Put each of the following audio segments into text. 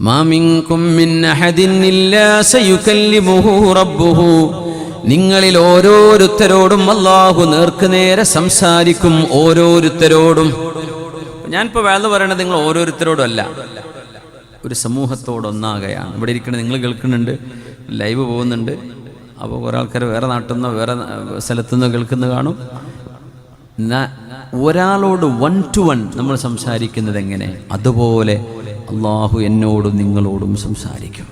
മാ മിൻകും മിൻ അഹദിൻ ഇല്ലാ സയുകല്ലിമുഹു റബ്ബുഹു. നിങ്ങളിൽ ഓരോരുത്തരോടും അല്ലാഹു നേർക്കുനേരെ സംസാരിക്കും. ഓരോരുത്തരോടും. ഞാനിപ്പോൾ വേദന പറയണത് നിങ്ങൾ ഓരോരുത്തരോടും അല്ല, ഒരു സമൂഹത്തോടൊന്നാകെയാണ്. ഇവിടെ ഇരിക്കുന്നത് നിങ്ങൾ കേൾക്കുന്നുണ്ട്, ലൈവ് പോകുന്നുണ്ട്. അപ്പോൾ കുറേ ആൾക്കാർ വേറെ നാട്ടിൽ നിന്നോ വേറെ സ്ഥലത്തു നിന്നോ കേൾക്കുന്നത് കാണും. ഒരാളോട് 1 to 1 നമ്മൾ സംസാരിക്കുന്നത് എങ്ങനെ, അതുപോലെ അള്ളാഹു എന്നോടും നിങ്ങളോടും സംസാരിക്കും.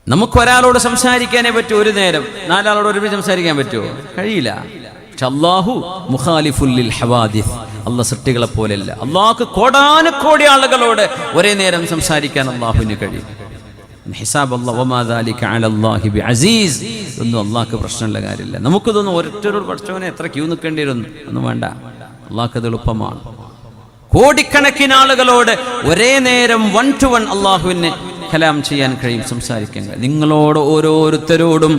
നമുക്കൊരാളോട് സംസാരിക്കാനേ പറ്റൂ. ഒരു നേരം 4 ആളോട് ഒരുമിച്ച് സംസാരിക്കാൻ പറ്റുമോ? കഴിയില്ല. പക്ഷെ അള്ളാഹു മുഖാലിഫുൽ ലിൽ ഹവാദിസ്, അള്ളാഹ് സൃഷ്ടികളെ പോലെയല്ല. അള്ളാഹുക്ക് കോടാനുകോടി ആളുകളോട് ഒരേ നേരം സംസാരിക്കാൻ അള്ളാഹുവിന് കഴിയും. ഹിസാബ് ഒന്നും അള്ളാഹ്ക്ക് പ്രശ്നമുള്ള കാര്യമില്ല. നമുക്കിതൊന്നും ഒരൊറ്റൊരു പഠിച്ചവനെ എത്ര ക്യൂ നിൽക്കേണ്ടി വരുന്നു ഒന്നും വേണ്ട. അള്ളാഹ്ക്കത് എളുപ്പമാണ്. കോടിക്കണക്കിന് ആളുകളോട് ഒരേ നേരം 1 to 1 അള്ളാഹുവിന് കലാം ചെയ്യാൻ കഴിയും, സംസാരിക്കാൻ കഴിയും. നിങ്ങളോട് ഓരോരുത്തരോടും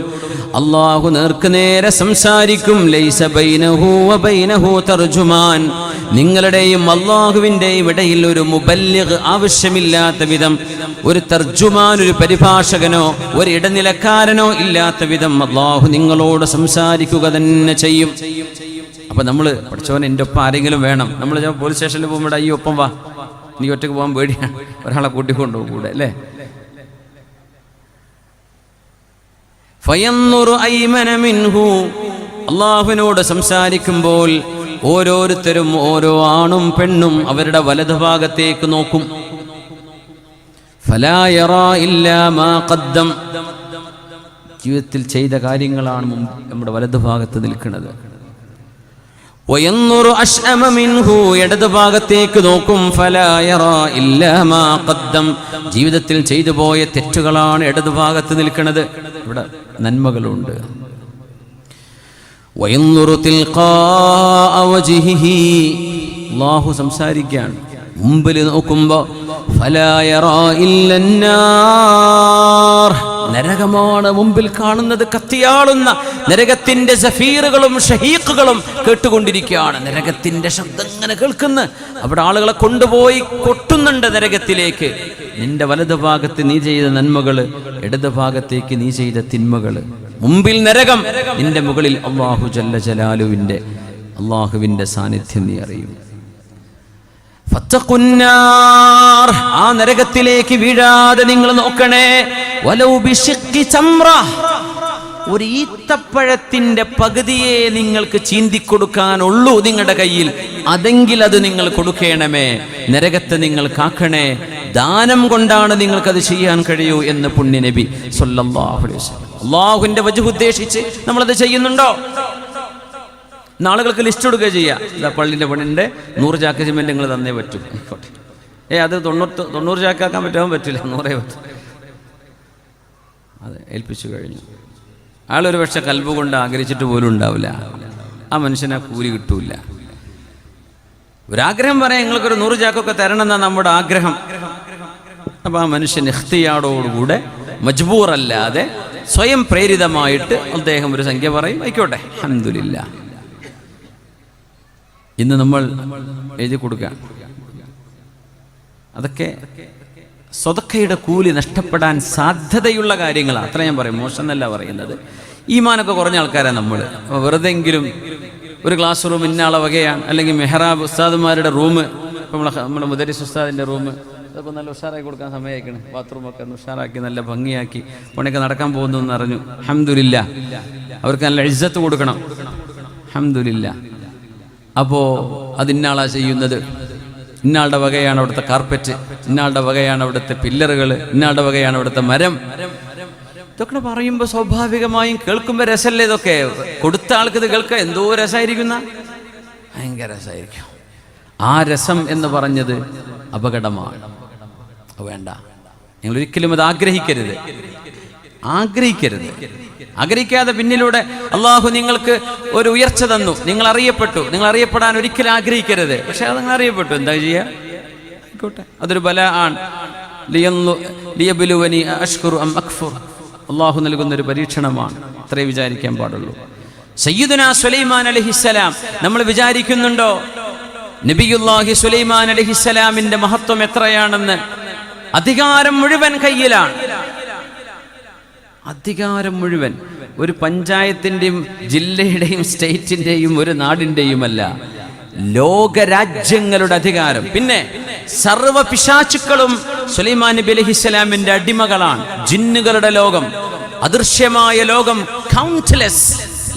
അള്ളാഹു നേർക്കുനേരെ സംസാരിക്കും. ലൈസ ബൈനഹു വ ബൈനഹു തർജുമാൻ. നിങ്ങളുടെയും അള്ളാഹുവിൻ്റെയും ഇടയിൽ ഒരു മുബല്ലിഗ് ആവശ്യമില്ലാത്ത വിധം, ഒരു തർജുമാൻ, ഒരു പരിഭാഷകനോ ഒരു ഇടനിലക്കാരനോ ഇല്ലാത്ത വിധം അള്ളാഹു നിങ്ങളോട് സംസാരിക്കുക തന്നെ ചെയ്യും. അപ്പൊ നമ്മൾ പഠിച്ചവൻ എൻ്റെ ഒപ്പം ആരെങ്കിലും വേണം. നമ്മൾ പോലീസ് സ്റ്റേഷനിൽ പോകുമ്പോൾ ഈ ഒപ്പം വാ, നീ ഒറ്റയ്ക്ക് പോകാൻ പേടിയാണ്, ഒരാളെ കൂട്ടിക്കൊണ്ടുപോകും കൂടെ അല്ലേ. ഫയന്നുറു ഐമന മിൻഹു. അള്ളാഹുവിനോട് സംസാരിക്കുമ്പോൾ ഓരോരുത്തരും, ഓരോ ആണും പെണ്ണും അവരുടെ വലതുഭാഗത്തേക്ക് നോക്കും. ഫലാ യറാ ഇല്ലാ മാ ഖദ്ദം. ജീവിതത്തിൽ ചെയ്ത കാര്യങ്ങളാണ് നമ്മുടെ വലതുഭാഗത്ത് നിൽക്കുന്നത്. വയന്നുറു അശ്അമ മിൻഹു. ഇടതുഭാഗത്തേക്ക് നോക്കും. ഫലാ യറാ ഇല്ലാ മാ ഖദ്ദം. ജീവിതത്തിൽ ചെയ്തു പോയ തെറ്റുകളാണ് ഇടതുഭാഗത്ത് നിൽക്കുന്നത്. ഇവിടെ നന്മകളുണ്ട്. വയന്നുറു തിൽഖാഅ വജ്ഹിഹി. അല്ലാഹു സംസാരിക്കുകയാണ്. മുമ്പിൽ നോക്കുമ്പോൾ ഫലാ യറാ ഇല്ലന്നാർ. നരകമാണ് മുമ്പിൽ കാണുന്നത്. കത്തിയാളുന്ന നരകത്തിന്റെ സഫീറുകളും ഷഹീഖുകളും കേട്ടുകൊണ്ടിരിക്കുകയാണ്. നരകത്തിന്റെ ശബ്ദം ഇങ്ങനെ കേൾക്കുന്നു. അവിടെ ആളുകളെ കൊണ്ടുപോയി കൊട്ടുന്നുണ്ട് നരകത്തിലേക്ക്. നിന്റെ വലതുഭാഗത്ത് നീ ചെയ്ത നന്മകള്, ഇടതുഭാഗത്തേക്ക് നീ ചെയ്ത തിന്മകള്. മുമ്പിൽ നരകം, നിന്റെ മുകളിൽ അല്ലാഹു ജല്ല ജലാലുവിന്റെ, അല്ലാഹുവിന്റെ സാന്നിധ്യം നീ അറിയും. ഫത്തഖുന്നാർ. ആ നരകത്തിലേക്ക് വീഴാതെ നിങ്ങൾ നോക്കണേ. വലൗ ബിശിഖ്ഖി തംറ. ഒരു ഈത്തപ്പഴത്തിന്റെ പകുതിയെ നിങ്ങൾക്ക് ചീന്തിക്കൊടുക്കാനുള്ളൂ നിങ്ങളുടെ കയ്യിൽ. അതെങ്കിൽ അത് നിങ്ങൾ കൊടുക്കണമേ. നരകത്തെ നിങ്ങൾ കാക്കണേ. ദാനം കൊണ്ടാണ് നിങ്ങൾക്കത് ചെയ്യാൻ കഴിയൂ എന്ന് പുണ്യ നബി സ്വല്ലല്ലാഹു അലൈഹി വസല്ലം. അല്ലാഹുവിന്റെ വജ്ഹ് ഉദ്ദേശിച്ച് നമ്മളത് ചെയ്യുന്നുണ്ടോ? നാളുകൾക്ക് ലിസ്റ്റ് കൊടുക്കുക ചെയ്യുക. ഇതാ പള്ളിൻ്റെ പണിൻ്റെ 100 ചാക്ക് സിമെൻറ്റ് നിങ്ങൾ തന്നേ പറ്റൂ. ആയിക്കോട്ടെ. അത് 90 ചാക്കാക്കാൻ പറ്റാൻ പറ്റില്ല, 100 പറ്റും. അത് ഏൽപ്പിച്ചു കഴിഞ്ഞു. അയാളൊരു പക്ഷെ കൽബ് കൊണ്ട് ആഗ്രഹിച്ചിട്ട് പോലും ഉണ്ടാവില്ല. ആ മനുഷ്യനെ കൂലി കിട്ടൂല. ഒരാഗ്രഹം പറയാം, നിങ്ങൾക്കൊരു 100 ചാക്കൊക്കെ തരണം എന്നാണ് നമ്മുടെ ആഗ്രഹം. അപ്പോൾ ആ മനുഷ്യൻ ഇഖ്തിയാറോടുകൂടെ, മജ്ബൂറല്ലാതെ സ്വയം പ്രേരിതമായിട്ട് അദ്ദേഹം ഒരു സംഖ്യ പറയും. ആയിക്കോട്ടെ, അൽഹംദുലില്ലാഹ്. ഇന്ന് നമ്മൾ എഴുതി കൊടുക്കുക. അതൊക്കെ സ്വതക്കയുടെ കൂലി നഷ്ടപ്പെടാൻ സാധ്യതയുള്ള കാര്യങ്ങളാണ്. അത്ര ഞാൻ പറയും, മോശം എന്നല്ല പറയുന്നത്. ഈമാനൊക്കെ കുറഞ്ഞ ആൾക്കാരാണ് നമ്മൾ. വെറുതെങ്കിലും ഒരു ക്ലാസ് റൂം ഇന്നാളെ വകയാണ്, അല്ലെങ്കിൽ മെഹ്റാബ് ഉസ്താദുമാരുടെ റൂം, ഇപ്പം നമ്മുടെ മുദരിസ് ഉസ്താദിൻ്റെ റൂം, അതൊക്കെ നല്ല ഉഷാറാക്കി കൊടുക്കാൻ സമയമാക്കണം. ബാത്റൂമൊക്കെ ഉഷാറാക്കി നല്ല ഭംഗിയാക്കി പണിയൊക്കെ നടക്കാൻ പോകുന്നു എന്ന് അറിഞ്ഞു. അൽഹംദുലില്ലാഹ്. അവർക്ക് നല്ല ഇസ്സത്ത് കൊടുക്കണം. അൽഹംദുലില്ലാഹ്. അപ്പോൾ അത് ഇന്നാളാ ചെയ്യുന്നത്, ഇന്നാളുടെ വകയാണ് അവിടുത്തെ കാർപ്പറ്റ്, ഇന്നാളുടെ വകയാണ് അവിടുത്തെ പില്ലറുകൾ, ഇന്നാളുടെ വകയാണ് അവിടുത്തെ മരം. ഇതൊക്കെ പറയുമ്പോൾ സ്വാഭാവികമായും കേൾക്കുമ്പോൾ രസമല്ലേ ഇതൊക്കെ? കൊടുത്ത ആൾക്ക് ഇത് കേൾക്കാൻ എന്തോ രസമായിരിക്കുന്ന, ഭയങ്കര രസമായിരിക്കും. ആ രസം എന്ന് പറഞ്ഞത് അപകടമാണ്. വേണ്ട, നിങ്ങൾ ഒരിക്കലും അത് ആഗ്രഹിക്കരുത്. ആഗ്രഹിക്കാതെ പിന്നിലൂടെ അള്ളാഹു നിങ്ങൾക്ക് ഒരു ഉയർച്ച തന്നു, നിങ്ങൾ അറിയപ്പെട്ടു. നിങ്ങൾ അറിയപ്പെടാൻ ഒരിക്കലും ആഗ്രഹിക്കരുത്. പക്ഷെ അത് നിങ്ങൾ അറിയപ്പെട്ടു, എന്താ ചെയ്യുക? ആയിക്കോട്ടെ, അതൊരു ബല ആണ്. ലിയബ്ലുവനി അഷ്കുറു അം അക്ഫുർ. അള്ളാഹു നൽകുന്നൊരു പരീക്ഷണമാണ്. അത്രേ വിചാരിക്കാൻ പാടുള്ളൂ. സയ്യിദുനാ സുലൈമാൻ അലൈഹിസ്സലാം നമ്മൾ വിചാരിക്കുന്നുണ്ടോ നബിയുല്ലാഹി സുലൈമാൻ അലൈഹിസ്സലാമിന്റെ മഹത്വം എത്രയാണെന്ന്. അധികാരം മുഴുവൻ കയ്യിലാണ്. അധികാരം മുഴുവൻ ഒരു പഞ്ചായത്തിന്റെയും ജില്ലയുടെയും സ്റ്റേറ്റിന്റെയും ഒരു നാടിന്റെയുമല്ല, ലോകരാജ്യങ്ങളുടെ അധികാരം. പിന്നെ സർവ പിശാചുക്കളും സുലൈമാൻ നബി അലൈഹിസ്സലാമിന്റെ അടിമകളാണ്. ജിന്നുകളുടെ ലോകം, അദൃശ്യമായ ലോകം, countless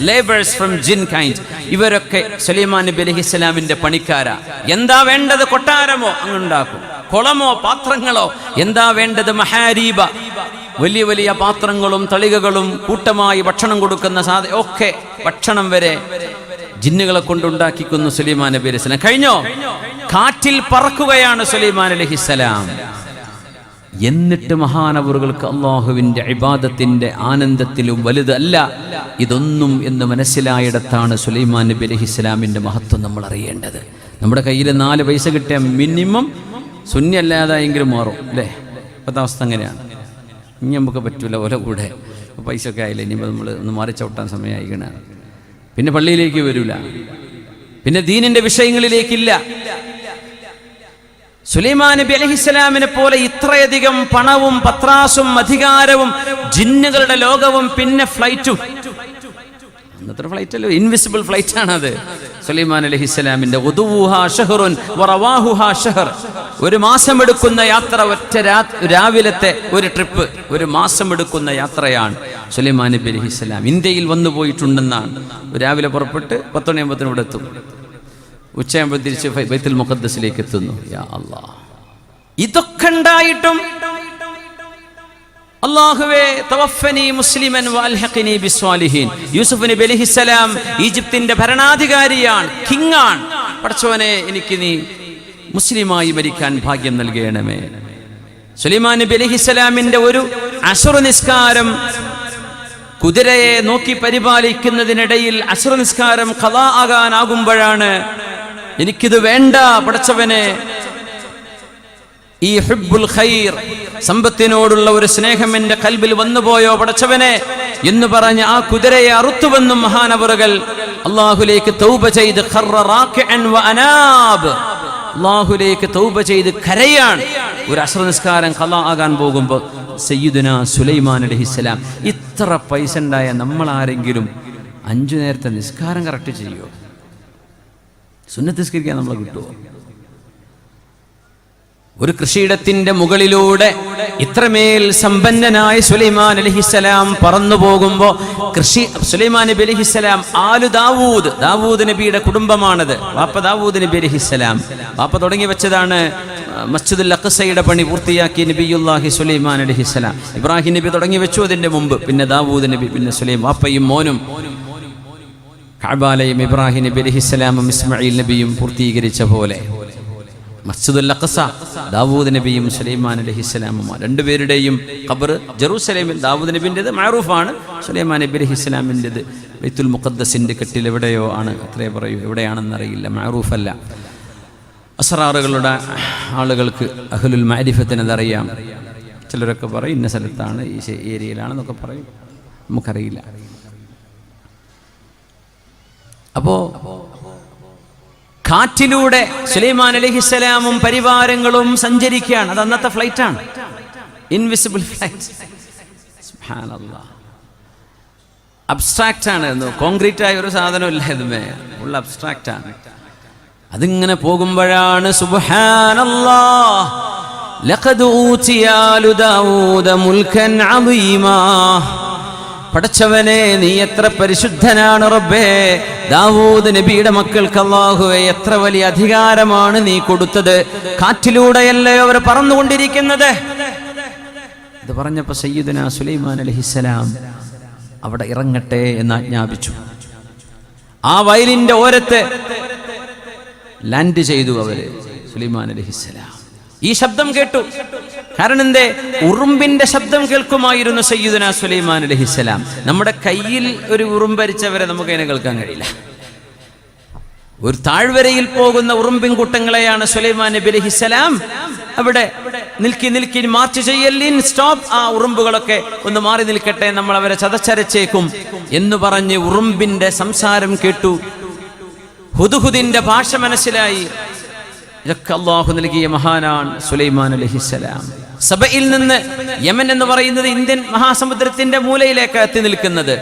labours from jinn kind, ഇവരൊക്കെ സുലൈമാൻ നബി അലൈഹിസ്സലാമിന്റെ പണിക്കാരാ. എന്താ വേണ്ടത്? കൊട്ടാരമോ അങ്ങുണ്ടാക്കും, കുളമോ പാത്രങ്ങളോ. എന്താ വേണ്ടത്? മഹാരീബ, വലിയ വലിയ പാത്രങ്ങളും തളികകളും കൂട്ടമായി ഭക്ഷണം കൊടുക്കുന്ന ഒക്കെ ഭക്ഷണം വരെ ജിന്നുകളെ കൊണ്ടുണ്ടാക്കിക്കുന്നു സുലൈമാൻ നബി അലൈഹിസ്സലാം. കഴിഞ്ഞോ? കാറ്റിൽ പറക്കുകയാണ് സുലൈമാൻ അലൈഹിസ്സലാം. എന്നിട്ട് മഹാനവറുകൾക്ക് അള്ളാഹുവിന്റെ ഇബാദത്തിന്റെ ആനന്ദത്തിലും വലുതല്ല ഇതൊന്നും എന്ന് മനസ്സിലായിടത്താണ് സുലൈമാൻ നബി അലൈഹിസ്സലാമിന്റെ മഹത്വം നമ്മൾ അറിയേണ്ടത്. നമ്മുടെ കയ്യിൽ 4 പൈസ കിട്ടിയ മിനിമം ശൂന്യമല്ലാതെയെങ്കിലും മാറും അല്ലേ? ഇപ്പോഴത്തെ അവസ്ഥ അങ്ങനെയാണ്. ഇനി നമുക്ക് പറ്റൂല ഓല കൂടെ പൈസ ഒക്കെ ആയില്ല, ഇനിയിപ്പോൾ നമ്മൾ ഒന്ന് മാറി ചവിട്ടാൻ സമയമായിക്കണ. പിന്നെ പള്ളിയിലേക്ക് വരൂല, പിന്നെ ദീനിന്റെ വിഷയങ്ങളിലേക്കില്ല. സുലൈമാൻ നബി അലൈഹിസ്സലാമിനെ പോലെ ഇത്രയധികം പണവും പത്രാസും അധികാരവും ജിന്നുകളുടെ ലോകവും പിന്നെ ഫ്ലൈറ്റും. അന്നത്തെ ഫ്ലൈറ്റ് അല്ലോ, ഇൻവിസിബിൾ ഫ്ലൈറ്റ് ആണത് സുലൈമാൻ അലൈഹിസ്സലാമിന്റെ. ഒരു മാസം എടുക്കുന്ന യാത്ര, ഒറ്റ രാവിലത്തെ ഒരു ട്രിപ്പ്, ഒരു മാസം എടുക്കുന്ന യാത്രയാണ് സുലൈമാൻ നബി അലൈഹിസ്സലാം. ഇന്ത്യയിൽ വന്നു പോയിട്ടുണ്ടെന്നാണ്. രാവിലെ പുറപ്പെട്ട് 10 മണിയാകുമ്പോഴത്തേനും ഇവിടെ എത്തും, ഉച്ചയാകുമ്പോൾ തിരിച്ച് ബൈത്തുൽ മുഖദ്ദസിലേക്ക് എത്തുന്നു. യാ അല്ലാഹ്, ഇതൊക്കെ ഉണ്ടായിട്ടും അല്ലാഹുവേ തവഫനി മുസ്ലിമൻ വഅൽഹിഖ്നി ബിസ്വാലിഹീൻ. യൂസുഫ് നബി അലൈഹിസ്സലാം ഈജിപ്തിന്റെ ഭരണാധികാരിയാണ്, കിങ്ങാണ്. പടച്ചവനെ, എനിക്ക് നീ മുസ്ലിമായി മരിക്കാൻ ഭാഗ്യം നൽകണമേ. സുലൈമാൻ നബി അലൈഹിസ്സലാമിന്റെ ഒരു അസ്ർ നിസ്കാരം, കുതിരയെ നോക്കി പരിപാലിക്കുന്നതിനിടയിൽ അസ്ർ നിസ്കാരം ഖളാ ആകാനാകുമ്പോഴാണ് എനിക്കിത് വേണ്ട പടച്ചവനെ, ഈ ഹുബ്ബുൽ ഖൈർ, സമ്പത്തിനോടുള്ള ഒരു സ്നേഹം എന്റെ കൽബിൽ വന്നുപോയോ പടച്ചവനെ എന്ന് പറഞ്ഞ് ആ കുതിരയെ അറുത്തുവെന്നും മഹാനവറുകൾ അല്ലാഹുലേക്ക് തൗബ ചെയ്ത് ഖറ റാക്കിഅൻ വഅനാബ്, അല്ലാഹുലേക്ക് തൗബ ചെയ്ത് കരയാണ്. ഒരു അസ്ർ നിസ്കാരം ഖളാ ആകാൻ പോകുമ്പോൾ സയ്യിദുനാ സുലൈമാൻ അലൈഹിസ്സലാം. ഇത്ര പൈസ ഉണ്ടായ നമ്മൾ ആരെങ്കിലും 5 നേരത്തെ നിസ്കാരം കറക്റ്റ് ചെയ്യുമോ? സുന്നത്ത് നിസ്കരിക്കാൻ നമ്മളെ കിട്ടുമോ? ഒരു കൃഷിയിടത്തിന്റെ മുകളിലൂടെ ഇത്രമേൽ സമ്പന്നനായ സുലൈമാൻ അലൈഹിസ്സലാം പറന്നു പോകുമ്പോ സുലൈമാൻ നബി അലൈഹിസ്സലാം ആലു ദാവൂദ് നബിയുടെ കുടുംബമാണത്. വാപ്പ ദാവൂദ് നബി അലൈഹിസ്സലാം, വാപ്പ തുടങ്ങി വെച്ചതാണ് മസ്ജിദുൽ അഖ്സയുടെ പണി പൂർത്തിയാക്കി നബിയുല്ലാഹി സുലൈമാൻ അലൈഹിസ്സലാം. ഇബ്രാഹിം നബി തുടങ്ങി വെച്ചു അതിന്റെ മുമ്പ്, പിന്നെ ദാവൂദ് നബി, പിന്നെ സുലൈമാൻ. വാപ്പയും മോനും കഅബാലയും ഇബ്രാഹിം നബി അലൈഹിസ്സലാമും ഇസ്മായിൽ നബിയും പൂർത്തീകരിച്ച പോലെ മസ്ജിദുൽ അഖ്സ ദാവൂദ് നബിയും സുലൈമാൻ അലൈഹിസ്സലാമും രണ്ടുപേരുടെയും ഖബർ ജെറൂസലേമിൽ. ദാവൂദ് നബിൻ്റെത് മഅറൂഫാണ്, സുലൈമാൻ നബി അലൈഹിസ്സലാമിൻ്റെത് ബൈത്തുൽ മുഖദ്ദസിന്റെ കെട്ടിൽ എവിടെയോ ആണ്, അത്രേ പറയൂ, എവിടെയാണെന്നറിയില്ല, മഅറൂഫല്ല. അസ്റാറുകളുടെ ആളുകൾക്ക്, അഹ്ലുൽ മഅരിഫത്തിന് അതറിയാം. ചിലരൊക്കെ പറയും ഇന്ന സ്ഥലത്താണ്, ഈ ഏരിയയിലാണെന്നൊക്കെ പറയും, നമുക്കറിയില്ല. അപ്പോ കാറ്റിലൂടെ സുലൈമാൻ അലൈഹിസ്സലാമും പരിവാരങ്ങളും സഞ്ചരിക്കുകയാണ്. അത് അന്നത്തെ ഫ്ലൈറ്റാണ്, ഇൻവിസിബിൾ ഫ്ലൈറ്റ്. സുബ്ഹാനല്ലാഹ്, അബ്സ്ട്രാക്റ്റ് ആണ്, കോൺക്രീറ്റ് ആയ ഒരു സാധനമില്ല, ഇതുമേ ഫുൾ അബ്സ്ട്രാക്റ്റ് ആണ്. അതിങ്ങനെ പോകുമ്പോഴാണ് സുബ്ഹാനല്ലാഹ് ലഖദ് ഊതിയ ആലു ദാവൂദ മുൽക്കൻ അളീമാ. പടച്ചവനെ, നീ എത്ര പരിശുദ്ധനാണ് റബ്ബേ. ദാവൂദ് നബിയുടെ മക്കൾക്ക് അല്ലാഹുവേ എത്ര വലിയ അധികാരമാണ് നീ കൊടുത്തത്. കാറ്റിലൂടെയല്ലേ അവർ പറന്നുകൊണ്ടിരിക്കുന്നത്. ഇത് പറഞ്ഞപ്പോൾ സയ്യിദുനാ സുലൈമാൻ അലൈഹിസ്സലാം അവിടെ ഇറങ്ങട്ടെ എന്ന് ആജ്ഞാപിച്ചു. ആ വയലിന്റെ ഓരത്ത് ലാൻഡ് ചെയ്തു അവര്, സുലൈമാൻ അലൈഹിസ്സലാം. ഈ ശബ്ദം കേട്ടു. കാരണം എന്തേ? ഉറുമ്പിന്റെ ശബ്ദം കേൾക്കുമായിരുന്നു സയ്യിദുനാ സുലൈമാൻ അലൈഹിസ്സലാം. നമ്മുടെ കയ്യിൽ ഒരു ഉറുമ്പരിച്ചവരെ നമുക്ക് അതിനെ കേൾക്കാൻ കഴിയില്ല. ഒരു താഴ്വരയിൽ പോകുന്ന ഉറുമ്പിൻ കൂട്ടങ്ങളെയാണ് സുലൈമാൻ നബി അലൈഹിസ്സലാം അവിടെ നിൽക്കി മാർച്ച് ചെയ്യലിൻ, സ്റ്റോപ്പ്, ആ ഉറുമ്പുകളൊക്കെ ഒന്ന് മാറി നിൽക്കട്ടെ, നമ്മൾ അവരെ ചതച്ചരച്ചേക്കും എന്ന് പറഞ്ഞ് ഉറുമ്പിന്റെ സംസാരം കേട്ടു. ഹുദ്ഹുദിന്റെ ഭാഷ മനസ്സിലായി. ഇതൊക്കെ അള്ളാഹു നൽകിയ മഹാനാണ് സുലൈമാൻ അലൈഹിസ്സലാം. സബയിൽ നിന്ന് യമൻ എന്ന് പറയുന്നത് ഇന്ത്യൻ മഹാസമുദ്രത്തിന്റെ മൂലയിലേക്ക് എത്തി നിൽക്കുന്നത്,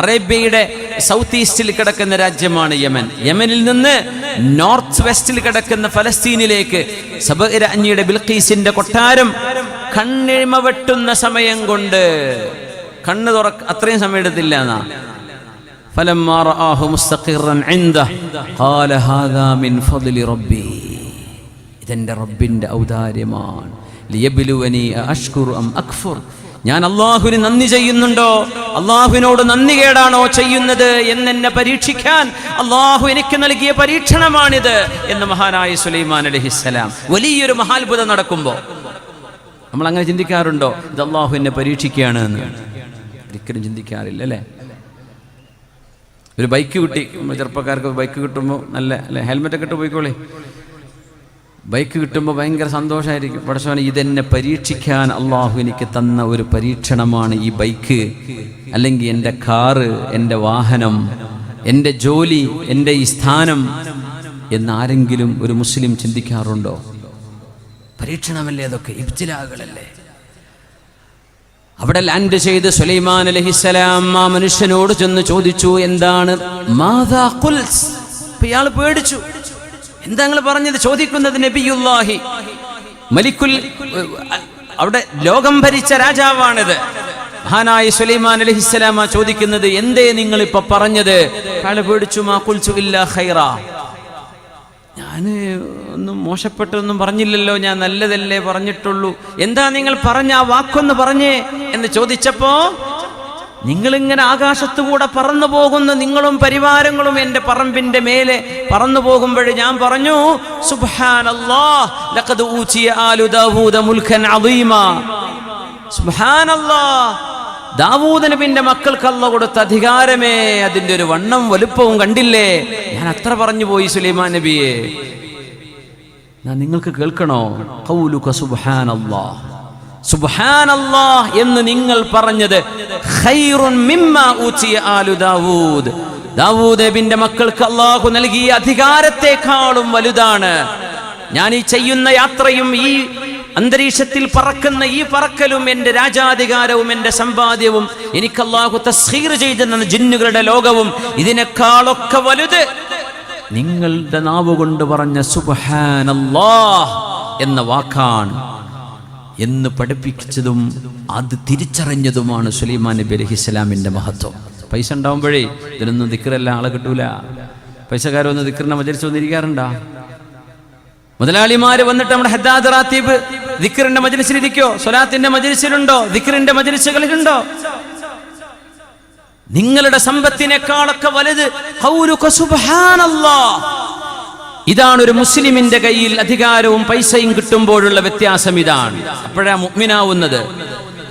അറേബ്യയുടെ സൗത്ത് ഈസ്റ്റിൽ കിടക്കുന്ന രാജ്യമാണ് യമൻ. യമനിൽ നിന്ന് നോർത്ത് വെസ്റ്റിൽ കിടക്കുന്ന ഫലസ്തീനിലേക്ക് സബ രാജ്ഞിയുടെ ബിൽഖീസിന്റെ കൊട്ടാരം കണ്ണിമ വെട്ടുന്ന സമയം കൊണ്ട്, കണ്ണ് അത്രയും സമയം എടുത്തില്ല എന്നാ. فلما رآه مستقرا عنده قال هذا من فضل ربي, ഇതെന്റെ റബ്ബിന്റെ ഔദാര്യമാണ്. ലിയബ്ലുവനി അഷ്കുറു അം അക്ഫുർ, ഞാൻ അള്ളാഹുവിന് നന്ദി ചെയ്യുന്നുണ്ടോ, അള്ളാഹുവിനോട് നന്ദി കേടാണോ ചെയ്യുന്നത് എന്നെ പരീക്ഷിക്കാൻ അള്ളാഹു എനിക്ക് നൽകിയ പരീക്ഷണമാണിത് എന്ന് മഹാനായ സുലൈമാൻ അലൈഹിസ്സലാം. വലിയൊരു മഹാത്ഭുതം നടക്കുമ്പോൾ നമ്മൾ അങ്ങനെ ചിന്തിക്കാറുണ്ടോ, ഇത് അള്ളാഹു എന്നെ പരീക്ഷിക്കുകയാണ് എന്ന്? ഒരിക്കലും ചിന്തിക്കാറില്ല അല്ലേ. ഒരു ബൈക്ക് കിട്ടി, ചെറുപ്പക്കാർക്ക് ബൈക്ക് കിട്ടുമ്പോൾ നല്ല അല്ലേ, ഹെൽമെറ്റൊക്കെ ഇട്ട് പോയിക്കോളേ. ബൈക്ക് കിട്ടുമ്പോൾ ഭയങ്കര സന്തോഷമായിരിക്കും. പടച്ചോനെ, ഇതെന്നെ പരീക്ഷിക്കാൻ അള്ളാഹു എനിക്ക് തന്ന ഒരു പരീക്ഷണമാണ് ഈ ബൈക്ക്, അല്ലെങ്കിൽ എൻ്റെ കാറ്, എൻ്റെ വാഹനം, എൻ്റെ ജോലി, എൻ്റെ ഈ സ്ഥാനം എന്നാരെങ്കിലും ഒരു മുസ്ലിം ചിന്തിക്കാറുണ്ടോ? പരീക്ഷണമല്ലേ അതൊക്കെ, ഇബ്തിലാകളല്ലേ. അവിടെ ലാൻഡ് ചെയ്ത് സുലൈമാൻ അലൈഹിസ്സലാം ആ മനുഷ്യനോട് ചെന്ന് ചോദിച്ചു, എന്താണ് മാദാ ഖുൽസ്? ഇയാൾ പേടിച്ചു. എന്താ നിങ്ങൾ പറഞ്ഞത്? ചോദിക്കുന്നത് നബിയുല്ലാഹി മലിക്കുൽ, അവിടെ ലോകം ഭരിച്ച രാജാവാണിത്, മഹാനായ സുലൈമാൻ അലൈഹിസ്സലാം ചോദിക്കുന്നത്, എന്തേ നിങ്ങൾ ഇപ്പൊ പറഞ്ഞത്? അയാൾ പേടിച്ചു. മാ ഖുൽതു ഇല്ലാ ഖൈറാ, ഞാൻ ഒന്നും മോശപ്പെട്ടൊന്നും പറഞ്ഞില്ലല്ലോ, ഞാൻ നല്ലതല്ലേ പറഞ്ഞിട്ടുള്ളൂ. എന്താ നിങ്ങൾ പറഞ്ഞ ആ വാക്കൊന്ന് പറഞ്ഞേ എന്ന് ചോദിച്ചപ്പോ, നിങ്ങളിങ്ങനെ ആകാശത്തുകൂടെ പറന്നു പോകുന്ന നിങ്ങളും പരിവാരങ്ങളും എൻ്റെ പറമ്പിന്റെ മേലെ പറന്നു പോകുമ്പോൾ ഞാൻ പറഞ്ഞു, സുബ്ഹാനല്ലാഹ് ലഖദ് ഊതിയ ആലു ദാവൂദ മുൽക്കൻ അദീമാ. സുബ്ഹാനല്ലാഹ്, ദാവൂദ് നബിന്റെ മക്കൾക്ക് അല്ലാഹു കൊടുത്ത അധികാരമേ, അതിന്റെ ഒരു വണ്ണം വലുപ്പവും കണ്ടില്ലേ? ഞാൻ അത്ര പറഞ്ഞു പോയി സുലൈമാൻ നബിയെ. നിങ്ങൾക്ക് കേൾക്കണോ? ഖൗലുക സുബ്ഹാനല്ലാഹ്, സുബ്ഹാനല്ലാഹ് എന്ന് നിങ്ങൾ പറഞ്ഞത് ഖൈറുൻ മിമ്മാ ഊതിയ ആലു ദാവൂദ്, ദാവൂദ് നബിന്റെ മക്കൾക്ക് അല്ലാഹു നൽകിയ അധികാരത്തെക്കാളും വലുതാണ്. ഞാൻ ഈ ചെയ്യുന്ന യാത്രയും ഈ അന്തരീക്ഷത്തിൽ പറക്കുന്ന ഈ പറക്കലും എൻ്റെ രാജാധികാരവും എൻ്റെ സമ്പാദ്യവും എനിക്ക് അല്ലാഹു തസ്ഖീർ ചെയ്തെന്ന ജിന്നുകളുടെ ലോകവും ഇതിനേക്കാളൊക്കെ വലുത് നിങ്ങളുടെ നാവ് കൊണ്ട് പറഞ്ഞ സുബ്ഹാനല്ലാഹ് എന്ന വാക്കാണ് എന്ന് പഠിപ്പിച്ചതും അത് തിരിച്ചറിഞ്ഞതുമാണ് സുലൈമാൻ നബി അലൈഹിസ്സലാമിന്റെ മഹത്വം. പൈസ ഉണ്ടാവുമ്പോഴേ ഇതിനൊന്നും ദിക്റല്ല, ആളെ കിട്ടൂല. പൈസക്കാരൊന്നും ദിക്റിന്റെ മജ്‌ലിസ് വന്നിരിക്കാറുണ്ടാ? മുതലാളിമാര് വന്നിട്ട് നമ്മുടെ ഹദ്ദാദ് റാത്തീബ് ദിക്റിന്റെ മജ്‌ലിസിൽ ഇരിക്കോ? സ്വലാത്തിന്റെ മജ്‌ലിസിലുണ്ടോ? ദിക്റിന്റെ മജ്‌ലിസുകളിലുണ്ടോ? നിങ്ങളുടെ സമ്പത്തിനേക്കാളൊക്കെ വലുത് ഖൗലുക സുബ്ഹാനല്ലാഹ്. ഇതാണ് ഒരു മുസ്ലിമിന്റെ കയ്യിൽ അധികാരവും പൈസയും കിട്ടുമ്പോഴുള്ള വ്യത്യാസം. ഇതാണ് അപ്പോഴാ മുഅ്മിനാവുന്നത്.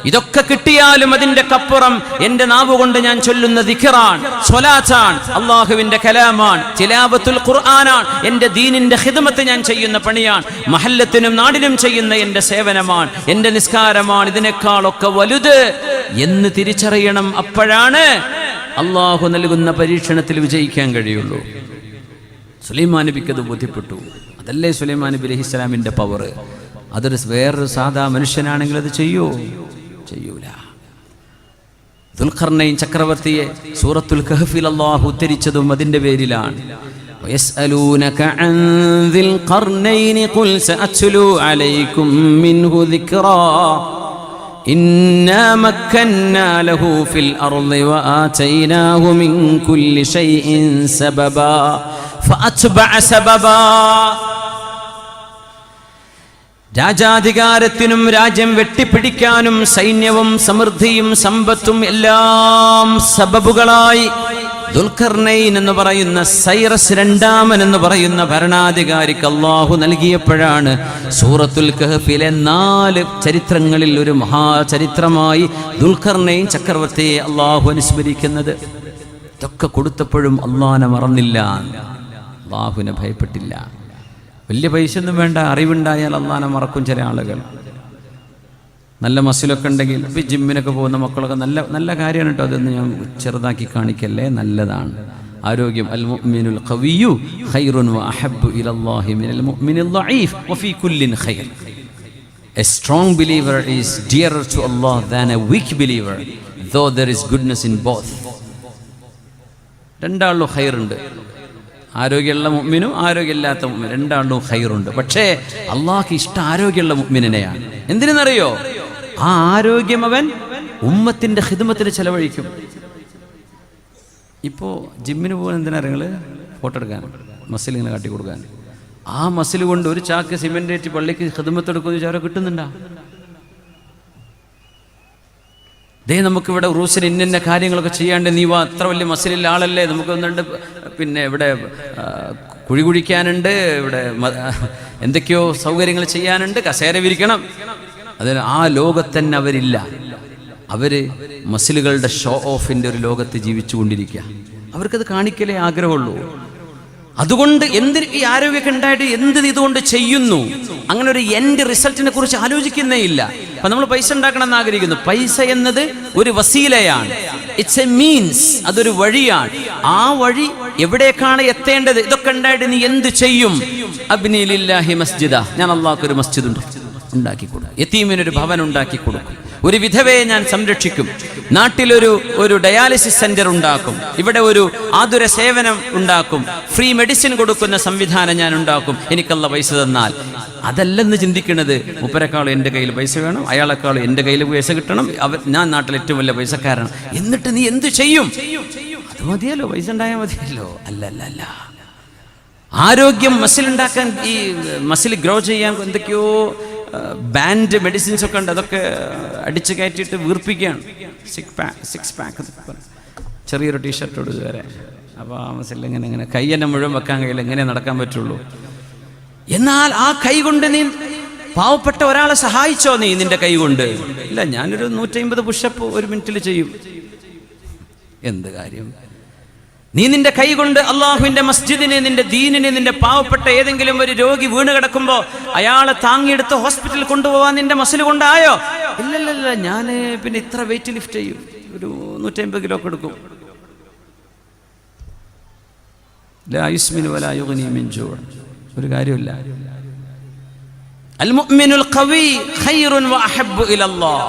ഇതൊക്കെ കിട്ടിയാലും അതിന്റെ കപ്പുറം എന്റെ നാവ് കൊണ്ട് ഞാൻ ചൊല്ലുന്ന ദിക്റാണ്, സ്വലാത്താണ്, അള്ളാഹുവിന്റെ കലാമാണ്, തിലാവത്തുൽ ഖുർആനാണ്, എന്റെ ദീനിന്റെ ഖിദ്മത്ത് ഞാൻ ചെയ്യുന്ന പണിയാണ്, മഹല്ലത്തിനും നാടിനും ചെയ്യുന്ന എന്റെ സേവനമാണ്, എന്റെ നിസ്കാരമാണ്, ഇതിനേക്കാളൊക്കെ വലുത് എന്ന് തിരിച്ചറിയണം. അപ്പോഴാണ് അള്ളാഹു നൽകുന്ന പരീക്ഷണത്തിൽ വിജയിക്കാൻ കഴിയുള്ളൂ. സുലൈമാൻ നബിക്ക് അത് ബോധ്യപ്പെട്ടു. അതല്ലേ സുലൈമാൻ നബി അലൈഹിസ്സലാമിന്റെ പവർ. അതൊരു വേറൊരു സാധാ മനുഷ്യനാണെങ്കിൽ അത് ചെയ്യൂല. ദുൽഖർനൈൻ ചക്രവർത്തിയെ സൂറത്തുൽ കഹ്ഫിൽ അല്ലാഹു ഉദ്ധരിച്ചതും അതിന്റെ പേരിലാണ്. വയസ്അലൂനക അൻ ദിൽ ഖർനൈൻ ഖുൽ സഅത്ലു അലൈക്കും മിൻഹു ദിക്റാ ഇന്നാ മക്കന്നാ ലഹു ഫിൽ അർളി വആതൈനാഹു മിൻ കുല്ലി ശൈഇൻ സബബാ ഫഅത്ബഅ സബബാ. രാജാധികാരത്തിനും രാജ്യം വെട്ടിപ്പിടിക്കാനും സൈന്യവും സമൃദ്ധിയും സമ്പത്തും എല്ലാം സബബുകളായി ദുൽഖർനൈൻ എന്ന് പറയുന്ന സൈറസ് രണ്ടാമൻ എന്ന് പറയുന്ന ഭരണാധികാരിക്ക് അല്ലാഹു നൽകിയപ്പോഴാണ് സൂറത്തുൽ കഹ്ഫിലെ 4 ചരിത്രങ്ങളിൽ ഒരു മഹാചരിത്രമായി ദുൽഖർനൈൻ ചക്രവർത്തിയെ അല്ലാഹു അനുസ്മരിക്കുന്നത്. ഇതൊക്കെ കൊടുത്തപ്പോഴും അല്ലാഹുവിനെ മറന്നില്ല, അല്ലാഹുവിനെ ഭയപ്പെട്ടില്ല. വലിയ പൈസ ഒന്നും വേണ്ട, അറിവുണ്ടായാൽ അല്ലാഹുവിനെ മറക്കും ചില ആളുകൾ. നല്ല മസിലൊക്കെ ഉണ്ടെങ്കിൽ ഇപ്പം ജിമ്മിനൊക്കെ പോകുന്ന മക്കളൊക്കെ നല്ല നല്ല കാര്യമാണ് കേട്ടോ. അതൊന്നും ഞാൻ ചെറുതാക്കി കാണിക്കല്ലേ, നല്ലതാണ്. ആരോഗ്യം. അൽ മുഅ്മിനുൽ ഖവിയ്യു ഖൈറുൻ വ അഹബ്ബു ഇലല്ലാഹി മിനൽ മുഅ്മിനിൽ ളഈഫ് വഫീ കുല്ലിൻ ഖൈർ. A strong believer is dearer to Allah than a weak believer, though there is goodness in both. രണ്ടാളിലും ഖൈറുണ്ട്. ആരോഗ്യമുള്ള മുഅ്മിനും ആരോഗ്യമില്ലാത്ത മുഅ്മിനും രണ്ടാളിലും ഖൈറുണ്ട്. പക്ഷേ അള്ളാഹ്ക്ക് ഇഷ്ടം ആരോഗ്യമുള്ള മുഅ്മിനെയാണ്. എന്തിനെന്നറിയോ? ആ ആരോഗ്യം അവൻ ഉമ്മത്തിന്റെ ഖിദ്മത്തിന് ചെലവഴിക്കും. ഇപ്പോൾ ജിമ്മിന് പോകാൻ എന്തിനാ നിങ്ങൾ? ഫോട്ടോ എടുക്കാൻ, മസിൽ ഇങ്ങനെ കാട്ടി കൊടുക്കാൻ. ആ മസിൽ കൊണ്ട് ഒരു ചാക്ക് സിമെന്റ് പള്ളിക്ക് ഖിദ്മത്ത് എടുക്കുമെന്ന് ചോദിച്ചാൽ കിട്ടുന്നുണ്ടാ? ദേ നമുക്കിവിടെ ഉറൂസിന് ഇന്ന കാര്യങ്ങളൊക്കെ ചെയ്യാണ്ട്, നീ വാ, അത്ര വലിയ മസിലില്ല ആളല്ലേ, നമുക്ക് ഒന്നുണ്ട്, പിന്നെ ഇവിടെ കുഴി കുഴിക്കാനുണ്ട്, ഇവിടെ എന്തൊക്കെയോ സൗകര്യങ്ങൾ ചെയ്യാനുണ്ട്, കസേര വിരിക്കണം. അതിന് ആ ലോകത്തന്നെ അവരില്ല. അവര് മസിലുകളുടെ ഷോ ഓഫിന്റെ ഒരു ലോകത്ത് ജീവിച്ചു കൊണ്ടിരിക്കുക. അവർക്കത് കാണിക്കലേ ആഗ്രഹമുള്ളൂ. അതുകൊണ്ട് എന്തിന് ഈ ആരോഗ്യമൊക്കെ ഉണ്ടായിട്ട് എന്ത് ഇതുകൊണ്ട് ചെയ്യുന്നു? അങ്ങനെ ഒരു എൻഡ് റിസൾട്ടിനെ കുറിച്ച് ആലോചിക്കുന്നേ ഇല്ല. അപ്പൊ നമ്മൾ പൈസ ഉണ്ടാക്കണം എന്ന് ആഗ്രഹിക്കുന്നു. പൈസ എന്നത് ഒരു വസീലയാണ്, ഇറ്റ്സ് എ മീൻസ്, അതൊരു വഴിയാണ്. ആ വഴി എവിടേക്കാണ് എത്തേണ്ടത്? ഇതൊക്കെ ഉണ്ടായിട്ട് നീ എന്ത് ചെയ്യും? അബ്നി ലില്ലാഹി മസ്ജിദ, ഞാൻ അള്ളാഹ്ക്ക് ഒരു മസ്ജിദ് ഉണ്ടാക്കി കൊടുക്കും, യതീമിനൊരു ഭവൻ ഉണ്ടാക്കി കൊടുക്കും, ഒരു വിധവയെ ഞാൻ സംരക്ഷിക്കും, നാട്ടിലൊരു ഡയാലിസിസ് സെന്റർ ഉണ്ടാക്കും, ഇവിടെ ഒരു ആതുര സേവനം ഉണ്ടാക്കും, ഫ്രീ മെഡിസിൻ കൊടുക്കുന്ന സംവിധാനം ഞാൻ ഉണ്ടാക്കും, എനിക്കല്ല പൈസ തന്നാൽ. അതല്ലെന്ന് ചിന്തിക്കുന്നത്. മുപ്പരെക്കാളും എൻ്റെ കയ്യിൽ പൈസ വേണം, അയാളെക്കാളും എൻ്റെ കയ്യിൽ പൈസ കിട്ടണം, ഞാൻ നാട്ടിൽ ഏറ്റവും വലിയ പൈസക്കാരാണ്. എന്നിട്ട് നീ എന്ത് ചെയ്യും? അത് മതിയല്ലോ, പൈസ ഉണ്ടായാൽ മതിയല്ലോ. അല്ല, ആരോഗ്യം മസിൽ ഉണ്ടാക്കാൻ, ഈ മസിൽ ഗ്രോ ചെയ്യാൻ എന്തൊക്കെയോ ബാൻഡ് മെഡിസിൻസ് ഒക്കെ ഉണ്ട്. അതൊക്കെ അടിച്ചു കയറ്റിയിട്ട് വീർപ്പിക്കുകയാണ്. സിക്സ് പാക്ക് ചെറിയൊരു ടീഷർട്ടോട് വരെ. അപ്പോൾ ആ മസിൽ ഇങ്ങനെ കൈ തന്നെ മുഴുവൻ വെക്കാൻ കഴിയില്ല, എങ്ങനെ നടക്കാൻ പറ്റുള്ളൂ. എന്നാൽ ആ കൈ കൊണ്ട് നീ പാവപ്പെട്ട ഒരാളെ സഹായിച്ചോ? നീ നിന്റെ കൈ കൊണ്ട്? ഇല്ല, ഞാനൊരു 150 പുഷപ്പ് ഒരു മിനിറ്റിൽ ചെയ്യും. എന്ത് കാര്യം? നീ നിന്റെ കൈ കൊണ്ട് അള്ളാഹുവിന്റെ മസ്ജിദിനെ, നിന്റെ ദീനിനെ, നിന്റെ പാവപ്പെട്ട ഏതെങ്കിലും ഒരു രോഗി വീണ് കിടക്കുമ്പോൾ അയാളെ താങ്ങിയെടുത്ത് ഹോസ്പിറ്റലിൽ കൊണ്ടുപോകാൻ നിന്റെ മസിൽ കൊണ്ടായോ? ഇല്ലല്ല, ഞാൻ പിന്നെ ഇത്ര വെയിറ്റ് ലിഫ്റ്റ് ചെയ്യും, ഒരു 150 കിലോ ഒക്കെ എടുക്കും. ഒരു കാര്യമില്ല. അൽ മുഅ്മിനുൽ ഖവി ഖൈറുൻ വ അഹബ്ബു ഇലല്ലാഹ്.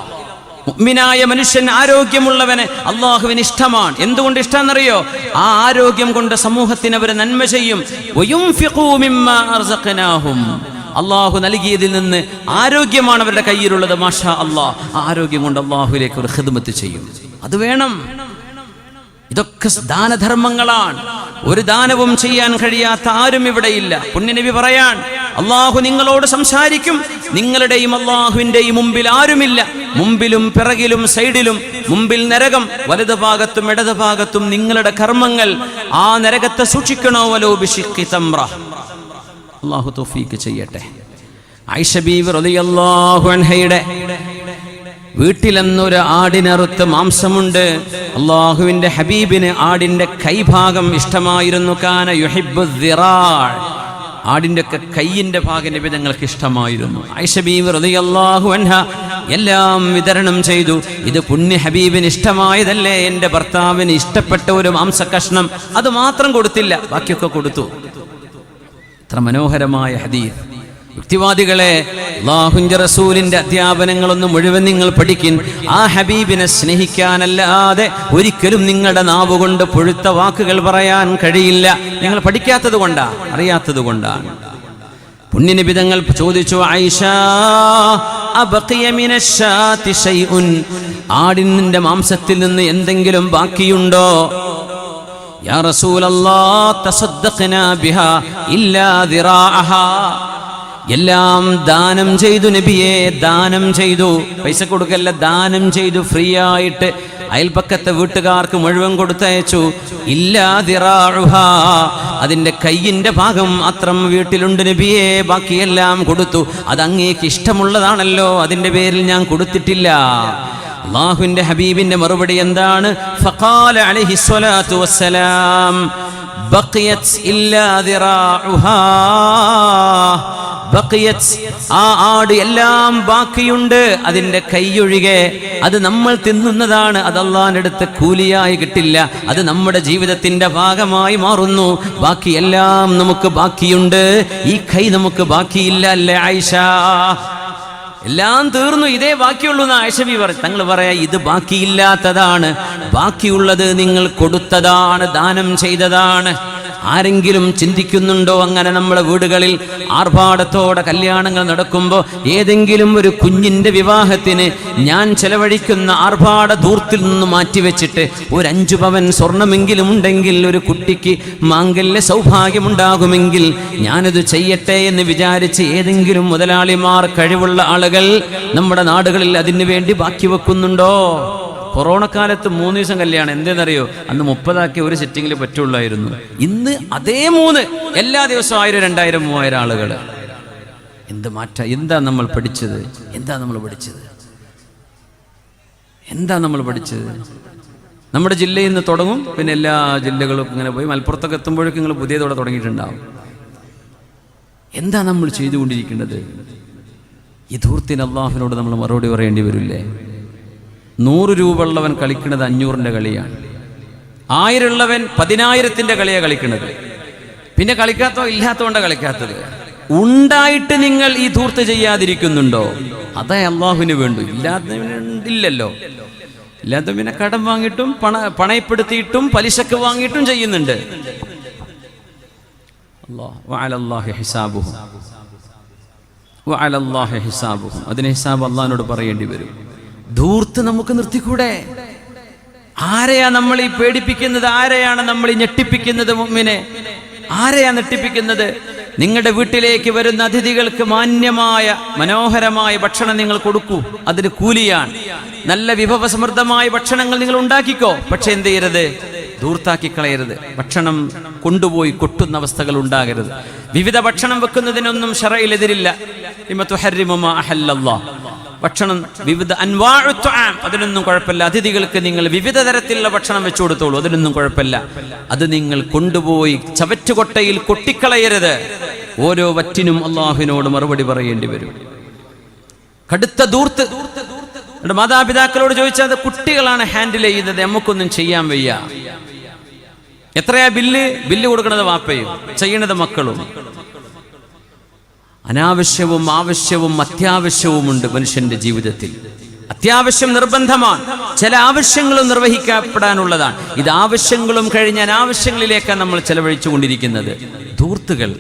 മുഅ്മിനായ മനുഷ്യൻ, ആരോഗ്യമുള്ളവന് അള്ളാഹുവിന് ഇഷ്ടമാണ്. എന്തുകൊണ്ട് ഇഷ്ടമെന്നറിയോ? ആ ആരോഗ്യം കൊണ്ട് സമൂഹത്തിന് അവർ നന്മ ചെയ്യും. വയുൻഫിഖൂ മിമ്മാ അർസഖനാഹും. അള്ളാഹു നൽകിയതിൽ നിന്ന് ആരോഗ്യമാണ് അവരുടെ കയ്യിലുള്ളത്. മാഷാ അല്ലാഹ്, ആരോഗ്യം കൊണ്ട് അള്ളാഹുവിലേക്ക് ഒരു ഖിദ്മത്ത് ചെയ്യും. അത് വേണം. ഇതൊക്കെ ദാനധർമ്മങ്ങളാണ്. ഒരു ദാനവും ചെയ്യാൻ കഴിയാത്ത ആരും ഇവിടെയില്ല. പുണ്യനബി പറയാൻ, അള്ളാഹു നിങ്ങളോട് സംസാരിക്കും, നിങ്ങളുടെയും അള്ളാഹുവിന്റെയും മുമ്പിൽ ആരുമില്ല, മുമ്പിലും പിറകിലും സൈഡിലും. മുമ്പിൽ നരകം, വലതു ഭാഗത്തും ഇടതു ഭാഗത്തും നിങ്ങളുടെ കർമ്മങ്ങൾ. ആ നരകത്തെ സൂക്ഷിക്കണോ? വലോ ബിശിഖ്ഖി തംറ. അള്ളാഹു തൗഫീഖ് ചെയ്യട്ടെ. ആയിഷ ബീവി റളിയല്ലാഹു അൻഹയുടെ വീട്ടിലെന്നൊരു ആടിനറുത്ത് മാംസമുണ്ട്. അള്ളാഹുവിന്റെ ഹബീബിന് ആടിന്റെ കൈഭാഗം ഇഷ്ടമായിരുന്നു. കാന യുഹിബ്ബു ദിറാ. ആടിന്റെ ഒക്കെ കൈയിന്റെ ഭാഗം നബി തങ്ങൾക്ക് ഇഷ്ടമായിരുന്നു. ആയിഷ ബീവി റളിയല്ലാഹു അൻഹ എല്ലാം വിതരണം ചെയ്തു. ഇത് പുണ്യ ഹബീബിന് ഇഷ്ടമായതല്ലേ, എൻ്റെ ഭർത്താവിന് ഇഷ്ടപ്പെട്ട ഒരു മാംസ കഷ്ണം, അത് മാത്രം കൊടുത്തില്ല, ബാക്കിയൊക്കെ കൊടുത്തു. എത്ര മനോഹരമായ ഹദീസ്. യുക്തിവാദികളെ, അല്ലാഹുവിന്റെ റസൂലിന്റെ അധ്യാപനങ്ങളൊന്നും മുഴുവൻ നിങ്ങൾ പഠിക്കിൻ. ആ ഹബീബിനെ സ്നേഹിക്കാനല്ലാതെ ഒരിക്കലും നിങ്ങളുടെ നാവുകൊണ്ട് പൊഴുത്ത വാക്കുകൾ പറയാൻ കഴിയില്ല. നിങ്ങൾ പഠിക്കാത്തത് കൊണ്ടാണ്, അറിയാത്തത് കൊണ്ടാണ്. പുണ്യനബി തങ്ങൾ ചോദിച്ചു, ആയിഷ അബഖിയ മിനശ്ശാതി ശൈഉൻ, ആടിന്റെ മാംസത്തിൽ നിന്ന് എന്തെങ്കിലും ബാക്കിയുണ്ടോ? യാ റസൂലല്ലാഹ് തസദ്ദഖ്നാ ബിഹാ ഇല്ലാ ദിറാഅഹാ. എല്ലാം ദാനം ചെയ്തു നബിയെ, ദാനം ചെയ്തു. പൈസ കൊടുക്കല്ല, ദാനം ചെയ്തു, ഫ്രീ ആയിട്ട് അയൽപക്കത്തെ വീട്ടുകാർക്ക് മുഴുവൻ കൊടുത്തയച്ചു. ഇല്ലാ ദിറാഉഹാ, അതിൻ്റെ കയ്യിൻ്റെ ഭാഗം മാത്രം വീട്ടിലുണ്ട് നബിയെ, ബാക്കിയെല്ലാം കൊടുത്തു. അത് അങ്ങേക്ക് ഇഷ്ടമുള്ളതാണല്ലോ, അതിൻ്റെ പേരിൽ ഞാൻ കൊടുത്തിട്ടില്ല. അല്ലാഹുവിന്റെ ഹബീബിന്റെ മറുപടി എന്താണ്? ഫഖാല അലൈഹി സ്വലാത്തു വസ്സലാം ബഖിയത് ഇല്ലാ ദിറാഉഹാ. ബഖിയത്, ആ ആട് എല്ലാം ബാക്കിയുണ്ട്, അതിന്റെ കൈയൊഴികെ. അത് നമ്മൾ തിന്നുന്നതാണ്, അത് അല്ലാഹുവിന്റെ അടുത്ത് കൂലിയായി കിട്ടില്ല, അത് നമ്മുടെ ജീവിതത്തിന്റെ ഭാഗമായി മാറുന്നു. ബാക്കി എല്ലാം നമുക്ക് ബാക്കിയുണ്ട്, ഈ കൈ നമുക്ക് ബാക്കിയില്ല. അല്ലേ ആയിഷ? എല്ലാം തീർന്നു, ഇതേ ബാക്കിയുള്ളൂ എന്ന് ആയിഷ ബി പറഞ്ഞു. തങ്ങൾ പറയാ, ഇത് ബാക്കിയില്ലാത്തതാണ്, ബാക്കിയുള്ളത് നിങ്ങൾ കൊടുത്തതാണ്, ദാനം ചെയ്തതാണ്. ആരെങ്കിലും ചിന്തിക്കുന്നുണ്ടോ അങ്ങനെ നമ്മുടെ വീടുകളിൽ ആർഭാടത്തോടെ കല്യാണങ്ങൾ നടക്കുമ്പോൾ ഏതെങ്കിലും ഒരു കുഞ്ഞിന്റെ വിവാഹത്തിന് ഞാൻ ചെലവഴിക്കുന്ന ആർഭാട ധൂർത്തിൽ നിന്ന് മാറ്റിവെച്ചിട്ട് ഒരു 5 പവൻ സ്വർണമെങ്കിലും ഉണ്ടെങ്കിൽ ഒരു കുട്ടിക്ക് മാംഗല്യ സൗഭാഗ്യമുണ്ടാകുമെങ്കിൽ ഞാനത് ചെയ്യട്ടെ എന്ന് വിചാരിച്ച് ഏതെങ്കിലും മുതലാളിമാർ, കഴിവുള്ള ആളുകൾ നമ്മുടെ നാടുകളിൽ അതിനു വേണ്ടി ബാക്കി വെക്കുന്നുണ്ടോ? കൊറോണക്കാലത്ത് 3 ദിവസം കല്യാണം, എന്തെന്നറിയോ? അന്ന് 30 ആക്കി ഒരു സിറ്റിങ്ങിൽ പറ്റുള്ളായിരുന്നു. ഇന്ന് അതേ 3 എല്ലാ ദിവസവും 1000, 2000, 3000 ആളുകൾ. എന്ത് മാറ്റ! എന്താ നമ്മൾ പഠിച്ചത്? എന്താ നമ്മൾ പഠിച്ചത്? നമ്മുടെ ജില്ലയിൽ നിന്ന് തുടങ്ങും, പിന്നെ എല്ലാ ജില്ലകളും ഇങ്ങനെ പോയി മലപ്പുറത്തൊക്കെ എത്തുമ്പോഴേക്കും നിങ്ങൾ പുതിയതോടെ തുടങ്ങിയിട്ടുണ്ടാവും. എന്താ നമ്മൾ ചെയ്തുകൊണ്ടിരിക്കുന്നത്? ഈ ധൂർത്തിന് അള്ളാഹുവിനോട് നമ്മൾ മറുപടി പറയേണ്ടി വരില്ലേ? 100 രൂപ ഉള്ളവൻ കളിക്കുന്നത് 500ന്റെ കളിയാണ്, 1000 ഉള്ളവൻ 10,000ത്തിന്റെ കളിയാണ് കളിക്കുന്നത്. പിന്നെ കളിക്കാത്തോ ഇല്ലാത്തോണ്ട കളിക്കാത്തത്. ഉണ്ടായിട്ട് നിങ്ങൾ ഈ ധൂർത്ത് ചെയ്യാതിരിക്കുന്നുണ്ടോ? അതേ അള്ളാഹുവിന് വേണ്ടു. ഇല്ലല്ലോ. ഇല്ലാത്ത പിന്നെ കടം വാങ്ങിയിട്ടും പണയപ്പെടുത്തിയിട്ടും പലിശക്ക് വാങ്ങിയിട്ടും ചെയ്യുന്നുണ്ട്. അതിന് ഹിസാബ് അള്ളാഹിനോട് പറയേണ്ടി വരും. ധൂർത്ത് നമുക്ക് നിർത്തിക്കൂടെ? ആരെയാ നമ്മൾ ഈ പേടിപ്പിക്കുന്നത്? ആരെയാണ് നമ്മൾ ഈ ഞെട്ടിപ്പിക്കുന്നത്? മുഅ്മിനെ, ആരെയാ ഞെട്ടിപ്പിക്കുന്നത്? നിങ്ങളുടെ വീട്ടിലേക്ക് വരുന്ന അതിഥികൾക്ക് മാന്യമായ മനോഹരമായ ഭക്ഷണം നിങ്ങൾ കൊടുക്കൂ, അതിന് കൂലിയാണ്. നല്ല വിഭവസമൃദ്ധമായ ഭക്ഷണങ്ങൾ നിങ്ങൾ ഉണ്ടാക്കിക്കോ. പക്ഷെ എന്ത് ചെയ്യരുത്? ധൂർത്താക്കി കളയരുത്. ഭക്ഷണം കൊണ്ടുപോയി കൊട്ടുന്ന അവസ്ഥകൾ ഉണ്ടാകരുത്. വിവിധ ഭക്ഷണം വെക്കുന്നതിനൊന്നും ശറഇലെതിരില്ല. ഭക്ഷണം വിവിധ അതിനൊന്നും കുഴപ്പമില്ല. അതിഥികൾക്ക് നിങ്ങൾ വിവിധ തരത്തിലുള്ള ഭക്ഷണം വെച്ചു കൊടുത്തോളൂ, അതിനൊന്നും കുഴപ്പമില്ല. അത് നിങ്ങൾ കൊണ്ടുപോയി ചവറ്റുകൊട്ടയിൽ കൊട്ടിക്കളയരുത്. ഓരോ വറ്റിനും അള്ളാഹുവിനോട് മറുപടി പറയേണ്ടി വരും. കടുത്ത ധൂർത്ത്. മാതാപിതാക്കളോട് ചോദിച്ചാൽ കുട്ടികളാണ് ഹാൻഡിൽ ചെയ്യുന്നത്, നമുക്കൊന്നും ചെയ്യാൻ വയ്യ. എത്രയാ ബില്ല് കൊടുക്കുന്നത് വാപ്പയും, ചെയ്യണത് മക്കളും. അനാവശ്യവും ആവശ്യവും അത്യാവശ്യവുമുണ്ട് മനുഷ്യന്റെ ജീവിതത്തിൽ. അത്യാവശ്യം നിർബന്ധമാണ്, ചില ആവശ്യങ്ങളും നിർവഹിക്കപ്പെടാനുള്ളതാണ്. ഇത് ആവശ്യങ്ങളും കഴിഞ്ഞ് അനാവശ്യങ്ങളിലേക്കാണ് നമ്മൾ ചെലവഴിച്ചു കൊണ്ടിരിക്കുന്നത്. ധൂർത്തുകൾ,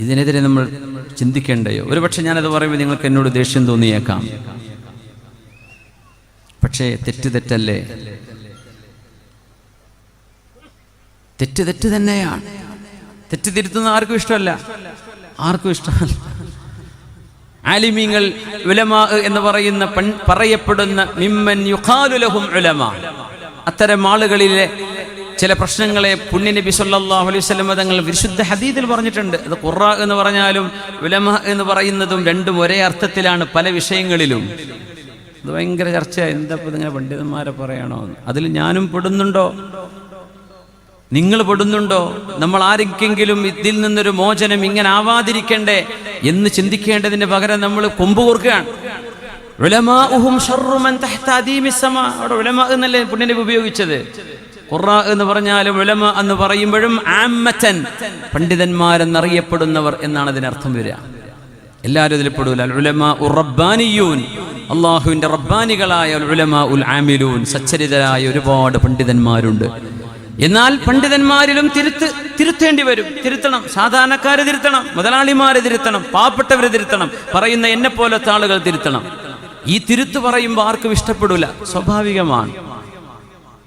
ഇതിനെതിരെ നമ്മൾ ചിന്തിക്കേണ്ടയോ? ഒരുപക്ഷെ ഞാനത് പറയുമ്പോൾ നിങ്ങൾക്ക് എന്നോട് ദേഷ്യം തോന്നിയേക്കാം. പക്ഷേ തെറ്റല്ലേ? തെറ്റ് തന്നെയാണ്. തെറ്റ് തിരുത്തുന്ന ആർക്കും ഇഷ്ടമല്ല. ആലിമീങ്ങൾ, ഉലമാ എന്ന് പറയുന്ന പറയപ്പെടുന്ന മിമ്മൻ യുഖാലു ലഹും ഉലമാ, അത്തരം ആളുകളിലെ ചില പ്രശ്നങ്ങളെ പുണ്യനബി സല്ലല്ലാഹു അലൈഹി വസല്ലം തങ്ങൾ വിശുദ്ധ ഹദീസിൽ പറഞ്ഞിട്ടുണ്ട്. അത് ഖുറാ എന്ന് പറഞ്ഞാലും ഉലമാ എന്ന് പറയുന്നതും രണ്ടും ഒരേ അർത്ഥത്തിലാണ് പല വിഷയങ്ങളിലും. അത് ഭയങ്കര ചർച്ചയാണ്. എന്താ ഇങ്ങനെ പണ്ഡിതന്മാരെ പറയണോ? അതിൽ ഞാനും പെടുന്നുണ്ടോ? നിങ്ങൾ പെടുന്നുണ്ടോ? നമ്മൾ ആർക്കെങ്കിലും ഇതിൽ നിന്നൊരു മോചനം ഇങ്ങനെ ആവാതിരിക്കണ്ടേ എന്ന് ചിന്തിക്കേണ്ടതിന് പകരം നമ്മൾ കൊമ്പ് കോർക്കുകയാണ്. ഉലമാഉഹും ശർറു മൻ തഹ്ത അദീമിസ് സമാ. അവിടെ ഉലമാ എന്നല്ലേ പുണ്യനബി ഉപയോഗിച്ചത്. ഖുറാ എന്ന് പറഞ്ഞാലും ഉലമാ എന്ന് പറയുമ്പോഴും ആമ്മത്തൻ, പണ്ഡിതന്മാരെന്നറിയപ്പെടുന്നവർ എന്നാണ് അതിനർത്ഥം വരിക. എല്ലാവരും ഇതിൽ പെടൂല. ഉലമാ റബ്ബാനിയൂൻ, അള്ളാഹുവിന്റെ റബ്ബാനികളായ ഉലമാ ഉൽ ആമിലൂൻ, സച്ചരിതരായ ഒരുപാട് പണ്ഡിതന്മാരുണ്ട്. എന്നാൽ പണ്ഡിതന്മാരിലും തിരുത്തേണ്ടി വരും. തിരുത്തണം. സാധാരണക്കാരെ തിരുത്തണം, മുതലാളിമാരെ തിരുത്തണം, പാവപ്പെട്ടവരെ തിരുത്തണം, പറയുന്ന എന്നെ പോലത്തെ ആളുകൾ തിരുത്തണം. ഈ തിരുത്ത് പറയുമ്പോൾ ആർക്കും ഇഷ്ടപ്പെടൂല, സ്വാഭാവികമാണ്.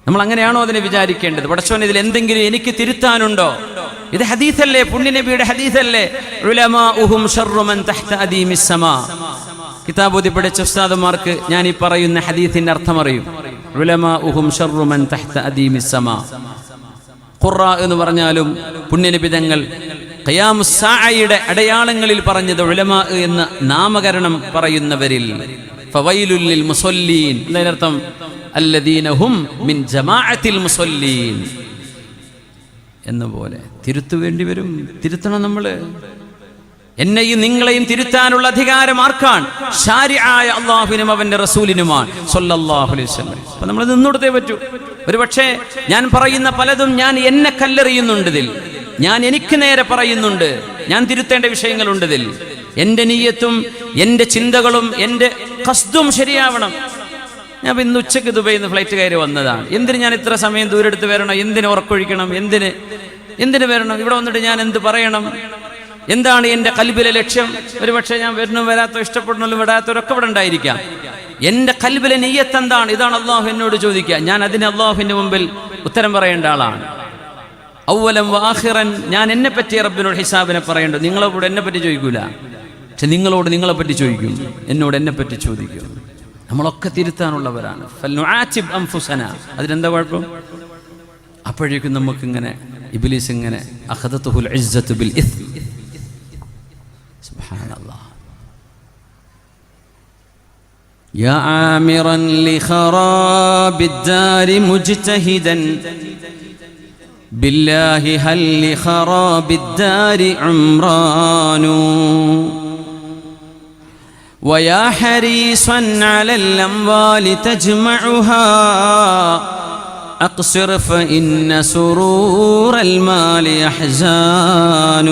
നമ്മൾ അങ്ങനെയാണോ അതിനെ വിചാരിക്കേണ്ടത്? പടച്ചോൻ, ഇതിൽ എന്തെങ്കിലും എനിക്ക് തിരുത്താനുണ്ടോ? ഇത് ഹദീസല്ലേ, പുണ്യനബിയുടെ ഹദീസല്ലേ? ഉലമാഉഹും ശർറു മൻ തഹ്ത അദീമിസ് സമാ. കിതാബ് ഓതി പഠിച്ച ഉസ്താദുമാർക്ക് ഞാൻ ഈ പറയുന്ന ഹദീസിന്റെ അർത്ഥം അറിയും. ഉലമാഉഹും ശർറു മൻ തഹ്ത അദീമിസ് സമാ. ഖുറാ എന്ന് പറഞ്ഞാലും പുണ്യനബി തങ്ങൾ ഖിയാമുസ് സാഅയുടെ അടയാളങ്ങളിൽ പറഞ്ഞത് ഉലമാ എന്ന നാമകരണം പറയുന്നവരിൽ. ഫവൈലുൽ ലിൽ മുസല്ലീൻ, എന്നതിനർത്ഥം അല്ലദീന ഹും മിൻ ജമാഅത്തിൽ മുസല്ലീൻ എന്ന പോലെ തിരുത്തു വേണ്ടി വരും. തിരുത്തണം. നമ്മൾ എന്നെയും നിങ്ങളെയും തിരുത്താനുള്ള അധികാരം ആർക്കാണ്? ശാരിആയ അല്ലാഹുവിനും അവന്റെ റസൂലിനുമാണ് സ്വല്ലല്ലാഹു അലൈഹി വസല്ലം. അപ്പോൾ നമ്മൾ നിന്നോടത്തേ പറ്റൂ. ഒരുപക്ഷേ ഞാൻ പറയുന്ന പലതും ഞാൻ എന്നെ കല്ലെറിയുന്നുണ്ട്, ഇതിൽ ഞാൻ എനിക്ക് നേരെ പറയുന്നുണ്ട്, ഞാൻ തിരുത്തേണ്ട വിഷയങ്ങളുണ്ട് ഇതിൽ. എൻ്റെ നിയ്യത്തും എൻ്റെ ചിന്തകളും എൻ്റെ ഖസ്ദും ശരിയാവണം. ഞാൻ ഇന്ന് ഉച്ചയ്ക്ക് ദുബൈയിൽ നിന്ന് ഫ്ലൈറ്റ് കയറി വന്നതാണ്. എന്തിന് ഞാൻ ഇത്ര സമയം ദൂരെടുത്ത് വരണം? എന്തിന് ഉറക്കൊഴിക്കണം? എന്തിന് വരണം? ഇവിടെ വന്നിട്ട് ഞാൻ എന്ത് പറയണം? എന്താണ് എൻ്റെ ഖൽബിലെ ലക്ഷ്യം? ഒരുപക്ഷെ ഞാൻ വരുന്നു, വരാത്തോ, ഇഷ്ടപ്പെടുന്നല്ലോ, വിടാത്തവരൊക്കെ ഇവിടെ ഉണ്ടായിരിക്കാം. എൻ്റെ ഖൽബിലെ നിയ്യത്ത് എന്താണ്? ഇതാണ് അള്ളാഹു എന്നോട് ചോദിക്കുക. ഞാൻ അതിന് അള്ളാഹുവിൻ്റെ മുമ്പിൽ ഉത്തരം പറയേണ്ട ആളാണ്. അവ്വലൻ വആഖിറൻ, ഞാൻ എന്നെ പറ്റി റബ്ബിനോട് ഹിസാബിനെ പറയേണ്ടത്. നിങ്ങളോട് എന്നെ പറ്റി ചോദിക്കൂല, പക്ഷെ നിങ്ങളോട് നിങ്ങളെ പറ്റി ചോദിക്കും, എന്നോട് എന്നെ പറ്റി ചോദിക്കും. നമ്മളൊക്കെ തിരുത്താനുള്ളവരാണ്. ഫൽനുആതിബ് അൻഫുസന, അതിനെന്താ കുഴപ്പം? അപ്പോഴേക്കും നമുക്കിങ്ങനെ ഇബ്ലീസ് ഇങ്ങനെ അഖദതുഹുൽ ഇസ്സത്തു ബിൽ ഇസ്മ. സുബ്ഹാനല്ലാഹ്. യാ ആമിറൻ ലിഖറാബിദ്ദാരി മുജ്തഹിദൻ ബില്ലാഹി ഹൽ ലിഖറാബിദ്ദാരി ഉംറാനു ويا حريصا على الأموال تجمعها أقصر فإن سرور المال أحزان.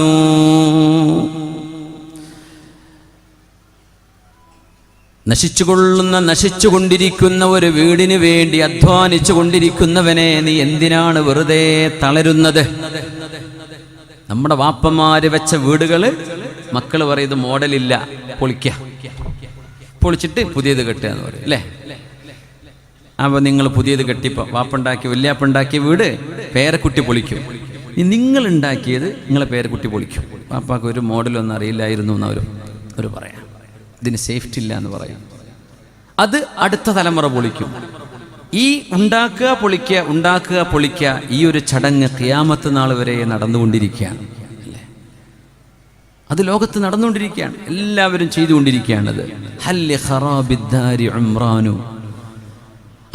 നശിച്ചുകൊണ്ടിരിക്കുന്ന ഒരു വീടിന് വേണ്ടി അധ്വാനിച്ചു കൊണ്ടിരിക്കുന്നവനെ നീ എന്തിനാണ് വെറുതെ തളരുന്നത്? നമ്മുടെ വാപ്പന്മാര് വെച്ച വീടുകള് മക്കൾ പറയുന്നത് മോഡലില്ല, പൊളിച്ചിട്ട് പുതിയത് കെട്ടുക എന്ന് പറയും അല്ലേ? അപ്പോൾ നിങ്ങൾ പുതിയത് കെട്ടിപ്പോൾ വാപ്പുണ്ടാക്കി വല്യാപ്പുണ്ടാക്കിയ വീട് പേരക്കുട്ടി പൊളിക്കും. നിങ്ങൾ ഉണ്ടാക്കിയത് നിങ്ങളെ പേരക്കുട്ടി പൊളിക്കും. വാപ്പാക്ക് ഒരു മോഡലൊന്നും അറിയില്ലായിരുന്നു എന്ന് അവർ പറയാം. ഇതിന് സേഫ്റ്റി ഇല്ല എന്ന് പറയും. അത് അടുത്ത തലമുറ പൊളിക്കും. ഈ ഉണ്ടാക്കുക പൊളിക്കുക ഈ ഒരു ചടങ്ങ് ഖിയാമത്ത് നാൾ വരെ നടന്നുകൊണ്ടിരിക്കുകയാണ്. അത് ലോകത്ത് നടന്നുകൊണ്ടിരിക്കുകയാണ്, എല്ലാവരും ചെയ്തുകൊണ്ടിരിക്കുകയാണത്. ഹല്ലി ഖറാബിദ്ദാരി ഉംറാനു.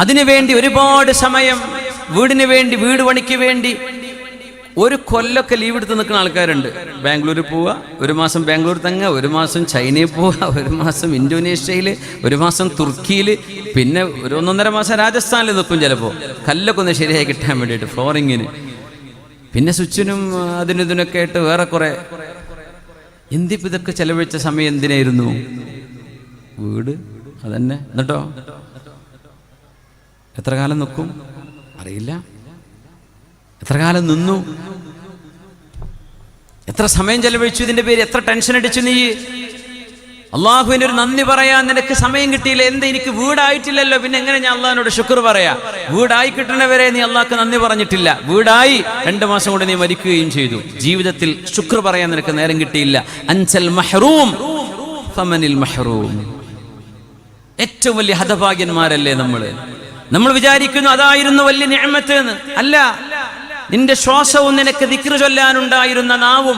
അതിനുവേണ്ടി ഒരുപാട് സമയം, വീടിന് വേണ്ടി, വീട് പണിക്ക് വേണ്ടി ഒരു കൊല്ലൊക്കെ ലീവ് എടുത്ത് നിൽക്കുന്ന ആൾക്കാരുണ്ട്. ബാംഗ്ലൂരിൽ പോവുക, ഒരു മാസം ബാംഗ്ലൂർ തങ്ങുക, ഒരു മാസം ചൈനയിൽ പോവുക, ഒരു മാസം ഇന്തോനേഷ്യയിൽ, ഒരു മാസം തുർക്കിയിൽ, പിന്നെ ഒരു 1.5 മാസം രാജസ്ഥാനിൽ നിൽക്കും. ചിലപ്പോൾ കല്ലൊക്കെ ഒന്ന് ശരിയായി കിട്ടാൻ വേണ്ടിയിട്ട് ഫ്ലോറിങ്ങിന്, പിന്നെ സ്വിച്ചിനും ഇതിനൊക്കെ ആയിട്ട് വേറെ കുറേ. എന്തിപ്പോൾ ഇതൊക്കെ ചെലവഴിച്ച സമയം എന്തിനായിരുന്നു? വീട് അതന്നെ. എന്നിട്ടോ എത്ര കാലം നിൽക്കും അറിയില്ല. എത്ര കാലം നിന്നു, എത്ര സമയം ചെലവഴിച്ചു ഇതിന്റെ പേര്, എത്ര ടെൻഷൻ അടിച്ചു നീ. അള്ളാഹുവിന് ഒരു നന്ദി പറയാൻ നിനക്ക് സമയം കിട്ടിയില്ല. എന്താ, എനിക്ക് വീടായിട്ടില്ലല്ലോ, പിന്നെ എങ്ങനെ ഞാൻ അള്ളാഹിനോട് ശുക്ർ പറയാ? വീടായി കിട്ടണവരെ നീ അള്ളാഹ്ക്ക് നന്ദി പറഞ്ഞിട്ടില്ല. വീടായി 2 മാസം കൊണ്ട് നീ മരിക്കുകയും ചെയ്തു. ജീവിതത്തിൽ ശുക്ർ പറയാൻ നിനക്ക് നേരം കിട്ടിയില്ല. അൻസൽ മഹ്റൂം ഫമനിൽ മഹ്റൂം. ഏറ്റവും വലിയ ഹതഭാഗ്യന്മാരല്ലേ നമ്മൾ വിചാരിക്കുന്നു അതായിരുന്നു വലിയ നിഅമത്ത് എന്ന്. അല്ല, നിന്റെ ശ്വാസവും നിനക്ക് ദിക്ർ ചൊല്ലാനുണ്ടായിരുന്ന നാവും,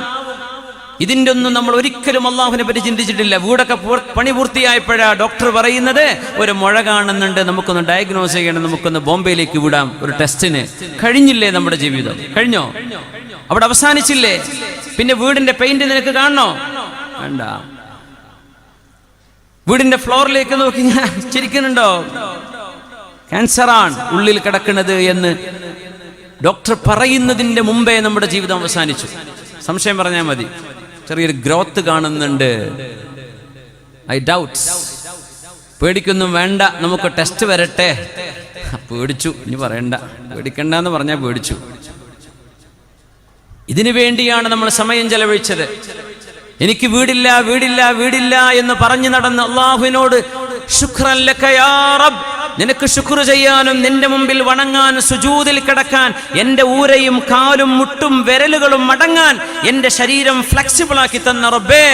ഇതിൻ്റെ ഒന്നും നമ്മൾ ഒരിക്കലും അള്ളാഹുവിനെ പറ്റി ചിന്തിച്ചിട്ടില്ല. വീടൊക്കെ പണി പൂർത്തിയായപ്പോഴാണ് ഡോക്ടർ പറയുന്നത് ഒരു മുഴ കാണുന്നുണ്ട്, നമുക്കൊന്ന് ഡയഗ്നോസ് ചെയ്യണം, നമുക്കൊന്ന് ബോംബെയിലേക്ക് വിടാം ഒരു ടെസ്റ്റിന്. കഴിഞ്ഞില്ലേ നമ്മുടെ ജീവിതം? കഴിഞ്ഞോ? അവിടെ അവസാനിച്ചില്ലേ? പിന്നെ വീടിന്റെ പെയിന്റ് നിനക്ക് കാണണോ? വേണ്ട. വീടിന്റെ ഫ്ലോറിലേക്ക് നോക്കി ചിരിക്കുന്നുണ്ടോ? ക്യാൻസറാണ് ഉള്ളിൽ കിടക്കുന്നത് എന്ന് ഡോക്ടർ പറയുന്നതിൻ്റെ മുമ്പേ നമ്മുടെ ജീവിതം അവസാനിച്ചു. സംശയം പറഞ്ഞാൽ മതി. ചെറിയൊരു ഗ്രോത്ത് കാണുന്നുണ്ട്. I doubts. പേടിക്കൊന്നും വേണ്ട, നമുക്ക് ടെസ്റ്റ് വരട്ടെ. പേടിച്ചു. ഇനി പറയണ്ട, പേടിക്കണ്ടെന്ന് പറഞ്ഞാൽ പേടിച്ചു. ഇതിനു വേണ്ടിയാണ് നമ്മൾ സമയം ചെലവഴിച്ചത്. എനിക്ക് വീടില്ല എന്ന് പറഞ്ഞു നടന്ന് അള്ളാഹുവിനോട് ശുക്രൻ ലക യാ റബ്ബ്, നിനക്ക് ശുക്ർ ചെയ്യാനും നിന്റെ മുമ്പിൽ വണങ്ങാനും സുജൂദിൽ കിടക്കാൻ, എൻ്റെ ഊരയും കാലും മുട്ടും വിരലുകളും മടങ്ങാൻ എൻ്റെ ശരീരം ഫ്ലെക്സിബിൾ ആക്കി തന്ന റബ്ബേ,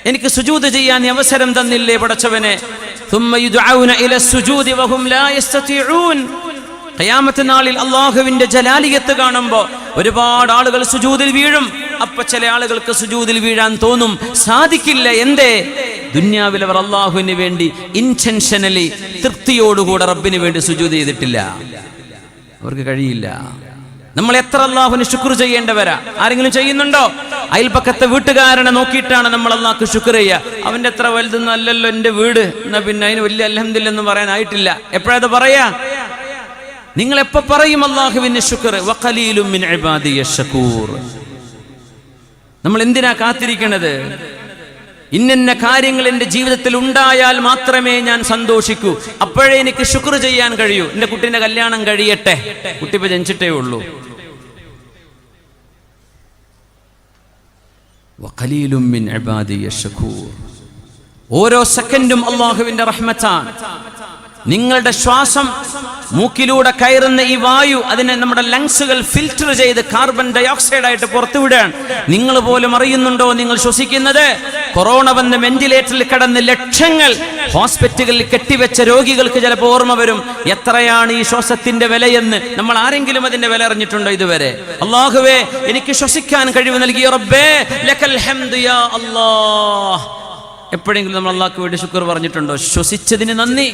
എനിക്ക് സുജൂദ് ചെയ്യാൻ നീ അവസരം തന്നില്ലേ പടച്ചവനെ. ثم يدعون الى السجود وهم لا يستطيعون. ഖിയാമത്ത് നാളിൽ അല്ലാഹുവിന്റെ ജലാലിയത്ത് കാണുമ്പോൾ ഒരുപാട് ആളുകൾ സുജൂദിൽ വീഴും. അപ്പൊ ചില ആളുകൾക്ക് സുജൂദിൽ വീഴാൻ തോന്നും, സാധിക്കില്ല. എന്തേ? ദുന്യാവിൽ അവർ അള്ളാഹുവിന് വേണ്ടി ഇന്റൻഷനലി തൃപ്തിയോടുകൂടെ റബ്ബിന് വേണ്ടി സുജൂദ് ചെയ്തിട്ടില്ല. അവർക്ക് കഴിയില്ല. നമ്മൾ എത്ര അള്ളാഹുവിന് ശുക്ർ ചെയ്യേണ്ടവരാ? ആരെങ്കിലും ചെയ്യുന്നുണ്ടോ? അയൽപക്കത്തെ വീട്ടുകാരനെ നോക്കിയിട്ടാണ് നമ്മൾ അള്ളാഹ്ക്ക് ശുക്ർ ചെയ്യുക. അവന്റെ എത്ര വലുതൊന്നും അല്ലല്ലോ എൻ്റെ വീട്, എന്നാ പിന്നെ അതിന് വലിയ അൽഹംദുലില്ലാഹ് എന്ന് പറയാനായിട്ടില്ല. എപ്പോഴത് പറയാ? നിങ്ങൾ എപ്പോ പറയും അള്ളാഹുവിന് ശുക്ർ? വഖലീലും മിൻ ഇബാദിയ ശകൂർ. നമ്മൾ എന്തിനാ കാത്തിരിക്കണത്? ഇന്ന കാര്യങ്ങൾ എൻ്റെ ജീവിതത്തിൽ ഉണ്ടായാൽ മാത്രമേ ഞാൻ സന്തോഷിക്കൂ, അപ്പോഴേ എനിക്ക് ശുക്ർ ചെയ്യാൻ കഴിയൂ. എൻ്റെ കുട്ടീൻ്റെ കല്യാണം കഴിയട്ടെ, കുട്ടി ഇപ്പൊ ജനിച്ചിട്ടേ ഉള്ളൂ. വഖലീലും മിൻ ഇബാദിയ ശകൂർ. ഓരോ സെക്കൻഡും അള്ളാഹുവിന്റെ റഹ്മത്താണ്. നിങ്ങളുടെ ശ്വാസം മൂക്കിലൂടെ കയറുന്ന ഈ വായു, അതിനെ നമ്മുടെ ലങ്സുകൾ ഫിൽറ്റർ ചെയ്ത് കാർബൺ ഡൈ ഓക്സൈഡ് ആയിട്ട് പുറത്തുവിടാൻ നിങ്ങൾ പോലും അറിയുന്നുണ്ടോ? നിങ്ങൾ ശ്വസിക്കുന്നത് കൊറോണ വന്ന് വെന്റിലേറ്ററിൽ കിടന്ന് ലക്ഷങ്ങൾ ഹോസ്പിറ്റലുകളിൽ കെട്ടിവെച്ച രോഗികൾക്ക് ചിലപ്പോൾ ഓർമ്മ വരും എത്രയാണ് ഈ ശ്വാസത്തിന്റെ വിലയെന്ന്. നമ്മൾ ആരെങ്കിലും അതിന്റെ വില അറിഞ്ഞിട്ടുണ്ടോ ഇതുവരെ? അല്ലാഹുവേ, എനിക്ക് ശ്വസിക്കാൻ കഴിവ് നൽകിയ റബ്ബേ ലക്കൽ ഹംദു യാ അല്ലാഹ്. എപ്പോഴെങ്കിലും നമ്മൾ അള്ളാഹ്ക്ക് വേണ്ടി ശുക്ർ പറഞ്ഞിട്ടുണ്ടോ? ശ്വസിച്ചതിന് നന്ദി.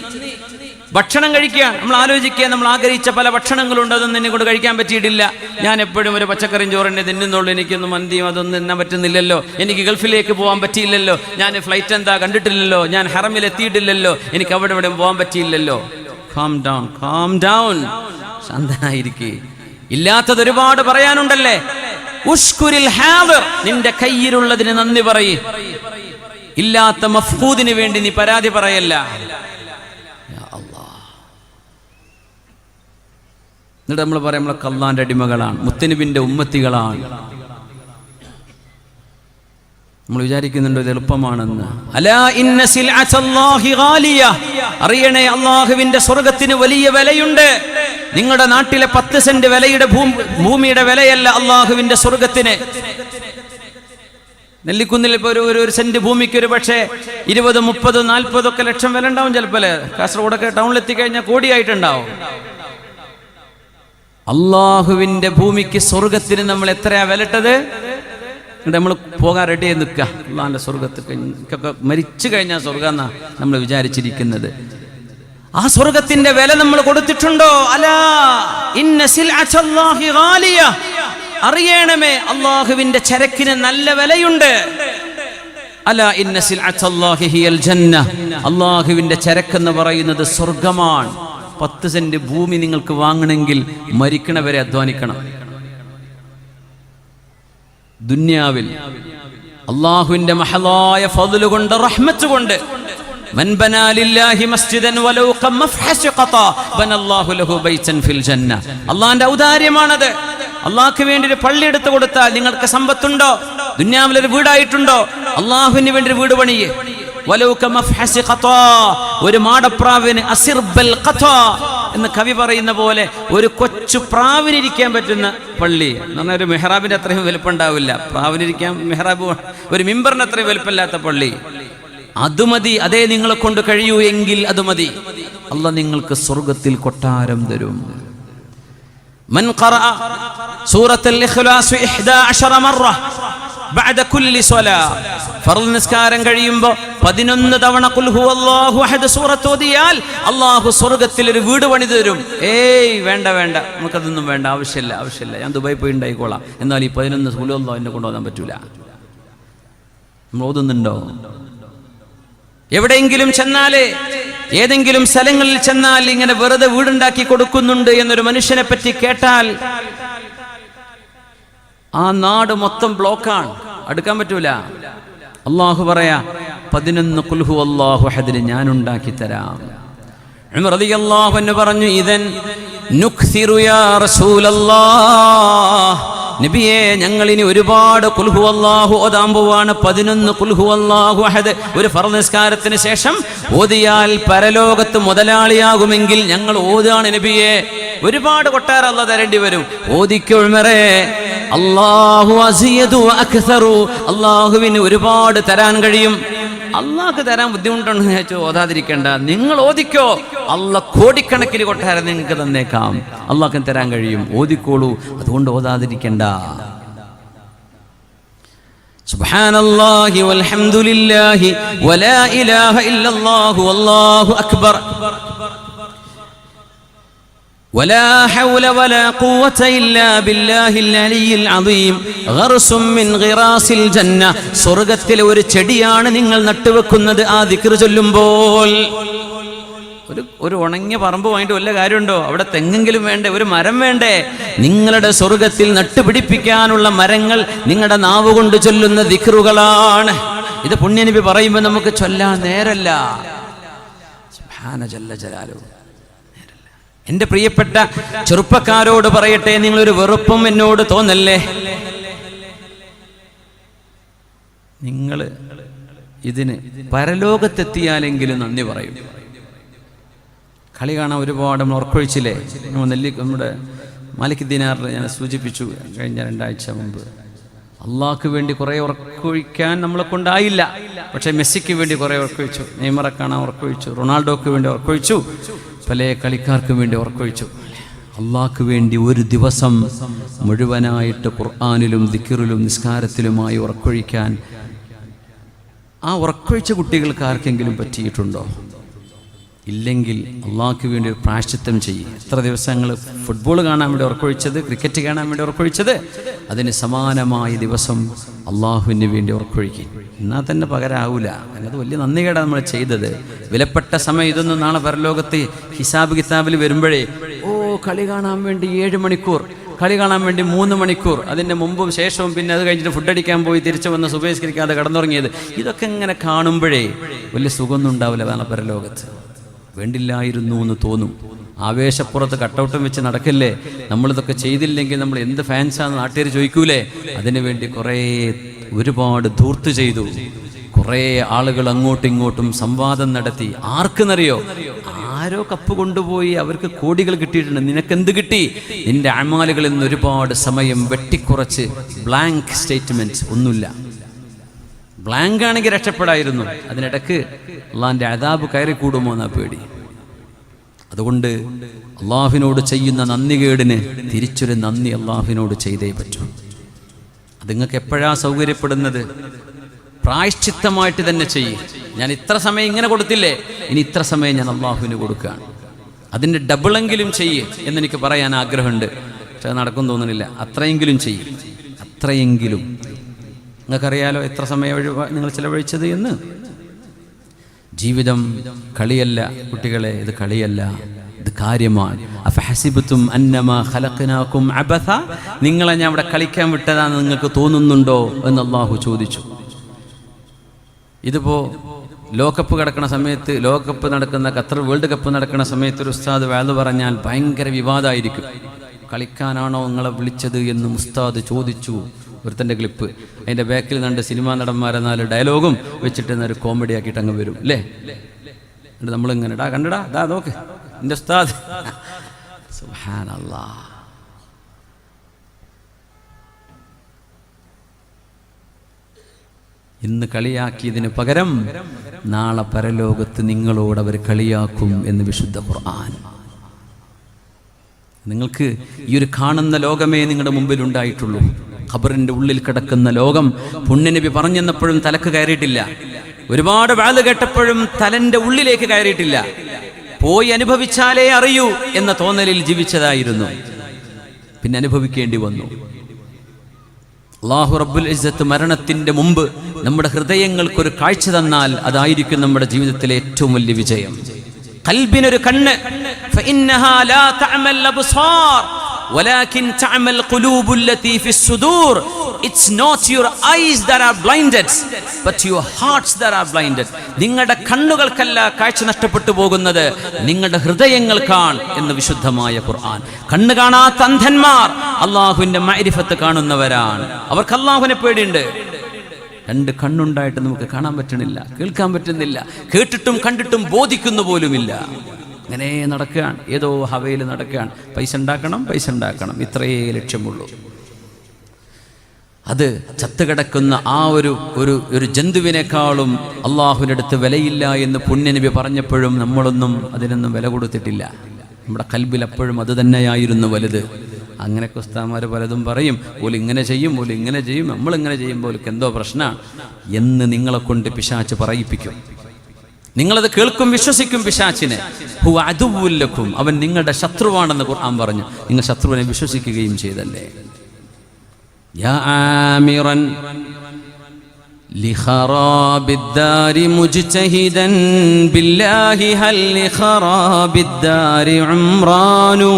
ഭക്ഷണം കഴിക്കുക, നമ്മൾ ആലോചിക്കുക, നമ്മൾ ആഗ്രഹിച്ച പല ഭക്ഷണങ്ങളുണ്ട്, അതൊന്നും എന്നെ കൊണ്ട് കഴിക്കാൻ പറ്റിയിട്ടില്ല. ഞാൻ എപ്പോഴും ഒരു പച്ചക്കറിയും ചോറിനെ തിന്നുന്നുള്ളൂ, എനിക്കൊന്നും മന്തിയും അതൊന്നും തിന്നാൻ പറ്റുന്നില്ലല്ലോ, എനിക്ക് ഗൾഫിലേക്ക് പോകാൻ പറ്റിയില്ലല്ലോ, ഞാൻ ഫ്ലൈറ്റ് എന്താ കണ്ടിട്ടില്ലല്ലോ, ഞാൻ ഹറമിൽ എത്തിയിട്ടില്ലല്ലോ, എനിക്ക് അവിടെ ഇവിടെ പോകാൻ പറ്റിയില്ലല്ലോ. കാം ഡൗൺ, ശാന്തനായിരിക്കേ. ഇല്ലാത്തത് ഒരുപാട് പറയാനുണ്ടല്ലേ. ഉഷ്കുരിൽ ഹാദിർ, നിന്റെ കയ്യിലുള്ളതിന് നന്ദി പറയ്. ഇല്ലാത്ത മഫ്കൂദിന് വേണ്ടി നീ പരാതി പറയല്ല. എന്നിട്ട് നമ്മൾ പറയാം നമ്മളൊക്കെ അള്ളാന്റെ അടിമകളാണ്, മുത്തനബിന്റെ ഉമ്മത്തികളാണ്. നമ്മൾ വിചാരിക്കുന്നുണ്ടോ ഇത് എളുപ്പമാണെന്ന്? അലാ ഇന്ന സിൽഅത്തല്ലാഹി ഗാലിയ. അറിയണേ, അള്ളാഹുവിന്റെ സ്വർഗത്തിന് വലിയ വിലയുണ്ട്. നിങ്ങളുടെ നാട്ടിലെ 10 സെന്റ് വിലയുടെ ഭൂമിയുടെ വിലയല്ല അള്ളാഹുവിന്റെ സ്വർഗത്തിന്. നെല്ലിക്കുന്നിൽ ഇപ്പൊ ഒരു സെന്റ് ഭൂമിക്ക് ഒരു പക്ഷേ 20, 30, 40 ഒക്കെ ലക്ഷം വില ഉണ്ടാവും ചിലപ്പോൾ. കാസർഗോഡൊക്കെ ടൗണിൽ എത്തിക്കഴിഞ്ഞാൽ കോടിയായിട്ടുണ്ടാവും. അള്ളാഹുവിന്റെ ഭൂമിക്ക്, സ്വർഗത്തിന് നമ്മൾ എത്രയാ വിലട്ടത്? നമ്മൾ പോകാൻ റെഡി ആയി നിൽക്കുക. അള്ളാഹിന്റെ സ്വർഗത്തൊക്കെ മരിച്ചു കഴിഞ്ഞാൽ സ്വർഗം എന്നാ നമ്മൾ വിചാരിച്ചിരിക്കുന്നത്. ആ സ്വർഗത്തിന്റെ വില നമ്മൾ കൊടുത്തിട്ടുണ്ടോ? അലാ ഇന്ന സിൽഅത്തല്ലാഹി ഗാലിയ. അറിയണമേ, അള്ളാഹുവിന്റെ ചരക്കിന് നല്ല വിലയുണ്ട്. അലാ ഇന്ന സിൽഅത്തല്ലാഹി ഹിയൽ ജന്ന. അള്ളാഹുവിന്റെ ചരക്കെന്ന് പറയുന്നത് സ്വർഗമാണ്. 10 സെന്റ് ഭൂമി നിങ്ങൾക്ക് വാങ്ങണമെങ്കിൽ മരിക്കണവരെ അധ്വാനിക്കണം. ദുന്യാവിൽ അള്ളാഹുവിന്റെ മഹലായ ഫദ്ല് കൊണ്ട്, റഹ്മത്ത് കൊണ്ട്, മൻ ബനാ ലില്ലാഹി മസ്ജിദൻ വലൗ ഖമഫ്ഹസ് ഖതാ ബനല്ലാഹു ലഹു ബൈതൻ ഫിൽ ജന്ന. അള്ളാഹിന്റെ ഔദാര്യമാണത്. അള്ളാഹ്ക്ക് വേണ്ടി ഒരു പള്ളി എടുത്തു കൊടുത്താൽ, നിങ്ങൾക്ക് സമ്പത്തുണ്ടോ, ദുന്യാവിലൊരു വീടായിട്ടുണ്ടോ, അള്ളാഹുവിന് വേണ്ടി ഒരു വീട് പണിയേ. ഒരു മാടപ്രാവിന് അസിർബൽ ഖതാ എന്ന് കവി പറയുന്ന പോലെ ഒരു കൊച്ചു പ്രാവിനിരിക്കാൻ പറ്റുന്ന പള്ളി എന്ന് പറഞ്ഞാൽ ഒരു മെഹ്റാബിന്റെ അത്രയും വലുപ്പം ഉണ്ടാവില്ല. പ്രാവിനിരിക്കാൻ മെഹ്റാബ്, ഒരു മിമ്പറിന് അത്രയും വലുപ്പമില്ലാത്ത പള്ളി, അത് മതി. അതേ നിങ്ങളെ കൊണ്ട് കഴിയൂ എങ്കിൽ അത് മതി. അല്ലാഹ് നിങ്ങൾക്ക് സ്വർഗത്തിൽ കൊട്ടാരം തരും. മൻ ഖറഅ സൂറത്തുൽ ഇഖ്ലാസ് 11 മറ ബഅദ കുല്ലി സ്വലാ. ഫർള് നിസ്കാരം കഴിയുമ്പോൾ 11 തവണ ഖുൽ ഹുവല്ലാഹു അഹദ് സൂറത്ത് ഓതിയാൽ അല്ലാഹു സ്വർഗ്ഗത്തിൽ ഒരു വീട് പണി തരും. വേണ്ട നമുക്കതൊന്നും വേണ്ട, ആവശ്യമില്ല. ഞാൻ ദുബായി പോയി ഉണ്ടായിക്കോളാം. എന്നാൽ ഈ 11 ഖുൽ ഹുവല്ലാഹു എന്നെ കൊണ്ടുപോകാൻ പറ്റൂല. നമ്മൾ ഓതുന്നുണ്ടോ? എവിടെയെങ്കിലും ചെന്നാലേ, ഏതെങ്കിലും സ്ഥലങ്ങളിൽ ചെന്നാൽ ഇങ്ങനെ വെറുതെ വീടുണ്ടാക്കി കൊടുക്കുന്നുണ്ട് എന്നൊരു മനുഷ്യനെ പറ്റി കേട്ടാൽ ആ നാട് മൊത്തം ബ്ലോക്കാണ്, അടുക്കാൻ പറ്റൂല. അള്ളാഹു പറയാ 11 ഖുൽ ഹുവല്ലാഹു അഹദിന് ഞാൻ ഉണ്ടാക്കി തരാം. ഉമർ റളിയല്ലാഹു അൻഹു പറഞ്ഞു, ഇദൻ നുക്സിറു യാ റസൂലല്ലാഹ്. നബിയേ, ഞങ്ങൾ ഇനി ഒരുപാട് ഖുൽ ഹുവല്ലാഹു ഓതാൻ പോവാണ്. 11 ഖുൽ ഹുവല്ലാഹു അഹദ് ഒരു ഫർള് നിസ്കാരത്തിന് ശേഷം ഓതിയാൽ പരലോകത്ത് മുതലാളിയാകുമെങ്കിൽ ഞങ്ങൾ ഓതാണ് നബിയേ. ഒരുപാട് കൊട്ടാരം അല്ലാഹ് തരേണ്ടി വരും. ഓദിക്കോ ഉമറേ, അല്ലാഹു അസിയദു അക്സറു. അല്ലാഹുവിന് ഒരുപാട് തരാൻ കഴിയും. അള്ളാഹ്ക്ക് തരാൻ ബുദ്ധിമുട്ടുണ്ടെന്ന് ചോദിച്ചു ഓതാതിരിക്കേണ്ട, നിങ്ങൾ ഓദിക്കോ. അള്ളാഹ് കോടിക്കണക്കിന് കൊട്ടാരം നിങ്ങൾക്ക് തന്നേക്കാം, അള്ളാഹ്ക്ക് തരാൻ കഴിയും. ഓദിക്കോളൂ, അതുകൊണ്ട് ഓതാതിരിക്കേണ്ട. സുബ്ഹാനല്ലാഹി വൽഹംദുലില്ലാഹി വലാ ഇലാഹ ഇല്ലല്ലാഹു വല്ലാഹു അക്ബർ. ولا حول ولا قوة إلا بالله العلي العظيم غرس من غراس الجنة സ്വർഗ്ഗത്തിലെ ഒരു ചെടിയാണ് നിങ്ങൾ നട്ടുവെക്കുന്നത് ആ ദിക്ർ ചൊല്ലുമ്പോൾ. ഒരു ഉണങ്ങിയ പറമ്പ് വാങ്ങിയിട്ട് വല്ല കാര്യമുണ്ടോ? അവിടെ തെങ്ങെങ്കിലും വേണ്ടേ? ഒരു മരം വേണ്ടേ? നിങ്ങളുടെ സ്വർഗ്ഗത്തിൽ നട്ടുപിടിപ്പിക്കാനുള്ള മരങ്ങൾ നിങ്ങളുടെ നാവ് കൊണ്ട് ചൊല്ലുന്ന ദിക്റുകളാണ്. ഇത് പുണ്യനബി പറയുമ്പോൾ നമുക്ക് ചൊല്ലാൻ നേരല്ല. സുബ്ഹാന ജല്ല ജലാലുഹു. എൻ്റെ പ്രിയപ്പെട്ട ചെറുപ്പക്കാരോട് പറയട്ടെ, നിങ്ങളൊരു വെറുപ്പും എന്നോട് തോന്നല്ലേ. നിങ്ങൾ ഇതിന് പരലോകത്തെത്തിയാലെങ്കിലും നന്ദി പറയും. കളി കാണാൻ ഒരുപാട് നമ്മൾ ഉറക്കൊഴിച്ചില്ലേ? നമ്മുടെ മാലിക് ദിനാറിൽ ഞാൻ സൂചിപ്പിച്ചു കഴിഞ്ഞ 2 ആഴ്ച മുമ്പ്. അള്ളാഹ്ക്ക് വേണ്ടി കുറേ ഉറക്കൊഴിക്കാൻ നമ്മളെ കൊണ്ടായില്ല. പക്ഷേ മെസ്സിക്ക് വേണ്ടി കുറേ ഉറക്കൊഴിച്ചു, നെയ്മറെ കാണാൻ ഉറക്കൊഴിച്ചു, റൊണാൾഡോക്ക് വേണ്ടി ഉറക്കൊഴിച്ചു, പല കളിക്കാർക്ക് വേണ്ടി ഉറക്കൊഴിച്ചു. അള്ളാഹ്ക്ക് വേണ്ടി ഒരു ദിവസം മുഴുവനായിട്ട് ഖുർആനിലും ദിക്റിലും നിസ്കാരത്തിലുമായി ഉറക്കൊഴിക്കാൻ ആ ഉറക്കൊഴിച്ച കുട്ടികൾക്ക് ആർക്കെങ്കിലും പറ്റിയിട്ടുണ്ടോ? ഇല്ലെങ്കിൽ അള്ളാഹ്ക്ക് വേണ്ടി ഒരു പ്രായശ്ചിത്തം ചെയ്യും. എത്ര ദിവസങ്ങൾ ഫുട്ബോൾ കാണാൻ വേണ്ടി ഉറക്കൊഴിച്ചത്, ക്രിക്കറ്റ് കാണാൻ വേണ്ടി ഉറക്കൊഴിച്ചത്, അതിന് സമാനമായ ദിവസം അള്ളാഹുവിന് വേണ്ടി ഉറക്കൊഴിക്കും. എന്നാൽ തന്നെ പകരാവൂല. അത് വലിയ നന്ദികേടാണ് നമ്മൾ ചെയ്തത്. വിലപ്പെട്ട സമയം ഇതൊന്നും നാളെ പരലോകത്ത് ഹിസാബ് കിതാബിൽ വരുമ്പോഴേ, കളി കാണാൻ വേണ്ടി 7 മണിക്കൂർ, കളി കാണാൻ വേണ്ടി 3 മണിക്കൂർ, അതിൻ്റെ മുമ്പും ശേഷവും, പിന്നെ അത് കഴിഞ്ഞിട്ട് ഫുഡ് അടിക്കാൻ പോയി തിരിച്ചു വന്ന് സുബഹിസ്കരിക്കാതെ കടന്നുറങ്ങിയത്, ഇതൊക്കെ ഇങ്ങനെ കാണുമ്പോഴേ വലിയ സുഖമൊന്നും ഉണ്ടാവില്ല നാളെ പരലോകത്ത്. വേണ്ടില്ലായിരുന്നു എന്ന് തോന്നും. ആവേശപ്പുറത്ത് കട്ടൗട്ടും വെച്ച് നടക്കല്ലേ. നമ്മളിതൊക്കെ ചെയ്തില്ലെങ്കിൽ നമ്മൾ എന്ത് ഫാൻസാന്ന് നാട്ടുകാർ ചോദിക്കൂലേ? അതിനുവേണ്ടി ഒരുപാട് ധൂർത്ത് ചെയ്തു. കുറേ ആളുകൾ അങ്ങോട്ടും ഇങ്ങോട്ടും സംവാദം നടത്തി. ആർക്കെന്നറിയോ? ആരോ കപ്പ് കൊണ്ടുപോയി അവർക്ക് കോടികൾ കിട്ടിയിട്ടുണ്ട്. നിനക്കെന്ത് കിട്ടി? നിന്റെ അമാലുകളിൽ നിന്ന് ഒരുപാട് സമയം വെട്ടിക്കുറച്ച് ബ്ലാങ്ക് സ്റ്റേറ്റ്മെന്റ്, ഒന്നുമില്ല. ബ്ലാങ്ക് ആണെങ്കിൽ രക്ഷപ്പെടായിരുന്നു. അതിനിടക്ക് അള്ളാഹിൻ്റെ അദാബ് കയറി കൂടുമോ എന്നാ പേടി. അതുകൊണ്ട് അള്ളാഹുവിനോട് ചെയ്യുന്ന നന്ദികേടിന് തിരിച്ചൊരു നന്ദി അള്ളാഹുവിനോട് ചെയ്തേ പറ്റൂ. അത് നിങ്ങൾക്ക് എപ്പോഴാണ് സൗകര്യപ്പെടുന്നത്? പ്രായശ്ചിത്തമായിട്ട് തന്നെ ചെയ്യും. ഞാൻ ഇത്ര സമയം ഇങ്ങനെ കൊടുത്തില്ലേ, ഇനി ഇത്ര സമയം ഞാൻ അള്ളാഹുവിന് കൊടുക്കുകയാണ്. അതിൻ്റെ ഡബിളെങ്കിലും ചെയ്യും എന്നെനിക്ക് പറയാൻ ആഗ്രഹമുണ്ട്. പക്ഷെ അത് നടക്കും തോന്നുന്നില്ല. അത്രയെങ്കിലും ചെയ്യും, അത്രയെങ്കിലും. നിങ്ങൾക്കറിയാലോ എത്ര സമയം നിങ്ങൾ ചിലവഴിച്ചത് എന്ന്. ജീവിതം കളിയല്ല കുട്ടികളെ, ഇത് കളിയല്ല, ഇത് കാര്യമാണ്. അഫഹസിബതും അന്നമാ ഖലഖനാകും അബഥ, നിങ്ങളെ ഞാൻ അവിടെ കളിക്കാൻ വിട്ടതാണെന്ന് നിങ്ങൾക്ക് തോന്നുന്നുണ്ടോ എന്ന് അള്ളാഹു ചോദിച്ചു. ഇതിപ്പോൾ ലോകകപ്പ് നടക്കുന്ന സമയത്ത്, ലോകകപ്പ് നടക്കുന്ന ഖത്തർ വേൾഡ് കപ്പ് നടക്കുന്ന സമയത്ത് ഒരു ഉസ്താദ് വാദ് പറഞ്ഞാൽ ഭയങ്കര വിവാദമായിരിക്കും. കളിക്കാനാണോ നിങ്ങളെ വിളിച്ചത് എന്ന് ഉസ്താദ് ചോദിച്ചു. ഒരുത്തൻ്റെ ക്ലിപ്പ്, അതിൻ്റെ ബാക്കിൽ 2 സിനിമാ നടന്മാരെ 4 ഡയലോഗും വെച്ചിട്ട് ഒരു കോമഡി ആക്കിയിട്ട് അങ്ങ് വരും അല്ലേ. എന്നിട്ട് നമ്മളിങ്ങനെ കണ്ടടാ, ദാ നോക്ക് എൻ്റെ ഉസ്താദ്. സുബ്ഹാനല്ലാഹ്. ഇന്ന് കളിയാക്കിയതിന് പകരം നാളെ പരലോകത്ത് നിങ്ങളോട് അവർ കളിയാക്കും എന്ന് വിശുദ്ധ ഖുർആൻ. നിങ്ങൾക്ക് ഈ ഒരു കാണുന്ന ലോകമേ നിങ്ങളുടെ മുമ്പിൽ ഉണ്ടായിട്ടുള്ളൂ. ഖബറിൻ്റെ ഉള്ളിൽ കിടക്കുന്ന ലോകം പുണ്യനബി പറഞ്ഞെന്നപ്പോഴും തലക്ക് കയറിയിട്ടില്ല. ഒരുപാട് വാള് കേട്ടപ്പോഴും തലൻ്റെ ഉള്ളിലേക്ക് കയറിയിട്ടില്ല. പോയി അനുഭവിച്ചാലേ അറിയൂ എന്ന തോന്നലിൽ ജീവിച്ചതായിരുന്നു. പിന്നെ അനുഭവിക്കേണ്ടി വന്നു. അല്ലാഹു റബ്ബുൽ ഇസ്സത്ത് മരണത്തിൻ്റെ മുമ്പ് നമ്മുടെ ഹൃദയങ്ങൾക്കൊരു കാഴ്ച തന്നാൽ അതായിരിക്കും നമ്മുടെ ജീവിതത്തിലെ ഏറ്റവും വലിയ വിജയം. ഖൽബിനൊരു കണ്ണ്, فإنها لا تعمى الأبصار ولكن تعمى القلوب التي في الصدور. It's not your eyes that are blinded but your hearts that are blinded. നിങ്ങളുടെ കണ്ണുകൾക്കല്ല കാഴ്ച നഷ്ടപ്പെട്ടു പോകുന്നത്, നിങ്ങളുടെ ഹൃദയങ്ങൾക്കാണ് എന്ന് വിശുദ്ധമായ ഖുർആൻ. കണ്ണ് കാണാത്ത അന്ധന്മാർ അള്ളാഹുവിൻ്റെ മഅരിഫത്ത് കാണുന്നവരാണ്. അവർക്ക് അള്ളാഹുവിനെ പേടിയുണ്ട്. 2 കണ്ണുണ്ടായിട്ട് നമുക്ക് കാണാൻ പറ്റണില്ല, കേൾക്കാൻ പറ്റുന്നില്ല, കേട്ടിട്ടും കണ്ടിട്ടും ബോധിക്കുന്നു പോലുമില്ല. അങ്ങനെ നടക്കുകയാണ്, ഏതോ ഹവയിൽ നടക്കുകയാണ്. പൈസ ഉണ്ടാക്കണം, ഇത്രയേ ലക്ഷ്യമുള്ളൂ. അത് ചത്തുകിടക്കുന്ന ആ ഒരു ജന്തുവിനേക്കാളും അള്ളാഹുവിൻ്റെ അടുത്ത് വിലയില്ല എന്ന് പുണ്യനബി പറഞ്ഞപ്പോഴും നമ്മളൊന്നും അതിനൊന്നും വില കൊടുത്തിട്ടില്ല. നമ്മുടെ കൽബിൽ അപ്പോഴും അത് തന്നെയായിരുന്നു വലുത്. അങ്ങനെയൊക്കെ ഉസ്താദന്മാർ പലതും പറയും, ഓല് ഇങ്ങനെ ചെയ്യും, നമ്മളിങ്ങനെ ചെയ്യുമ്പോൾ എന്തോ പ്രശ്നമാണ് എന്ന് നിങ്ങളെ കൊണ്ട് പിശാച് പറയിപ്പിക്കും. നിങ്ങളത് കേൾക്കും വിശ്വസിക്കും പിശാചിനെ. ഹുവ അദുവ്വുൽ ലക്കും, അവൻ നിങ്ങളുടെ ശത്രുവാണെന്ന് ഖുർആൻ പറഞ്ഞു. നിങ്ങൾ ശത്രുവിനെ വിശ്വസിക്കുകയും ചെയ്തല്ലേ. യാ ആമിറൻ ലിഖറാബിദ്ദാരി മുജ്തഹിദൻ ബില്ലാഹി ഹൽ ലിഖറാബിദ്ദാരി ഉംറാനു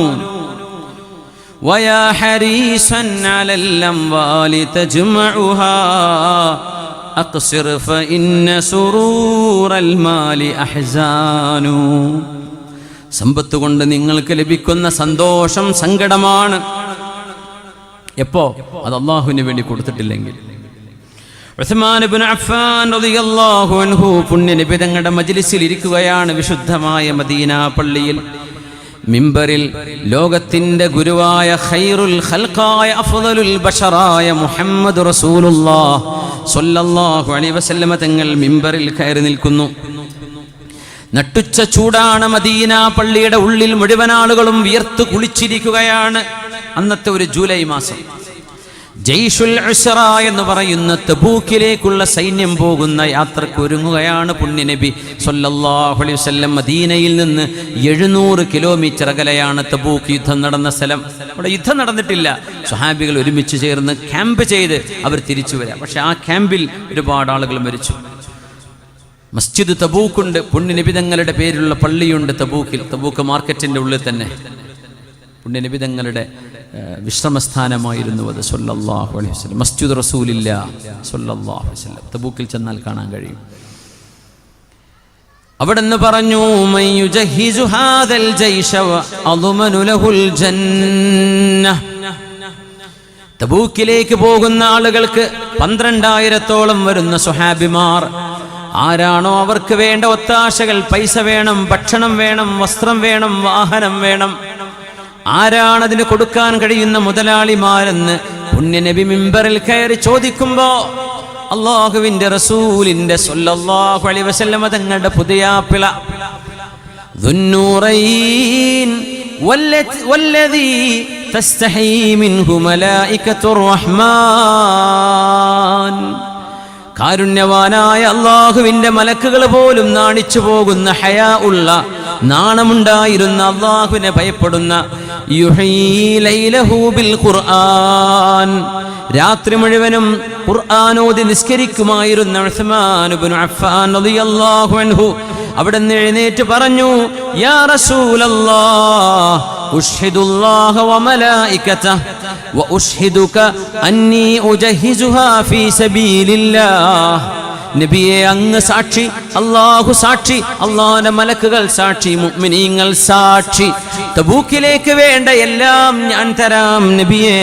വയാ ഹരീസൻ അലൽ അംവാലി തജ്മഉഹാ അഖ്സിർ ഫഇന്ന സുറൂറൽ മാലി അഹ്സാനു. സമ്പത്ത് കൊണ്ട് നിങ്ങൾക്ക് ലഭിക്കുന്ന സന്തോഷം സങ്കടമാണ്. എപ്പോ? അത് അല്ലാഹുവിന് വേണ്ടി കൊടുത്തിട്ടില്ലെങ്കിൽ. ഉസ്മാൻ ഇബ്നു അഫ്ഫാൻ റളിയല്ലാഹു അൻഹു പുണ്യനബി തങ്ങളുടെ മജ്ലിസിൽ ഇരിക്കുകയാണ് വിശുദ്ധമായ മദീന പള്ളിയിൽ. മിമ്പറിൽ ലോകത്തിന്റെ ഗുരുവായ ഖൈറുൽ ഖൽഖായ അഫ്ദലുൽ ബശറായ മുഹമ്മദ് റസൂലുള്ളാഹ് സ്വല്ലല്ലാഹു അലൈഹി വസല്ലമ തങ്ങൾ മിമ്പറിൽ കയറി നിൽക്കുന്നു. നട്ടുച്ച ചൂടാണ്. മദീന പള്ളിയുടെ ഉള്ളിൽ മുഴുവൻ ആളുകളും വിയർത്ത് കുളിച്ചിരിക്കുകയാണ്. അന്നത്തെ ഒരു ജൂലൈ മാസം. ജയ്ഷുൽ ഉസ്റ എന്ന് പറയുന്ന തബൂക്കിലേക്കുള്ള സൈന്യം പോകുന്ന യാത്രക്ക് ഒരുങ്ങുകയാണ് പുണ്യനബി സ്വല്ലല്ലാഹു അലൈഹി വസല്ലം. മദീനയിൽ നിന്ന് 700 കിലോമീറ്റർ അകലെയാണ് തബൂക്ക് യുദ്ധം നടന്ന സ്ഥലം. അവിടെ യുദ്ധം നടന്നിട്ടില്ല. സ്വഹാബികൾ ഒരുമിച്ച് ചേർന്ന് ക്യാമ്പ് ചെയ്ത് അവർ തിരിച്ചു വരാം. പക്ഷെ ആ ക്യാമ്പിൽ ഒരുപാട് ആളുകൾ മരിച്ചു. മസ്ജിദ് തബൂക്കുണ്ട്, പുണ്യനബി തങ്ങളുടെ പേരിലുള്ള പള്ളിയുണ്ട് തബൂക്കിൽ. തബൂക്ക് മാർക്കറ്റിന്റെ ഉള്ളിൽ തന്നെ പുണ്യനബി തങ്ങളുടെ വിശ്രമസ്ഥാനമായിരുന്നു അത് സ്വല്ലല്ലാഹു അലൈഹി വസല്ലം. മസ്ജിദ് റസൂലില്ലാഹ് സ്വല്ലല്ലാഹു അലൈഹി വസല്ലം തബൂക്കിൽ ചെന്നാൽ കാണാൻ കഴിയും. അവിടെന്ന് പറഞ്ഞു, മയ്യുജഹിസു ഹാദൽ ജയ്ഷ വഅദ്മനു ലഹുൽ ജന്ന. തബൂക്കിലേക്ക് പോകുന്ന ആളുകൾക്ക് 12,000-ഓളം വരുന്ന സ്വഹാബിമാർ. ആരാണോ അവർക്ക് വേണ്ട ഒത്താശകൾ, പൈസ വേണം, ഭക്ഷണം വേണം, വസ്ത്രം വേണം, വാഹനം വേണം, ആരാണതിന് കൊടുക്കാൻ കഴിയുന്ന മുതലാളിമാരെന്ന് പുണ്യനബി മിമ്പറിൽ കയറി ചോദിക്കുമ്പോ അല്ലാഹുവിന്റെ റസൂലിന്റെ സ്വല്ലല്ലാഹു അലൈഹി വസല്ലമ തങ്ങളുടെ പുതിയാപ്പിള ദുന്നൂറൈൻ വല്ലദീ തസ്തഹീ മിൻഹു മലായികത്തുർ റഹ്മാൻ, കാരുണ്യവാനായ അല്ലാഹുവിന്റെ മലക്കുകൾ പോലും നാണിച്ചു പോകുന്ന ഹയാ ഉള്ള, നാണമുണ്ടായിരുന്ന, അല്ലാഹുവിനെ ഭയപ്പെടുന്ന, യുഹീ ലൈലഹു ബിൽ ഖുർആൻ, രാത്രി മുഴുവനും ഖുർആനോദി നിസ്കരിക്കുമായിരുന്ന ഉസ്മാൻ ഇബ്നു അഫ്ഫാൻ റളിയല്ലാഹു അൻഹു അവിടുന്ന് എഴുന്നേറ്റ് പറഞ്ഞു, യാ റസൂലല്ലാഹ് ഉശ്ഹിദുല്ലാഹ വമലായികതഹു വഉശ്ഹിദുക അന്നി ഉജഹിസുഹാ ഫീ സബീലില്ലാഹ്. നബിയെ, അങ്ങ് സാക്ഷി, അല്ലാഹു സാക്ഷി, അല്ലാഹുവിന്റെ മലക്കുകൾ സാക്ഷി, മുഅ്മിനീങ്ങൾ സാക്ഷി, തബൂക്കിലേക്ക് വേണ്ട എല്ലാം ഞാൻ തരാം നബിയെ.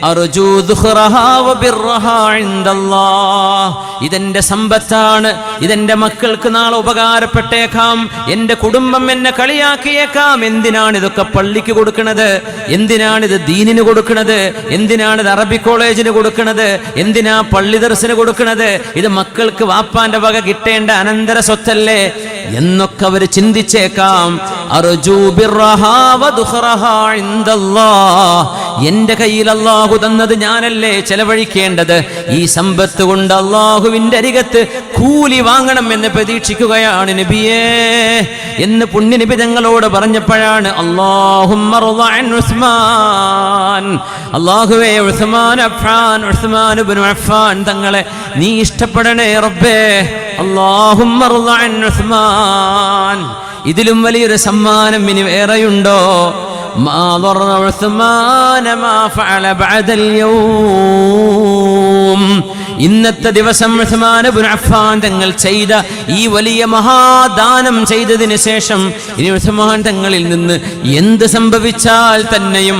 അർജു ദുഖറഹാ വബിർറഹാ ഇൻദല്ലാഹ്. ഇതെന്റെ സമ്പത്താണ്, ഇതെന്റെ മക്കൾക്ക് നാളെ ഉപകാരപ്പെട്ടേക്കാം, എന്റെ കുടുംബം എന്നെ കളിയാക്കിയേക്കാം. എന്തിനാണ് ഇതൊക്കെ പള്ളിക്ക് കൊടുക്കുന്നത്? എന്തിനാണിത് ദീനിന് കൊടുക്കുന്നത്? എന്തിനാണിത് അറബി കോളേജിന് കൊടുക്കുന്നത്? എന്തിനാ പള്ളി ദർസിന് കൊടുക്കുന്നത്? ഇത് മക്കൾക്ക് വാപ്പാന്റെ വക കിട്ടേണ്ട അനന്തര സ്വത്തല്ലേ എന്നൊക്കെ അവർ ചിന്തിച്ചേക്കാം. അർജു ബിർറഹാ വദുഖറഹാ ഇൻദല്ലാഹ്. എന്റെ കയ്യിൽ അല്ലാഹു തന്നത് ഞാനല്ലേ ചെലവഴിക്കേണ്ടത്. ഈ സമ്പത്ത് കൊണ്ട് അല്ലാഹുവിന്റെ അരികത്ത് കൂലി വാങ്ങണം എന്ന് പ്രതീക്ഷിക്കുകയാണ് നബിയേ എന്ന് പുണ്യനബി തങ്ങളോട് പറഞ്ഞപ്പോഴാണ് അല്ലാഹുമ്മ റള അൻ ഉസ്മാൻ, അല്ലാഹുവേ ഉസ്മാൻ ഇബ്നു അഫ്ഫാൻ തങ്ങളെ നീ ഇഷ്ടപ്പെടണേ റബ്ബേ. അല്ലാഹുമ്മ റള അൻ ഉസ്മാൻ. ഇതിലും വലിയൊരു സമ്മാനം ഇനി വേറെയുണ്ടോ? മാ ളറ ഉസ്മാന മാ ഫഅല ബഅദൽ യൗം. ഇന്നത്തെ ദിവസം ഉസ്മാൻ ഇബ്നു അഫ്ഫാൻ തങ്ങൾ ചെയ്ത ഈ വലിയ മഹാദാനം ചെയ്തതിന് ശേഷം ഇനി ഉസ്മാൻ തങ്ങളിൽ നിന്ന് എന്ത് സംഭവിച്ചാൽ തന്നെയും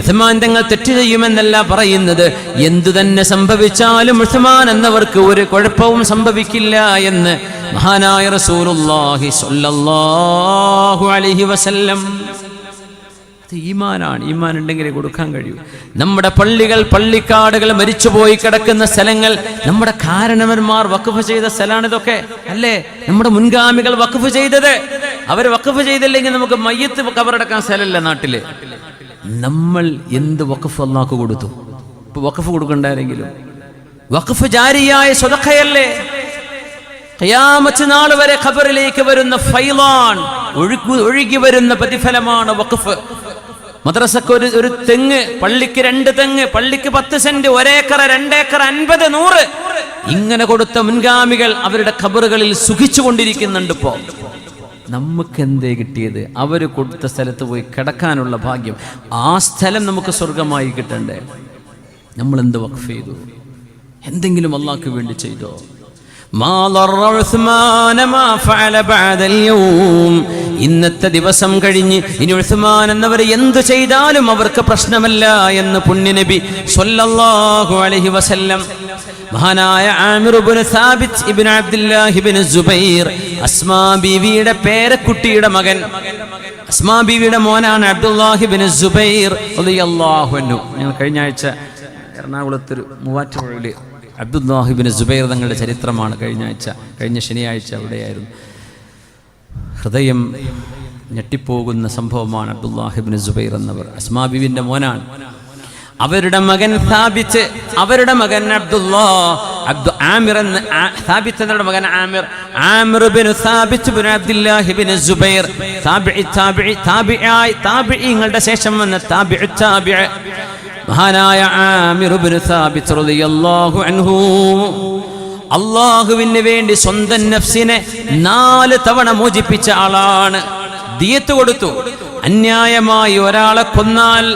ഉസ്മാൻ തങ്ങൾ തെറ്റ് ചെയ്യുമെന്നല്ല പറയുന്നത്, എന്തു തന്നെ സംഭവിച്ചാലും ഉസ്മാൻ എന്നവർക്ക് ഒരു കുഴപ്പവും സംഭവിക്കില്ല എന്ന് മഹാനായ റസൂലുള്ളാഹി സ്വല്ലല്ലാഹു അലൈഹി വസല്ലം. ഈമാനാണ്. ഈമാൻ ഉണ്ടെങ്കിലേ കൊടുക്കാൻ കഴിയൂ. നമ്മുടെ പള്ളികൾ, പള്ളിക്കാടുകൾ, മരിച്ചുപോയി കിടക്കുന്ന സ്ഥലങ്ങൾ നമ്മുടെ കാരണവന്മാർ വഖഫ് ചെയ്ത സ്ഥലമാണ് ഇതൊക്കെ, അല്ലേ? നമ്മുടെ മുൻഗാമികൾ വഖഫ് ചെയ്തത്. അവർ വഖഫ് ചെയ്തില്ലെങ്കിൽ നമുക്ക് മയ്യത്ത് കബറടക്കാൻ സ്ഥലമില്ല നാട്ടില്. നമ്മൾ എന്ത് വഖഫ് അല്ലാഹു കൊടുത്തു? ഇപ്പൊ വഖഫ് കൊടുക്കണ്ടാരെങ്കിലും വഖഫ് ജാരിയായ സ്വതഖയല്ലേ? ഖിയാമത്ത് നാൾ വരെ ഖബറിലേക്ക് വരുന്ന ഫൈളാൻ, ഒഴുകി വരുന്ന പ്രതിഫലമാണ് വഖഫ്. മദ്രസക്ക് ഒരു തെങ്ങ്, പള്ളിക്ക് 2 തെങ്ങ്, പള്ളിക്ക് 10 സെന്റ്, 1 ഏക്കർ, 2 ഏക്കർ, 50, 100 ഇങ്ങനെ കൊടുത്ത മുൻഗാമികൾ അവരുടെ ഖബറുകളിൽ സുഖിച്ചു കൊണ്ടിരിക്കുന്നുണ്ട്. ഇപ്പോ നമുക്ക് എന്തേ കിട്ടിയത്? അവര് കൊടുത്ത സ്ഥലത്ത് പോയി കിടക്കാനുള്ള ഭാഗ്യം. ആ സ്ഥലം നമുക്ക് സ്വർഗമായി കിട്ടണ്ടേ? നമ്മൾ എന്ത് വഖഫ് ചെയ്തു? എന്തെങ്കിലും അള്ളാഹ്ക്ക് വേണ്ടി ചെയ്തോ? ഇന്നത്തെ ദിവസം കഴിഞ്ഞ് ഇനി ഉസ്മാൻ എന്നവർ എന്തു ചെയ്താലും അവർക്ക് പ്രശ്നമല്ല എന്ന് പുണ്യനബി സ്വല്ലല്ലാഹു അലൈഹി വസല്ലം. മഹാനായ ആമിർ ഇബ്നു സാബിത്ത് ഇബ്നു അബ്ദുല്ലാഹി ഇബ്നു സുബൈർ, അസ്മാ ബീവിയുടെ പേരക്കുട്ടിയുടെ മകൻ, അസ്മാ ബീവിയുടെ മോനാണ് അബ്ദുല്ലാഹി ഇബ്നു സുബൈർ റളിയല്ലാഹു അൻഹു. ഞങ്ങൾ കഴിഞ്ഞ ആഴ്ച എറണാകുളത്തൊരു മൂവാറ്റുപുഴയിൽ അബ്ദുല്ലാഹി ഇബ്നു സുബൈർ തങ്ങളുടെ ചരിത്രമാണ് കഴിഞ്ഞ ശനിയാഴ്ച അവിടെയായിരുന്നു. ഹൃദയം ഞെട്ടിപ്പോകുന്ന സംഭവമാണ്. അബ്ദുല്ലാഹി ഇബ്നു സുബൈർ എന്നവർ അസ്മാ ബീവിന്റെ മോനാണ്. അവരുടെ മകൻ സാബിത്ത്, അവരുടെ മകൻ ആമിർ എന്ന സാബിത്ത് എന്നവരുടെ മകൻ ആമിർ ഇബ്നു സാബിത്ത് ഇബ്നു അബ്ദുല്ലാഹി ഇബ്നു സുബൈർ, താബിഈങ്ങളുടെ ശേഷം വന്ന താബിഈ മഹാനായ ആമിർ ഇബ്നു സാബിത്ത് റളിയല്ലാഹു അൻഹു അല്ലാഹുവിന് വേണ്ടി സ്വന്തം നഫ്സിനെ 4 തവണ മോചിപ്പിച്ച ആളാണ്. ദിയത്ത് കൊടുത്തു. അന്യായമായി ഒരാളെ കൊന്നാൽ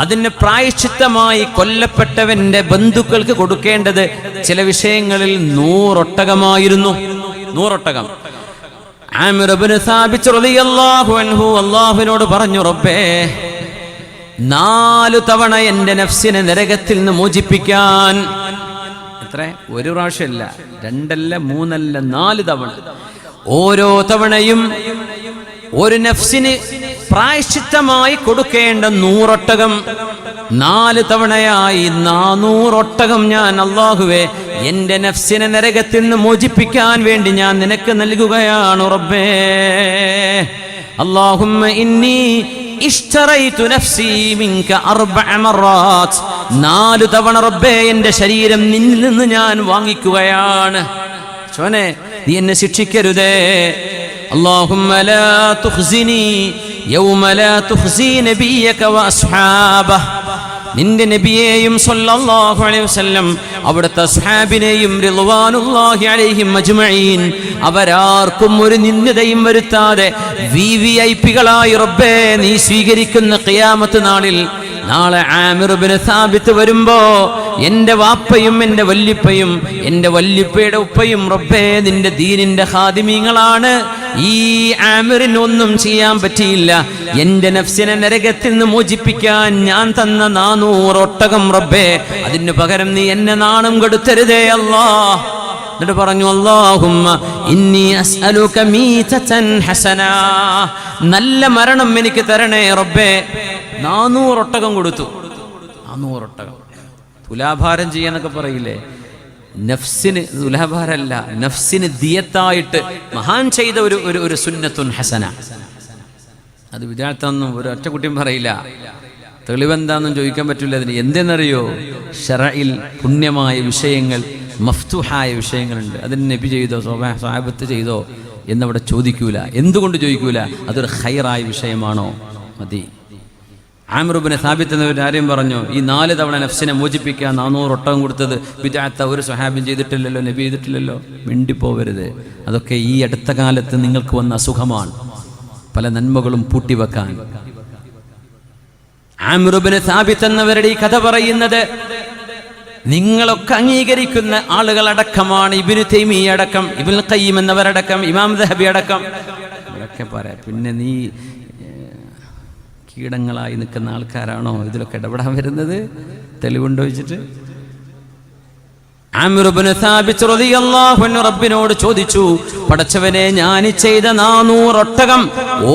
അതിന് പ്രായശ്ചിത്തമായി കൊല്ലപ്പെട്ടവന്റെ ബന്ധുക്കൾക്ക് കൊടുക്കേണ്ടത് ചില വിഷയങ്ങളിൽ 100 ഒട്ടകമായിരുന്നു. 100 ഒട്ടകം. ആമിർ ഇബ്നു സാബിത്ത് റളിയല്ലാഹു അൻഹു അല്ലാഹുവിനോട് പറഞ്ഞു, റബ്ബേ 4 തവണ എന്റെ നഫ്സിനെ നരകത്തിൽ നിന്ന് മോചിപ്പിക്കാൻ. എത്ര? 1 പ്രാവശ്യമല്ല, 2 അല്ല, 3 അല്ല, 4 തവണ. ഓരോ തവണയും ഒരു നഫ്സിന് പ്രായശ്ചിത്തമായി കൊടുക്കേണ്ട 100 ഒട്ടകം. 4 തവണയായി 400 ഒട്ടകം ഞാൻ അല്ലാഹുവേ എന്റെ നഫ്സിനെ നരകത്തിൽ നിന്ന് മോചിപ്പിക്കാൻ വേണ്ടി ഞാൻ നിനക്ക് നൽകുകയാണ് റബ്ബേ. അല്ലാഹുമ്മ ഇന്നി ഇഷ്തറൈതു നഫ്സി മിൻക 4 മററാത്ത്. 4 തവണ റബ്ബേ എന്റെ ശരീരം നിന്നിൽ നിന്ന് ഞാൻ വാങ്ങിക്കുകയാണ്. ചോനെ, നീ എന്നെ ശിക്ഷിക്കരുതേ. اللهم لا تخزني يوم لا تخزي نبيك وأصحابه. നിന്റെ നബിയെയും സല്ലല്ലാഹു അലൈഹി വസല്ലം അവിടുത്തെ അസ്ഹാബിനെയും റിദ്വാനുല്ലാഹി അലൈഹിം അജ്മഈൻ അവരാർക്കും ഒരു നിന്ദയും വരുത്താതെ വിവിഐപികളായി റബ്ബേ നീ സ്വീകരിക്കുന്ന ഖിയാമത്ത് നാളിൽ നാളെ ആമിർ ഇബ്നു സാബിത്ത് വരുമ്പോ എന്റെ വാപ്പയും എന്റെ വല്ലിപ്പയും എന്റെ വല്ലിപ്പയുടെ ഉപ്പയും റബ്ബേ നിന്റെ ദീനിന്റെ ഖാദിമീങ്ങളാണ്. ഈ ആമിറിന് ഒന്നും ചെയ്യാൻ പറ്റിയില്ല. എന്റെ നഫ്സിനെ നരകത്തിൽ നിന്ന് മോചിപ്പിക്കാൻ ഞാൻ തന്ന 400 ഒട്ടകം റബ്ബേ, അതിന് പകരം നീ എന്നെ നാണം കെടുത്തരുതേ അല്ലാഹ്. എന്നിട്ട് പറഞ്ഞു, അല്ലാഹുമ്മ ഇന്നി അസ്അലുക മീതതൻ ഹസന. നല്ല മരണം എനിക്ക് തരണേ റബ്ബേ. 400 ഒട്ടകം കൊടുത്തു. 400 ഒട്ടകം. തുലാഭാരം ചെയ്യാന്നൊക്കെ പറയില്ലേ, നഫ്സിന് തുലാഭാരമല്ല, നഫ്സിന് ദിയത്തായിട്ട് മഹാൻ ചെയ്ത ഒരു സുന്നത്തുൻ ഹസന. അത് വിദ്യാർത്ഥിയൊന്നും ഒരു ഒറ്റ കുട്ടിയും പറയില്ല. തെളിവെന്താണെന്നും ചോദിക്കാൻ പറ്റില്ല. അതിന് എന്തെന്നറിയോ? ശറഇൽ പുണ്യമായ വിഷയങ്ങൾ, മഫ്തുഹായ വിഷയങ്ങളുണ്ട്. അതിന് നബി ചെയ്തോ സ്വഹാബത്ത് ചെയ്തോ എന്നവിടെ ചോദിക്കൂല. എന്തുകൊണ്ട് ചോദിക്കൂല? അതൊരു ഖൈറായ വിഷയമാണോ? മതി. ആമിർ ഇബ്നു സാബിത്ത് എന്നവർ ആരെയും പറഞ്ഞു, ഈ 4 തവണ നഫ്സിനെ മോചിപ്പിക്കാൻ 400 ഒട്ടകം കൊടുത്തത് ബിദ്അത്ത് ഒരു സ്വഹാബിയും ചെയ്തിട്ടില്ലല്ലോ, നബി ചെയ്തിട്ടില്ലല്ലോ. മിണ്ടിപ്പോവരുത്. അതൊക്കെ ഈ അടുത്ത കാലത്ത് നിങ്ങൾക്ക് വന്ന അസുഖമാണ്. പല നന്മകളും പൂട്ടിവെക്കാൻ. ആമിർ ഇബ്നു സാബിത്ത് എന്നവരുടെ ഈ കഥ പറയുന്നത് നിങ്ങളൊക്കെ അംഗീകരിക്കുന്ന ആളുകളടക്കമാണ്. ഇബ്നു തൈമിയ്യ അടക്കം, ഇബ്നുൽ ഖയ്യിം എന്നവരടക്കം, ഇമാം ദഹബി അടക്കം ഇവരൊക്കെ പറയാം. പിന്നെ നീ കീടങ്ങളായി നിൽക്കുന്ന ആൾക്കാരാണോ ഇതിലൊക്കെ ഇടപെടാൻ വരുന്നത്? തെളിവുണ്ടോ വെച്ചിട്ട്? ആമിർ ഇബ്നു സാബിത്ത് റളിയല്ലാഹു അൻഹു റബ്ബിനോട് ചോദിച്ചു, പടച്ചവനെ, ഞാൻ ചെയ്ത 400 ഒട്ടകം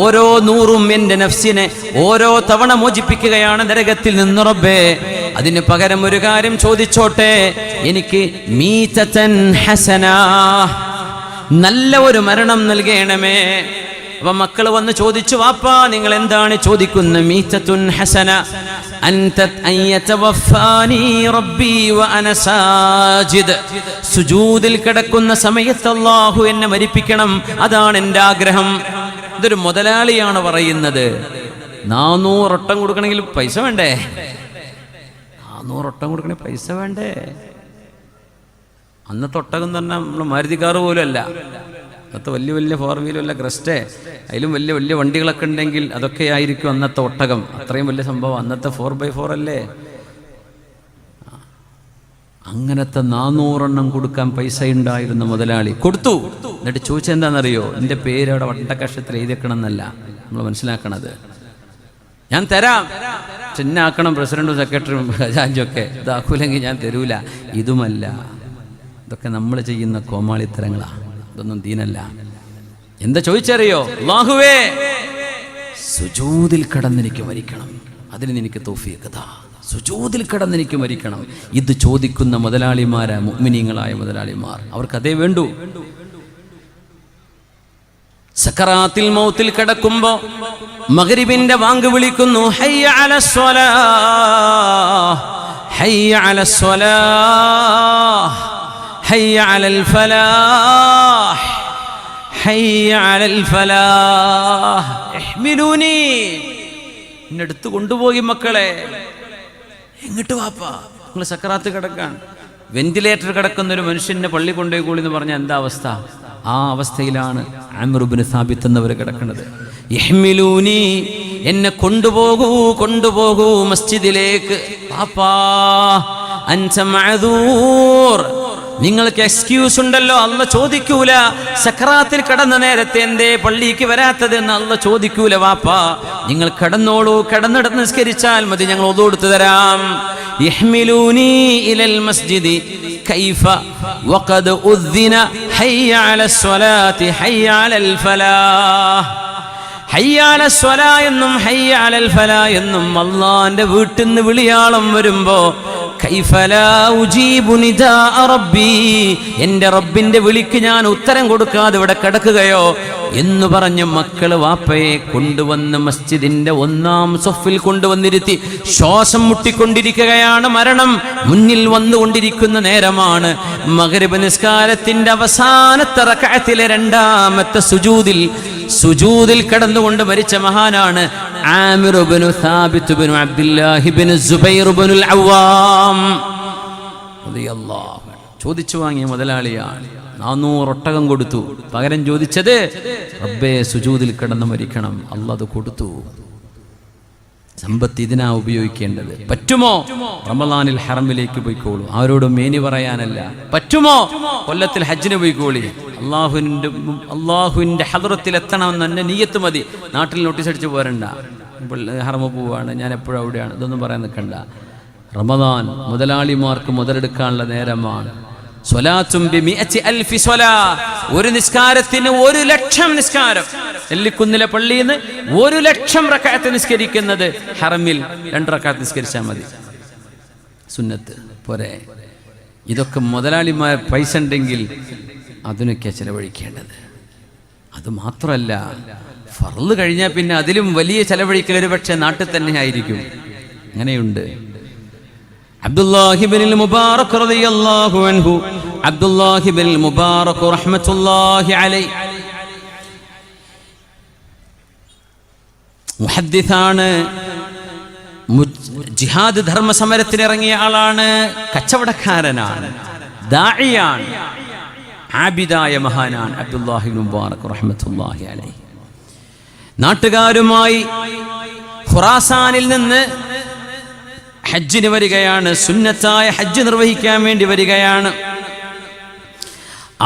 ഓരോ 100ഉം എന്റെ നഫ്സിനെ ഓരോ തവണ മോചിപ്പിക്കുകയാണ് നരകത്തിൽ നിന്ന് റബ്ബേ. അതിന് പകരം ഒരു കാര്യം ചോദിച്ചോട്ടെ, എനിക്ക് മീതതൻ ഹസന, നല്ല ഒരു മരണം നൽകണമേ. അപ്പൊ മക്കൾ വന്ന് ചോദിച്ചു, വാപ്പാ നിങ്ങൾ എന്താണ് ചോദിക്കുന്നത്? മീതത്തുൻ ഹസന അൻത അയതവഫാനി റബ്ബി വഅന സാജിദ്. സുജൂദിൽ കിടക്കുന്ന സമയത്ത് അല്ലാഹു എന്നെ മരിപ്പിക്കണം, അതാണ് എൻ്റെ ആഗ്രഹം. ഇതൊരു മുതലാളിയാണ് പറയുന്നത്. 400 ഒട്ടം കൊടുക്കണമെങ്കിൽ പൈസ വേണ്ടേ? 400 ഒട്ടം കൊടുക്കണേ പൈസ വേണ്ടേ? അന്നത്തെ ഒട്ടകം എന്ന് പറഞ്ഞാൽ നമ്മൾ മാരുതി കാറ് പോലും അല്ല, അന്നത്തെ വലിയ വലിയ 4 വീലല്ല, ക്രസ്റ്റേ, അതിലും വലിയ വലിയ വണ്ടികളൊക്കെ ഉണ്ടെങ്കിൽ അതൊക്കെ ആയിരിക്കും അന്നത്തെ ഒട്ടകം. അത്രയും വലിയ സംഭവം. അന്നത്തെ 4x4 അല്ലേ? അങ്ങനത്തെ 400 എണ്ണം കൊടുക്കാൻ പൈസ ഉണ്ടായിരുന്ന മുതലാളി കൊടുത്തു. എന്നിട്ട് ചോദിച്ചെന്താണെന്നറിയോ? എൻ്റെ പേര് അവിടെ വട്ടക്കഷത്തിൽ എഴുതിക്കണം എന്നല്ല നമ്മൾ മനസ്സിലാക്കണത്. ഞാൻ തരാം, ചിന്നാക്കണം പ്രസിഡന്റും സെക്രട്ടറിയും ഖജാൻജിയൊക്കെ, ഇതാക്കൂലെങ്കിൽ ഞാൻ തരൂല. ഇതുമല്ല, ഇതൊക്കെ നമ്മൾ ചെയ്യുന്ന കോമാളിത്തരങ്ങളാണ്. ഇതൊന്നും ദീനല്ല. എന്താ ചോദിച്ചറിയോ? അല്ലാഹുവേ, സുജൂദിൽ കിടന്നെനിക്ക് മരിക്കണം, അതിന് നിനക്ക് തൗഫീഖ് താ. സുജൂദിൽ കിടന്നെനിക്ക് മരിക്കണം. ഇത് ചോദിക്കുന്ന മുതലാളിമാരായ മുഅ്മിനീങ്ങളായ മുതലാളിമാർ, അവർക്കതേ വേണ്ടൂ. സക്കറാത്തിൽ മൗത്തിൽ കിടക്കുമ്പോ മഗ്രിബിന്റെ വാങ്ക് വിളിക്കുന്നു, ഹയ്യ അലസ്സലാഹ്, ഹയ്യ അലസ്സലാഹ്, ഹയ്യ അലൽ ഫലാഹ്, ഹയ്യ അലൽ ഫലാഹ്, ഇഹ്മിലൂനി, എന്നെടുത്ത് കൊണ്ടുപോയി മക്കളെ. എങ്ങോട്ട് വാപ്പാ? നിങ്ങൾ സക്കറാത്ത് കിടക്കാൻ, വെന്റിലേറ്റർ കിടക്കുന്ന ഒരു മനുഷ്യനെ പള്ളി കൊണ്ടുപോയി കൂടി എന്ന് പറഞ്ഞാൽ എന്താ അവസ്ഥ? ആ അവസ്ഥയിലാണ് അംർ ഇബ്നു സാബിത്ത് എന്നവർ കിടക്കുന്നത്. ഇഹ്മിലൂനി, എന്നെ കൊണ്ടുപോകൂ, കൊണ്ടുപോകൂ മസ്ജിദിലേക്ക്. പാപ്പാ അൻത മഅദൂർ, നിങ്ങൾക്ക് എക്സ്ക്യൂസ് ഉണ്ടല്ലോ. അല്ല ചോദിക്കൂല സക്കറാത്തിൽ കിടന്ന നേരത്തെ എന്തേ പള്ളിക്ക് വരാത്തത് എന്ന് അല്ല ചോദിക്കൂല. വാപ്പാ നിങ്ങൾ കിടന്നോളൂ, കിടന്നിടത്ത് നിസ്കരിച്ചാൽ മതി, ഞങ്ങൾ ഒളു കൊടുത്തു തരാം. യഹ്മിലൂനി ഇലൽ മസ്ജിദി കൈഫ വഖദ് ഉദ്ദിന ഹയ്യ അലസ് സ്വലാത്തി ഹയ്യ അലൽ ഫലാഹ്. ഹയ്യ അലസ് സ്വലാ എന്നും ഹയ്യ അലൽ ഫലാ എന്നും അല്ലാഹുവിന്റെ വീട്ടിൽ നിന്ന് വിളിയാളം വരുമ്പോ കൈഫ ലാ ഉജീബു നിദാ റബ്ബി, എൻ്റെ റബ്ബിന്റെ വിളിക്ക് ഞാൻ ഉത്തരം കൊടുക്കാതെ ഇവിടെ കിടക്കുകയോ എന്ന് പറഞ്ഞ് മക്കള് വാപ്പയെ കൊണ്ടുവന്ന് മസ്ജിദിന്റെ 1-ാം സഫിൽ കൊണ്ടുവന്നിരുത്തി. ശ്വാസം മുട്ടിക്കൊണ്ടിരിക്കുകയാണ്, മരണം മുന്നിൽ വന്നുകൊണ്ടിരിക്കുന്ന നേരമാണ്. മഗ്രിബ് നിസ്കാരത്തിന്റെ അവസാനത്തെ റക്അത്തിലെ 2-ാമത്തെ സുജൂദിൽ കിടന്നുകൊണ്ട് മരിച്ച മഹാനാണ് ആമിർ ഇബ്നു സാബിത്ത് ഇബ്നു അബ്ദുല്ലാഹി ഇബ്നു സുബൈർ ഇബ്നുൽ അവ്വാം റളിയല്ലാഹു അൻഹു. ചോദിച്ചു വാങ്ങിയ മുതലാളിയാണ്. 400 ഒട്ടകം കൊടുത്തു. പകരം ചോദിച്ചത് റബ്ബേ സുജൂദിൽ കിടന്ന് മരിക്കണം. അല്ലാഹ് അത് കൊടുത്തു. സമ്പത്ത് ഇതിനാ ഉപയോഗിക്കേണ്ടത്. പറ്റുമോ റമളാനിൽ ഹറമിലേക്ക് പോയിക്കോളൂ, ആരോടും മേനി പറയാനല്ല. പറ്റുമോ കൊല്ലത്തിൽ ഹജ്ജിന് പോയിക്കോളി, അള്ളാഹുവിൻ്റെ ഹദ്റത്തിൽ എത്തണമെന്ന് തന്നെ നിയ്യത്ത് മതി. നാട്ടിൽ നോട്ടീസ് അടിച്ച് പോരണ്ട, ഹറമ പോവാണ്, ഞാൻ എപ്പോഴും അവിടെയാണ്, ഇതൊന്നും പറയാൻ നിൽക്കണ്ട. റമളാൻ മുതലാളിമാർക്ക് മുതലെടുക്കാനുള്ള നേരമാണ്. ഒരു നിസ്കാരത്തിന് 1,00,000 നിസ്കാരം. നെല്ലിക്കുന്നിലെ പള്ളിയിൽ നിന്ന് 1,00,000 റക്അത്ത് നിസ്കരിക്കുന്നത് ഹറമിൽ 2 റക്അത്ത് നിസ്കരിച്ചാൽ മതി, സുന്നത്ത് പോരെ. ഇതൊക്കെ മുതലാളിമാർ പൈസ ഉണ്ടെങ്കിൽ അതിനൊക്കെ ചെലവഴിക്കേണ്ടത്. അത് മാത്രമല്ല, ഫർള് കഴിഞ്ഞാൽ പിന്നെ അതിലും വലിയ ചെലവഴിക്കൽ ഒരു പക്ഷേ നാട്ടിൽ തന്നെ ആയിരിക്കും. അങ്ങനെയുണ്ട്. അബ്ദുല്ലാഹി ഇബ്നുൽ മുബാറക് റളിയല്ലാഹു അൻഹു, അബ്ദുല്ലാഹി ഇബ്നുൽ മുബാറക് റഹ്മത്തുള്ളാഹി അലൈഹി മുഹദ്ദിസാണ്, ജിഹാദ് ധർമ്മ സമരത്തിന് ഇറങ്ങിയ ആളാണ്, കച്ചവടക്കാരനാണ്, ദാഇയാണ്, ആബിദായ മഹാനാണ് അബ്ദുല്ലാഹി ഇബ്നുൽ മുബാറക് റഹ്മത്തുള്ളാഹി അലൈഹി. നാട്ടുകാരുമായി ഖുറാസാനിൽ നിന്ന് ഹജ്ജിന് വരികയാണ്, സുന്നത്തായ ഹജ്ജ് നിർവഹിക്കാൻ വേണ്ടി വരികയാണ്.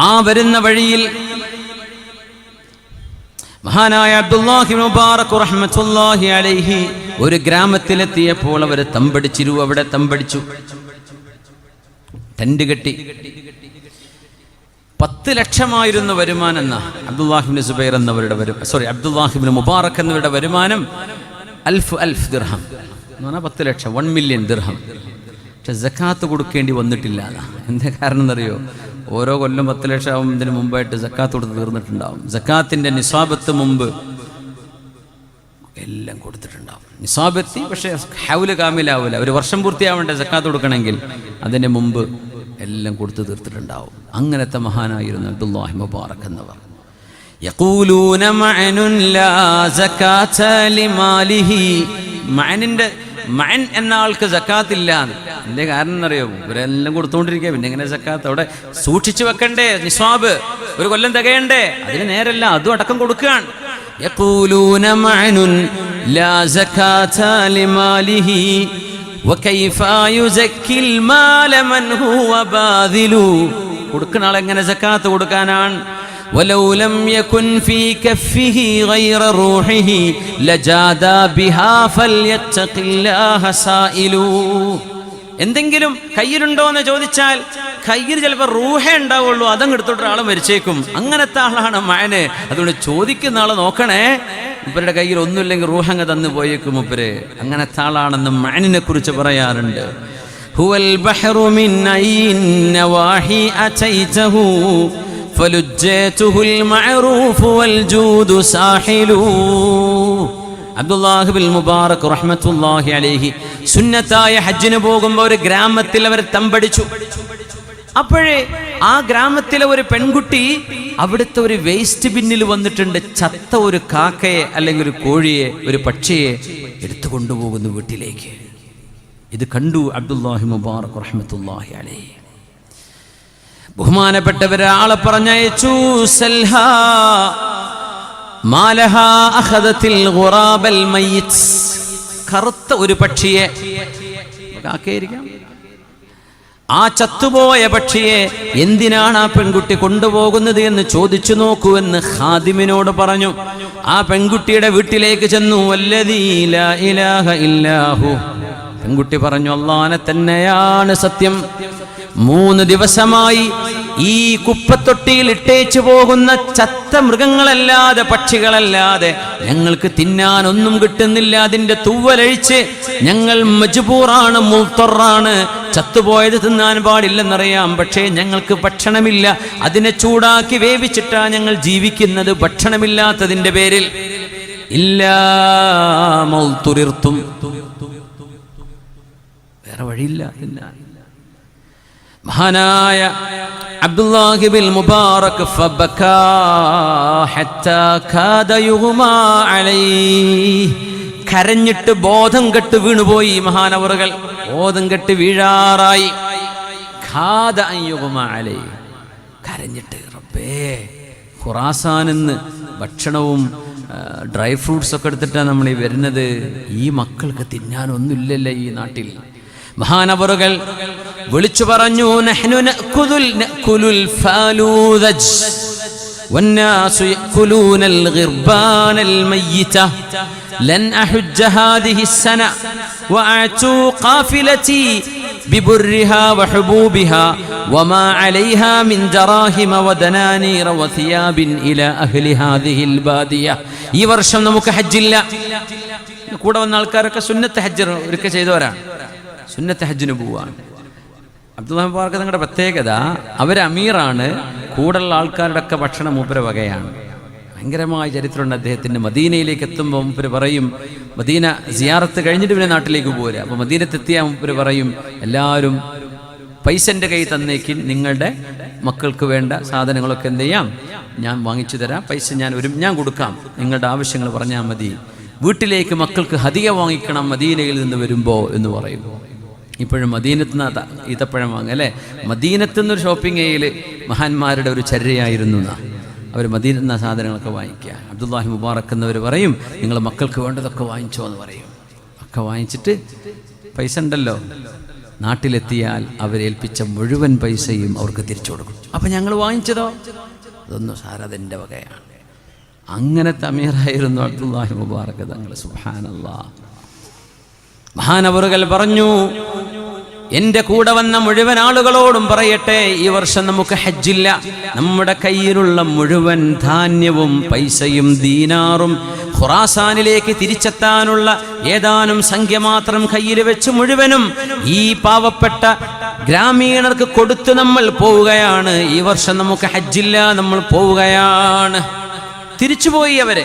ആ വരുന്ന വഴിയിൽ മഹാനായ അബ്ദുല്ലാഹി മുബാറക് റഹ്മത്തുള്ളാഹി അലൈഹി ഒരു ഗ്രാമത്തിലെത്തിയപ്പോൾ അവർ അവിടെ തമ്പടിച്ചു, ടെന്റ് കെട്ടി. 10 ലക്ഷമായിരുന്നു വരുമാനം എന്ന അബ്ദുല്ലാഹിബ്നു സുബൈർ എന്നവരുടെ അബ്ദുല്ലാഹിബ്നു മുബാറക് എന്നവരുടെ വരുമാനം 1000 ദിർഹം എന്ന് പറഞ്ഞാൽ 10 ലക്ഷം, 1 മില്യൺ ദിർഹം. പക്ഷെ സക്കാത്ത് കൊടുക്കേണ്ടി വന്നിട്ടില്ല. എന്താ കാരണം എന്നറിയോ? ഓരോ കൊല്ലം 10 ലക്ഷം ആവുന്നതിന് മുമ്പായിട്ട് സക്കാത്ത് കൊടുത്ത് തീർന്നിട്ടുണ്ടാവും. സക്കാത്തിൻ്റെ നിസാബത്ത് മുമ്പ് എല്ലാം കൊടുത്തിട്ടുണ്ടാവും. നിസാബെത്തി, പക്ഷേ ഹൗല് കാമിലാവില്ല. ഒരു വർഷം പൂർത്തിയാവേണ്ട സക്കാത്ത് കൊടുക്കണമെങ്കിൽ അതിന് മുമ്പ് എല്ലാം കൊടുത്തു തീർത്തിട്ടുണ്ടാവും. അങ്ങനത്തെ മഹാനായിരുന്നു അബ്ദുല്ലാഹി മുബാറക് എന്നവർ. യഖൂലൂന മഅനുൻ ലാ സകാത ലിമാലിഹി. മഅൻ എന്ന ആൾക്ക് സക്കാത്ത് ഇല്ല. അതിൻ്റെ കാരണം എന്നറിയോ? ഇവരെല്ലാം കൊടുത്തുകൊണ്ടിരിക്കുക. പിന്നെ എങ്ങനെ സക്കാത്ത്? അവിടെ സൂക്ഷിച്ചു വെക്കണ്ടേ? നിസ്വാബ് ഒരു കൊല്ലം തികയണ്ടേ? അതിന് നേരല്ല, അതും അടക്കം കൊടുക്കുകയാണ്. യഖൂലൂന മഅനുൻ ലാ സകാത ലിമാലിഹി വകൈഫ യുസക്കിൽ മാല മൻ ഹുവ ബാദിലു. കൊടുക്കുന്ന ആളെങ്ങനെ സക്കാത്ത് കൊടുക്കാനാണ്? വലൗ ലം യകുൻ ഫീ കഫിഹി ഗൈറ റൂഹിഹി ലജാദാ ബിഹാ ഫൽയത്തഖില്ലാഹ സായിലു. എന്തെങ്കിലും കയ്യിലുണ്ടോ എന്ന് ചോദിച്ചാൽ കയ്യിൽ ചിലപ്പോൾ റൂഹേ ഉണ്ടാവുള്ളൂ, അതങ്ങ് എടുത്തോട്ട് ഒരാൾ മരിച്ചേക്കും. അങ്ങനത്തെ ആളാണ് മഅന്. അതുകൊണ്ട് ചോദിക്കുന്ന ആളെ നോക്കണേ, മുപ്പരുടെ കയ്യിൽ ഒന്നുമില്ലെങ്കിൽ റൂഹങ്ങ് തന്നു പോയേക്കും മുപ്പര്. അങ്ങനത്തെ ആളാണെന്ന് മഅനിനെ കുറിച്ച് പറയാറുണ്ട്. ഹുവൽ ബഹ്റു മിൻ ഐൻ നവാഹി അതൈതഹു ഫലുജ്ജതുൽ മഅറൂഫ് വൽ ജൂദു സാഹിലു. അബ്ദുല്ലാഹി ബിൻ മുബാറക് റഹ്മത്തുള്ളാഹി അലൈഹി സുന്നത്തായ ഹജ്ജിന് പോകുമ്പോൾ ഒരു ഗ്രാമത്തിൽ അവർ തമ്പടിച്ചു. അപ്പോഴേ ആ ഗ്രാമത്തിലെ ഒരു പെൺകുട്ടി അവിടുത്തെ ഒരു വേസ്റ്റ് ബിന്നിൽ വന്നിട്ടുണ്ട്. ചത്ത ഒരു കാക്കയെ അല്ലെങ്കിൽ ഒരു കോഴിയെ, ഒരു പക്ഷിയെ എടുത്തു കൊണ്ടുപോകുന്നു വീട്ടിലേക്ക്. ഇത് കണ്ടു അബ്ദുല്ലാഹി മുബാറക് റഹ്മത്തുള്ളാഹി അലൈഹി. ബഹുമാനപ്പെട്ടവരെ ആളെ പറഞ്ഞയച്ചു. സൽഹാ മാലഹാ അഖദത്തിൽ ഗുറാബൽ മയ്യിത്ത്. കറുത്ത ഒരു പക്ഷിയെ, കാക്കയായിരിക്കാം, ആ ചത്തുപോയ പക്ഷിയെ എന്തിനാണ് ആ പെൺകുട്ടി കൊണ്ടുപോകുന്നത് എന്ന് ചോദിച്ചു നോക്കൂ എന്ന് ഖാദിമിനോട് പറഞ്ഞു. ആ പെൺകുട്ടിയുടെ വീട്ടിലേക്ക് ചെന്നു. വല്ലദീ ലാ ഇലാഹ ഇല്ലാഹു. പെൺകുട്ടി പറഞ്ഞു, അല്ലാഹനെ തന്നെയാണ് സത്യം. 3 ദിവസമായി ഈ കുപ്പത്തൊട്ടിയിൽ ഇട്ടേച്ചു പോകുന്ന ചത്ത മൃഗങ്ങളല്ലാതെ, പക്ഷികളല്ലാതെ ഞങ്ങൾക്ക് തിന്നാൻ ഒന്നും കിട്ടുന്നില്ല. അതിൻ്റെ തൂവലഴിച്ച് ഞങ്ങൾ മജ്ബൂറാണ്, മുൽത്തറാണ്. ചത്തുപോയത് തിന്നാൻ പാടില്ലെന്നറിയാം, പക്ഷേ ഞങ്ങൾക്ക് ഭക്ഷണമില്ല. അതിനെ ചൂടാക്കി വേവിച്ചിട്ടാ ഞങ്ങൾ ജീവിക്കുന്നത്, ഭക്ഷണമില്ലാത്തതിൻ്റെ പേരിൽ. ഇല്ലാ മൗതുരിർത്തും, വേറെ വഴിയില്ല. മഹാനായ അബ്ദുല്ലാഹി ബിൻ മുബാറക് ഫബകാ ഹത്താ കാദ യുഗ്മാ അലൈഹി. കരഞ്ഞിട്ട് ബോധം കെട്ട് വീണുപോയി മഹാനവറുകൾ. ബോധം കെട്ട് വീഴാറായി. കാദ യുഗ്മാ അലൈഹി. കരഞ്ഞിട്ട്, റബ്ബേ, ഖുറാസാനിന്ന് ഭക്ഷണവും ഡ്രൈ ഫ്രൂട്ട്സ് ഒക്കെ എടുത്തിട്ടാണ് നമ്മൾ ഈ വരുന്നത്. ഈ മക്കൾക്ക് തിന്നാനൊന്നുമില്ലല്ലോ ഈ നാട്ടിൽ. മഹാനവറുകൾ വിളിച്ചു പറഞ്ഞു, നഹ്നു നഅകുലുൽ ഫാലൂദജ് വന്നാസു യഅകുലൂനൽ ഗിർബാനൽ മയ്യിത ലൻ അഹുജ്ജ ഹാദിഹി السنة വഅതു ഖാഫിലതി ബിബുർരിഹാ വഹുബൂബിഹാ വമാ അലൈഹാ മിൻ ദറാഹിമ വദനാനീറ വസിയാബിൻ ഇലാ അഹ്ലി ഹാദിഹിൽ ബാദിയ. ഈ വർഷം നമുക്ക് ഹജ്ജില്ല. കൂടെ വന്ന ആൾക്കാരൊക്കെ സുന്നത്ത് ഹജ്ജ് ഒരിക്കൽ ചെയ്തവരാണ്, സുന്നത്ത് ഹജ്ജിന് പോവാണ്. അബ്ദുല്ലാഹി മുബാറക് തങ്ങളുടെ പ്രത്യേകത, അവർ അമീറാണ്. കൂടുള്ള ആൾക്കാരുടെ ഒക്കെ ഭക്ഷണം മൂപ്പര വകയാണ്. ഭയങ്കരമായ ചരിത്രമുണ്ട് അദ്ദേഹത്തിൻ്റെ. മദീനയിലേക്ക് എത്തുമ്പോൾ മൂപ്പര് പറയും, മദീന സിയാറത്ത് കഴിഞ്ഞിട്ട് പിന്നെ നാട്ടിലേക്ക് പോരുക. അപ്പോൾ മദീനത്തെത്തിയാൽ മൂപ്പര് പറയും, എല്ലാവരും പൈസ എൻ്റെ കൈ തന്നേക്ക്, നിങ്ങളുടെ മക്കൾക്ക് വേണ്ട സാധനങ്ങളൊക്കെ എന്ത് ചെയ്യാം, ഞാൻ വാങ്ങിച്ചു തരാം, പൈസ ഞാൻ കൊടുക്കാം, നിങ്ങളുടെ ആവശ്യങ്ങൾ പറഞ്ഞാൽ മതി. വീട്ടിലേക്ക് മക്കൾക്ക് ഹദിയ വാങ്ങിക്കണം മദീനയിൽ നിന്ന് വരുമ്പോൾ എന്ന് പറയും. ഇപ്പോഴും മദീനത്ത് നിന്ന് ഈത്തപ്പഴം വാങ്ങുക അല്ലേ. മദീനത്ത് നിന്നൊരു ഷോപ്പിംഗ് ഏരിയയിൽ മഹാന്മാരുടെ ഒരു ചര്യയായിരുന്നു. അവർ മദീനത്ത് നിന്ന് സാധനങ്ങളൊക്കെ വാങ്ങിക്കുക. അബ്ദുല്ലാഹി മുബാറക് എന്നവർ പറയും, നിങ്ങൾ മക്കൾക്ക് വേണ്ടതൊക്കെ വാങ്ങിച്ചോ എന്ന് പറയും. ഒക്കെ വാങ്ങിച്ചിട്ട് പൈസ ഉണ്ടല്ലോ, നാട്ടിലെത്തിയാൽ അവരേൽപ്പിച്ച മുഴുവൻ പൈസയും അവർക്ക് തിരിച്ചു കൊടുക്കും. അപ്പം ഞങ്ങൾ വാങ്ങിച്ചതോ, അതൊന്നും സാരതിൻ്റെ വകയാണ്. അങ്ങനത്തെ അമീറായിരുന്നു അബ്ദുല്ലാഹി മുബാറക് തങ്ങൾ. സുബ്ഹാനല്ലാഹ്. മഹാനവറുകൾ പറഞ്ഞു, എൻ്റെ കൂടെ വന്ന മുഴുവൻ ആളുകളോടും പറയട്ടെ, ഈ വർഷം നമുക്ക് ഹജ്ജില്ല. നമ്മുടെ കയ്യിലുള്ള മുഴുവൻ ധാന്യവും പൈസയും ദീനാറും ഖുറാസാനിലേക്ക് തിരിച്ചെത്താനുള്ള ഏതാനും സംഖ്യ മാത്രം കയ്യിൽ വെച്ച് മുഴുവനും ഈ പാവപ്പെട്ട ഗ്രാമീണർക്ക് കൊടുത്ത് നമ്മൾ പോവുകയാണ്. ഈ വർഷം നമുക്ക് ഹജ്ജില്ല, നമ്മൾ പോവുകയാണ്. തിരിച്ചുപോയി അവരെ.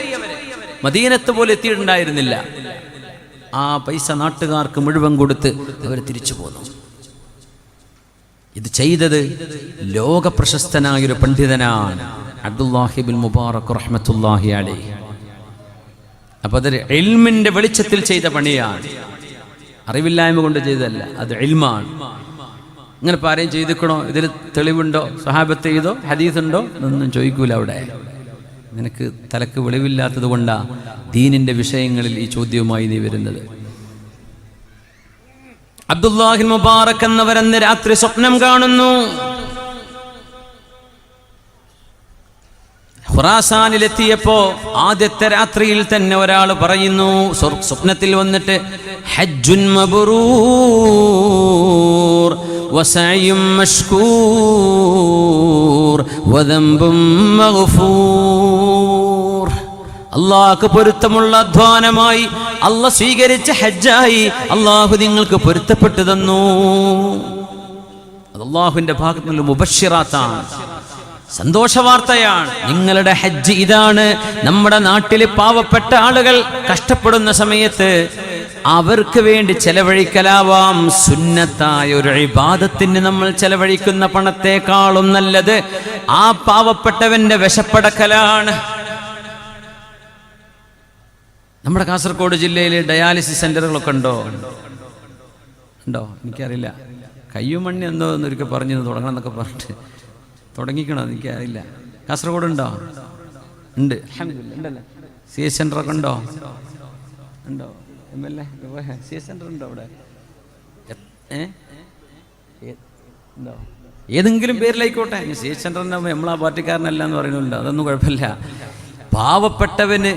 മദീനത്ത് പോലെ എത്തിയിട്ടുണ്ടായിരുന്നില്ല. ആ പൈസ നാട്ടുകാർക്ക് മുഴുവൻ കൊടുത്ത് അവർ തിരിച്ചു പോന്നു. ഇത് ചെയ്തത് ലോക പ്രശസ്തനായൊരു പണ്ഡിതനാണ്, അബ്ദുല്ലാഹി ബിൻ മുബാറക് റഹ്മത്തുള്ളാഹി അലൈഹി. അപ്പൊ അതൊരു ഇൽമിന്റെ വെളിച്ചത്തിൽ ചെയ്ത പണിയാണ്, അറിവില്ലായ്മ കൊണ്ട് ചെയ്തതല്ല, അത് ഇൽമാണ്. ഇങ്ങനെ പാരയും ചെയ്തിക്കണോ, ഇതിൽ തെളിവുണ്ടോ, സ്വഹാബത്ത് ചെയ്തോ, ഹദീസുണ്ടോ എന്നൊന്നും ചോദിക്കൂല. അവിടെ നിനക്ക് തലക്ക് വെളിവില്ലാത്തത് കൊണ്ടാ ദീനിന്റെ വിഷയങ്ങളിൽ ഈ ചോദ്യവുമായി നീ വരുന്നത്. അബ്ദുല്ലാഹി മുബാറക് എന്നവരന്ന് രാത്രി സ്വപ്നം കാണുന്നു. ഖുറാസാനിലെത്തിയപ്പോ ആദ്യത്തെ രാത്രിയിൽ തന്നെ ഒരാൾ പറയുന്നു, സ്വപ്നത്തിൽ വന്നിട്ട്, ഹജ്ജുൻ മബ്റൂർ വസഅയും മഷ്കൂർ വദംബും മഗ്ഫൂർ. അല്ലാഹുക്ക് പൊരുത്തമുള്ള അധ്വാനമായി, അല്ലാഹ് സ്വീകരിച്ച ഹജ്ജായി, അല്ലാഹു നിങ്ങൾക്ക് പൊരുത്തപ്പെട്ടു തന്നു. അത് അല്ലാഹുവിന്റെ ഭാഗത്തു നിന്നുള്ള മുബശ്ശിറാത്താണ്, സന്തോഷവാർത്തയാണ്. നിങ്ങളുടെ ഹജ്ജ് ഇതാണ്. നമ്മുടെ നാട്ടിലെ പാവപ്പെട്ട ആളുകൾ കഷ്ടപ്പെടുന്ന സമയത്ത് അവർക്ക് വേണ്ടി ചെലവഴിക്കലാവാം. സുന്നത്തായ ഒരു ഇബാദത്തിന് നമ്മൾ ചെലവഴിക്കുന്ന പണത്തെക്കാളും നല്ലത് ആ പാവപ്പെട്ടവന്റെ വിശപ്പടക്കലാണ്. നമ്മുടെ കാസർഗോഡ് ജില്ലയിൽ ഡയാലിസിസ് സെന്ററുകളൊക്കെ ഉണ്ടോ? എനിക്കറിയില്ല. കയ്യുമണ്ണി എന്തോ എന്നൊരിക്കൽ പറഞ്ഞു തുടങ്ങണം എന്നൊക്കെ പറഞ്ഞിട്ട് തുടങ്ങിക്കണോ എനിക്കറിയില്ല. കാസർഗോഡ് ഉണ്ടോ? ഉണ്ട്, ഉണ്ടല്ലേ. സി എസ് സെന്ററൊക്കെ ഉണ്ടോ? MLA സി എസ് സെന്റർ ഉണ്ടോ അവിടെ? ഉണ്ടോ? ഏതെങ്കിലും പേരിലായിക്കോട്ടെ. സി എസ് സെന്ററിൻ്റെ നമ്മളാ പാർട്ടിക്കാരനല്ല എന്ന് പറയുന്നുണ്ട്, അതൊന്നും കുഴപ്പമില്ല. പാവപ്പെട്ടവന്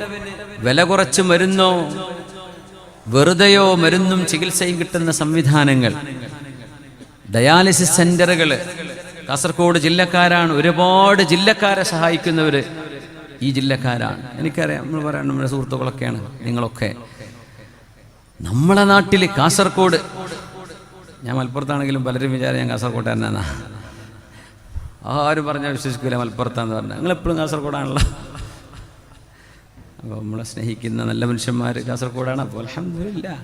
വില കുറച്ച് മരുന്നോ വെറുതെയോ മരുന്നും ചികിത്സയും കിട്ടുന്ന സംവിധാനങ്ങൾ, ഡയാലിസിസ് സെന്ററുകൾ. കാസർഗോഡ് ജില്ലക്കാരാണ്, ഒരുപാട് ജില്ലക്കാരെ സഹായിക്കുന്നവർ ഈ ജില്ലക്കാരാണ്. എനിക്കറിയാം, നമ്മൾ പറയാം, നമ്മുടെ സുഹൃത്തുക്കളൊക്കെയാണ് നിങ്ങളൊക്കെ. നമ്മളെ നാട്ടിൽ കാസർഗോഡ്, ഞാൻ മലപ്പുറത്താണെങ്കിലും പലരും വിചാരം ഞാൻ കാസർഗോഡുകാരനാണ്. ആരും പറഞ്ഞാൽ വിശ്വസിക്കില്ല മലപ്പുറത്താന്ന് പറഞ്ഞാൽ. നിങ്ങളെപ്പോഴും കാസർഗോഡാണല്ലോ. അപ്പോൾ നമ്മളെ സ്നേഹിക്കുന്ന നല്ല മനുഷ്യന്മാർ കാസർഗോഡാണ്. അപ്പോൾ അൽഹംദുലില്ലാ,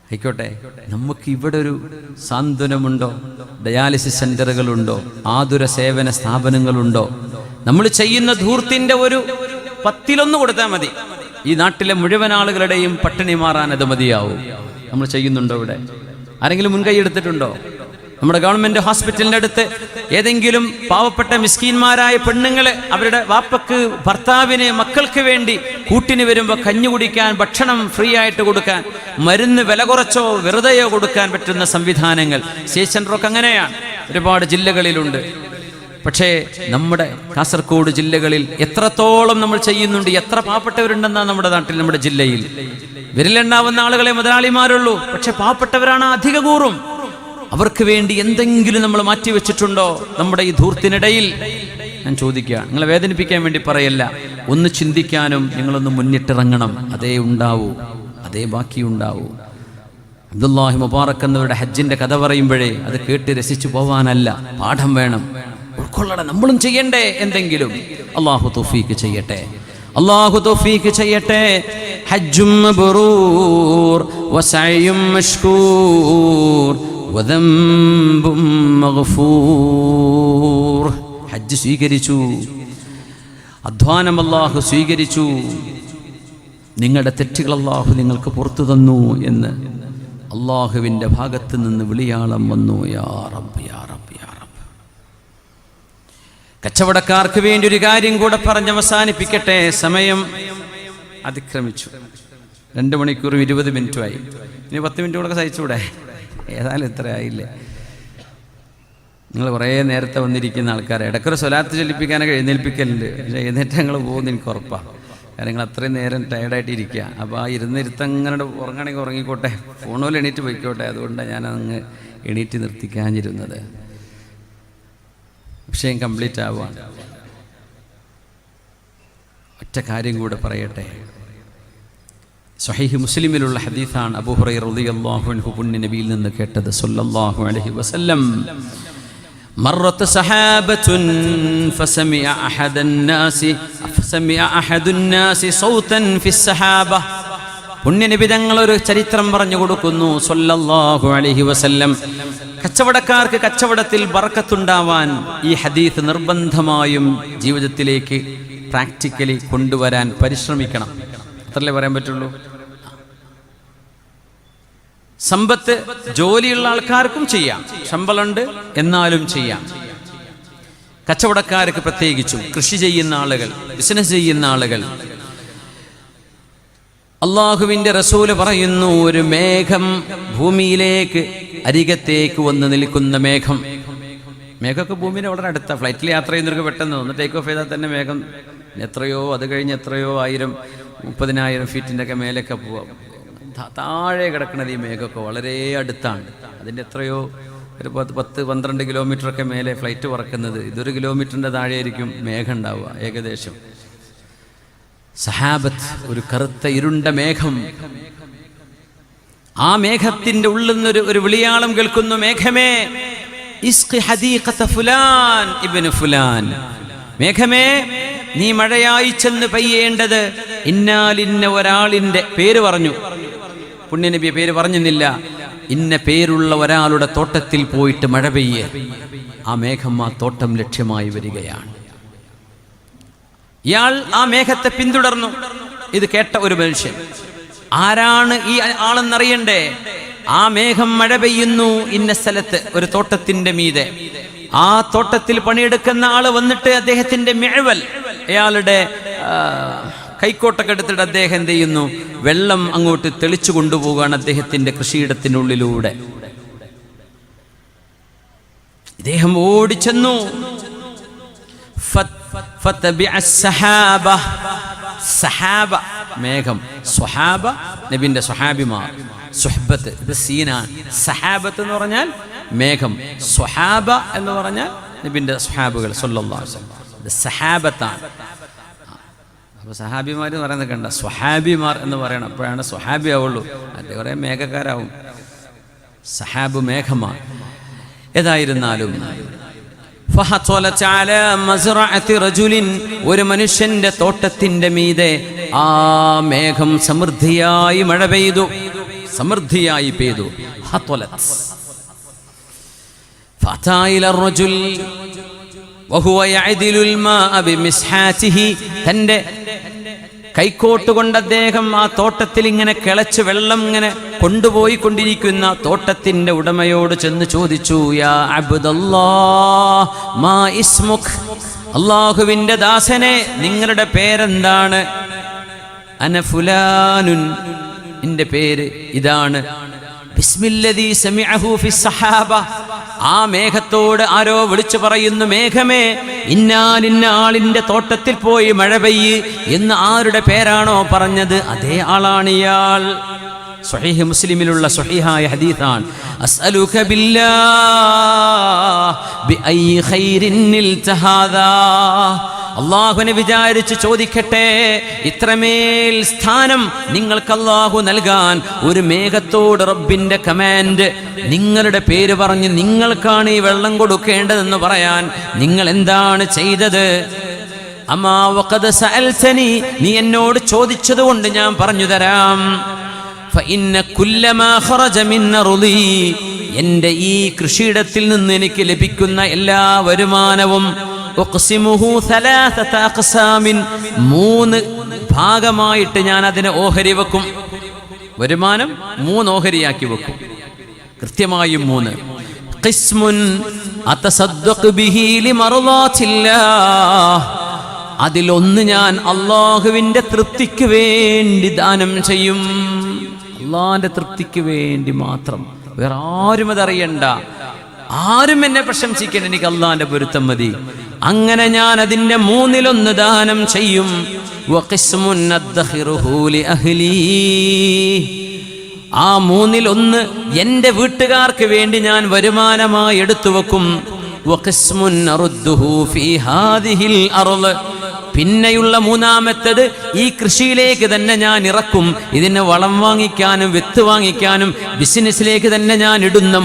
ആയിക്കോട്ടെ. നമുക്ക് ഇവിടെ ഒരു സാന്ത്വനമുണ്ടോ? ഡയാലിസിസ് സെന്ററുകളുണ്ടോ? ആതുര സേവന സ്ഥാപനങ്ങളുണ്ടോ? നമ്മൾ ചെയ്യുന്ന ധൂർത്തിന്റെ ഒരു 10% കൊടുത്താൽ മതി. ഈ നാട്ടിലെ മുഴുവൻ ആളുകളുടെയും പട്ടിണി മാറാൻ അത് മതിയാവും. നമ്മൾ ചെയ്യുന്നുണ്ടോ? ഇവിടെ ആരെങ്കിലും മുൻകൈ എടുത്തിട്ടുണ്ടോ? നമ്മുടെ ഗവൺമെന്റ് ഹോസ്പിറ്റലിന്റെ അടുത്ത് ഏതെങ്കിലും പാവപ്പെട്ട മിസ്കീന്മാരായ പെണ്ണുങ്ങള് അവരുടെ വാപ്പക്ക്, ഭർത്താവിന്, മക്കൾക്ക് വേണ്ടി കൂട്ടിന് വരുമ്പോൾ കഞ്ഞി കുടിക്കാൻ, ഭക്ഷണം ഫ്രീ ആയിട്ട് കൊടുക്കാൻ, മരുന്ന് വില കുറച്ചോ വെറുതെയോ കൊടുക്കാൻ പറ്റുന്ന സംവിധാനങ്ങൾ സെന്ററൊക്കെ അങ്ങനെയാണ്, ഒരുപാട് ജില്ലകളിലുണ്ട്. പക്ഷേ നമ്മുടെ കാസർഗോഡ് ജില്ലകളിൽ എത്രത്തോളം നമ്മൾ ചെയ്യുന്നുണ്ട്? എത്ര പാവപ്പെട്ടവരുണ്ടെന്നാണ് നമ്മുടെ നാട്ടിൽ, നമ്മുടെ ജില്ലയിൽ? വിരലുണ്ടാവുന്ന ആളുകളെ മുതലാളിമാരുള്ളൂ. പക്ഷെ പാവപ്പെട്ടവരാണ് അധിക കൂറും. അവർക്ക് വേണ്ടി എന്തെങ്കിലും നമ്മൾ മാറ്റിവെച്ചിട്ടുണ്ടോ നമ്മുടെ ഈ ധൂർത്തിനിടയിൽ? ഞാൻ ചോദിക്കുക, നിങ്ങളെ വേദനിപ്പിക്കാൻ വേണ്ടി പറയല്ല, ഒന്ന് ചിന്തിക്കാനും നിങ്ങളൊന്ന് മുന്നിട്ടിറങ്ങണം. അതേ ഉണ്ടാവൂ, അതേ ബാക്കിയുണ്ടാവൂ. അബ്ദുല്ലാഹി മുബാറക് എന്നവരുടെ ഹജ്ജിന്റെ കഥ പറയുമ്പോഴേ അത് കേട്ട് രസിച്ചു പോവാനല്ല, പാഠം വേണം, ഉൾക്കൊള്ളണം. നമ്മളും ചെയ്യണ്ടേ എന്തെങ്കിലും? അല്ലാഹു തൗഫീഖ് ചെയ്യട്ടെ, അല്ലാഹു തൗഫീഖ് ചെയ്യട്ടെ. ഹജ്ജും മബ്റൂർ വസഅയും മഷ്കൂർ വദംബും മഗ്ഫൂർ. ഹജ്ജ് സ്വീകരിച്ചു, അധ്വാനം അല്ലാഹു സ്വീകരിച്ചു, നിങ്ങളുടെ തെറ്റുകൾ അല്ലാഹു നിങ്ങൾക്ക് പുറത്തു തന്നു എന്ന് അല്ലാഹുവിൻ്റെ ഭാഗത്ത് നിന്ന് വിളിയാളം വന്നു. യാ റബ്ബ്, യാ റബ്ബ്, യാ റബ്ബ്. കച്ചവടക്കാർക്ക് വേണ്ടി ഒരു കാര്യം കൂടെ പറഞ്ഞ് അവസാനിപ്പിക്കട്ടെ. സമയം അതിക്രമിച്ചു. 2 മണിക്കൂറും 20 മിനിറ്റുമായി. ഇനി 10 മിനിറ്റ് കൂടെ സഹിച്ചൂടെ? ഏതായാലും ഇത്ര ആയില്ലേ. നിങ്ങൾ കുറേ നേരത്തെ വന്നിരിക്കുന്ന ആൾക്കാരെ ഇടയ്ക്കൊരു സ്വലാത്ത് ചൊല്ലിപ്പിക്കാനൊക്കെ എഴുന്നേൽപ്പിക്കലുണ്ട്. പക്ഷേ എഴുന്നേറ്റ് ഞങ്ങൾ പോകുമെന്ന് എനിക്ക് ഉറപ്പാണ്. കാരണം നിങ്ങൾ അത്രയും നേരം ടയർഡായിട്ട് ഇരിക്കുക. അപ്പോൾ ആ ഇരുത്തങ്ങനെ ഉറങ്ങണമെങ്കിൽ ഉറങ്ങിക്കോട്ടെ, ഫോണോയിൽ എണീറ്റ് പോയിക്കോട്ടെ. അതുകൊണ്ടാണ് ഞാൻ അങ്ങ് എണീറ്റ് നിർത്തിക്കാഞ്ഞിരുന്നത്. വിഷയം കംപ്ലീറ്റ് ആവുകയാണ്. ഒറ്റ കാര്യം കൂടെ പറയട്ടെ. സ്വഹീഹ് മുസ്ലിമിലുള്ള ഹദീസാണ്. അബൂ ഹുറൈറ റളിയല്ലാഹു അൻഹു പുണ്യ നബിയിൽ നിന്ന് കേട്ടത് സല്ലല്ലാഹു അലൈഹി വസല്ലം, മറത്ത് സഹാബത്തുൻ ഫസമിഅ അഹദുന്നാസി സൗതൻ ഫിസ്സഹാബ. പുണ്യനബി തങ്ങൾ ഒരു ചരിത്രം പറഞ്ഞു കൊടുക്കുന്നു സല്ലല്ലാഹു അലൈഹി വസല്ലം. കച്ചവടക്കാർക്ക് കച്ചവടത്തിൽ ബർക്കത്തുണ്ടാവാൻ ഈ ഹദീസ് നിർബന്ധമായും ജീവിതത്തിലേക്ക് പ്രാക്ടിക്കലി കൊണ്ടുവരാൻ പരിശ്രമിക്കണം. അത്രല്ലേ പറയാൻ പറ്റുള്ളൂ. സമ്പത്ത് ജോലിയുള്ള ആൾക്കാർക്കും ചെയ്യാം, ശമ്പളമുണ്ട് എന്നാലും ചെയ്യാം. കച്ചവടക്കാർക്ക് പ്രത്യേകിച്ചും, കൃഷി ചെയ്യുന്ന ആളുകൾ, ബിസിനസ് ചെയ്യുന്ന ആളുകൾ. അള്ളാഹുവിൻ്റെ റസൂല് പറയുന്നു, ഒരു മേഘം ഭൂമിയിലേക്ക് അരികത്തേക്ക് വന്ന് നിൽക്കുന്ന മേഘം. മേഘമൊക്കെ ഭൂമിയുടെ വളരെ അടുത്ത. ഫ്ലൈറ്റിൽ യാത്ര ചെയ്യുന്നവർക്ക് പെട്ടെന്ന് ഒന്ന് ടേക്ക് ഓഫ് ചെയ്താൽ തന്നെ മേഘം എത്രയോ, അത് കഴിഞ്ഞ് എത്രയോ 1000-30,000 ഫീറ്റിൻ്റെ ഒക്കെ മേലൊക്കെ പോവാം. താഴെ കിടക്കുന്നത് ഈ മേഘമൊക്കെ വളരെ അടുത്താണ്. അതിൻ്റെ എത്രയോ ഒരു 10-12 കിലോമീറ്ററൊക്കെ മേലെ ഫ്ലൈറ്റ് പറക്കുന്നത്. ഇതൊരു കിലോമീറ്ററിൻ്റെ താഴെയായിരിക്കും മേഘം ഉണ്ടാവുക ഏകദേശം. സഹാബത്ത്, ഒരു കറുത്ത ഇരുണ്ട മേഘം. ആ മേഘത്തിൻ്റെ ഉള്ളിൽ നിന്ന് ഒരു വിളിയാളം കേൾക്കുന്നു, മേഘമേ ഇസ്ഖി ഹദീഖത ഫുലാൻ ഇബ്നു ഫുലാൻ. മേഘമേ, നീ മഴയായി ചെന്ന് പെയ്യേണ്ടത് ഇന്നാലിന്ന ഒരാളിൻ്റെ പേര് പറഞ്ഞു. പുണ്യനബിയെ പേര് പറഞ്ഞില്ല. ഇന്ന പേരുള്ള ഒരാളുടെ തോട്ടത്തിൽ പോയിട്ട് മഴ പെയ്യേ. ആ മേഘം ആ തോട്ടം ലക്ഷ്യമായി വരികയാണ്. ഇയാൾ ആ മേഘത്തെ പിന്തുടർന്നു. ഇത് കേട്ട ഒരു മനുഷ്യൻ, ആരാണ് ഈ ആളെന്നറിയണ്ടേ? ആ മേഘം മഴ പെയ്യുന്നു ഇന്ന സ്ഥലത്ത്, ഒരു തോട്ടത്തിന്റെ മീതെ. ആ തോട്ടത്തിൽ പണിയെടുക്കുന്ന ആള് വന്നിട്ട് അദ്ദേഹത്തിന്റെ മിഅ്വൽ, അയാളുടെ കൈക്കോട്ടൊക്കെ എടുത്തിട്ട് അദ്ദേഹം എന്ത് ചെയ്യുന്നു, വെള്ളം അങ്ങോട്ട് തെളിച്ചു കൊണ്ടുപോവുകയാണ് അദ്ദേഹത്തിന്റെ കൃഷിയിടത്തിനുള്ളിലൂടെ. ഇദ്ദേഹം ഓടിച്ചെന്നു. സഹാബ മേഘം, സ്വഹാബ നബിന്റെ സ്വഹാബിമാർ, സുഹബത്ത് ഇത് സീനാണ്. സഹാബത്ത് എന്ന് പറഞ്ഞാൽ മേഘം, സ്വഹാബ എന്ന് പറഞ്ഞാൽ നബിന്റെ സ്വഹാബുകൾ സല്ലല്ലാഹു അലൈഹി വസല്ലം. ഇത് സഹാബത്താണ്. അപ്പോൾ സഹാബിമാർ എന്ന് പറയുന്നത് കണ്ട, സ്വഹാബിമാർ എന്ന് പറയണം, അപ്പോഴാണ് സ്വഹാബി ആവുള്ളൂ. അത് കുറേ മേഘക്കാരാവും. സഹാബ് മേഘമാണ്. ഏതായിരുന്നാലും ഒരു മനുഷ്യന്റെ തോട്ടത്തിന്റെ മീതെ ആ മേഘം സമൃദ്ധിയായി മഴ പെയ്തു, സമൃദ്ധിയായി പെയ്തു. തന്റെ കൈക്കോട്ട് കൊണ്ട് അദ്ദേഹം ആ തോട്ടത്തിൽ ഇങ്ങനെ കിളച്ച് വെള്ളം ഇങ്ങനെ കൊണ്ടുപോയി കൊണ്ടിരിക്കുന്ന തോട്ടത്തിന്റെ ഉടമയോട് ചെന്ന് ചോദിച്ചു, യാ അബ്ദല്ലാഹ് മാ ഇസ്മുക്, അല്ലാഹുവിന്റെ ദാസനെ നിങ്ങളുടെ പേരെന്താണ്? അന ഫുലാനുൻ, എന്റെ പേര് ഇതാണ്. ബിസ്മില്ലദീ സമിഅഹു ഫിസ്സഹാബ, ആ മേഘത്തോട് ആരോ വിളിച്ചു പറയുന്നു, മേഘമേ ഇന്നാലിന്ന ആളിന്റെ തോട്ടത്തിൽ പോയി മഴ പെയ്യ് എന്ന് ആരുടെ പേരാണോ പറഞ്ഞത് അതേ ആളാണ് ഇയാൾ. സ്വഹീഹ് മുസ്ലിമിലുള്ള സ്വഹീഹായ ഹദീസാണ്. അസ്അലുക ബില്ലാഹ് ബിഅയ്യി ഖൈറിൻ നിൽതഹാദാ, അള്ളാഹുവിനെ വിചാരിച്ച് ചോദിക്കട്ടെ, ഇത്രമേൽ സ്ഥാനം നിങ്ങൾക്ക് അള്ളാഹു നൽകാൻ ഒരു മേഘത്തോട് റബ്ബിന്റെ കമാൻഡ്, നിങ്ങളുടെ പേര് പറഞ്ഞ് നിങ്ങൾക്കാണ് ഈ വെള്ളം കൊടുക്കേണ്ടതെന്ന് പറയാൻ നിങ്ങൾ എന്താണ് ചെയ്തത്? അമാ വഖദ് സഅൽതനി, നീ എന്നോട് ചോദിച്ചതുകൊണ്ട് ഞാൻ പറഞ്ഞു തരാം. ഫഇന്ന കുല്ലമാ ഖറജ മിൻ അർളി, എൻ്റെ ഈ കൃഷിയിടത്തിൽ നിന്ന് എനിക്ക് ലഭിക്കുന്ന എല്ലാ വരുമാനവും ഉഖ്സിമുഹു സലാസത അഖ്സാമിൻ, 3 ഭാഗമായിട്ട് ഞാൻ അതിനെ ഓഹരി വെക്കും. വരുമാനം 3 ഓഹരിയാക്കി വെക്കും, കൃത്യമായും 3. ഖിസ്മുൻ അതസദ്ദഖ് ബിഹി ലിമർളാത്തില്ലാഹ്, അതിലൊന്ന് ഞാൻ അള്ളാഹുവിൻ്റെ തൃപ്തിക്ക് വേണ്ടി ദാനം ചെയ്യും. അള്ളാഹിന്റെ തൃപ്തിക്ക് വേണ്ടി മാത്രം, വേറെ ആരും അതറിയണ്ട, ആരും എന്നെ പ്രശംസിക്കേണ്ട, എനിക്ക് അള്ളാഹിന്റെ പൊരുത്തം മതി. അങ്ങനെ ഞാൻ അതിൻ്റെ 3-1 ദാനം ചെയ്യും. വഖിസ്മുൻ അദ്ഖിറുഹു ലിഅഹ്ലി, ആ 3-1 എൻ്റെ വീട്ടുകാർക്ക് വേണ്ടി ഞാൻ വരുമാനമായി എടുത്തു വെക്കും. വഖിസ്മുൻ അറുദ്ദുഹു ഫീ ഹാദിഹിൽ അർള്, പിന്നെയുള്ള മൂന്നാമത്തേത് ഈ കൃഷിയിലേക്ക് തന്നെ ഞാൻ ഇറക്കും. ഇതിന് വളം വാങ്ങിക്കാനും വിത്ത് വാങ്ങിക്കാനും ബിസിനസ്സിലേക്ക് തന്നെ ഞാൻ ഇടുന്ന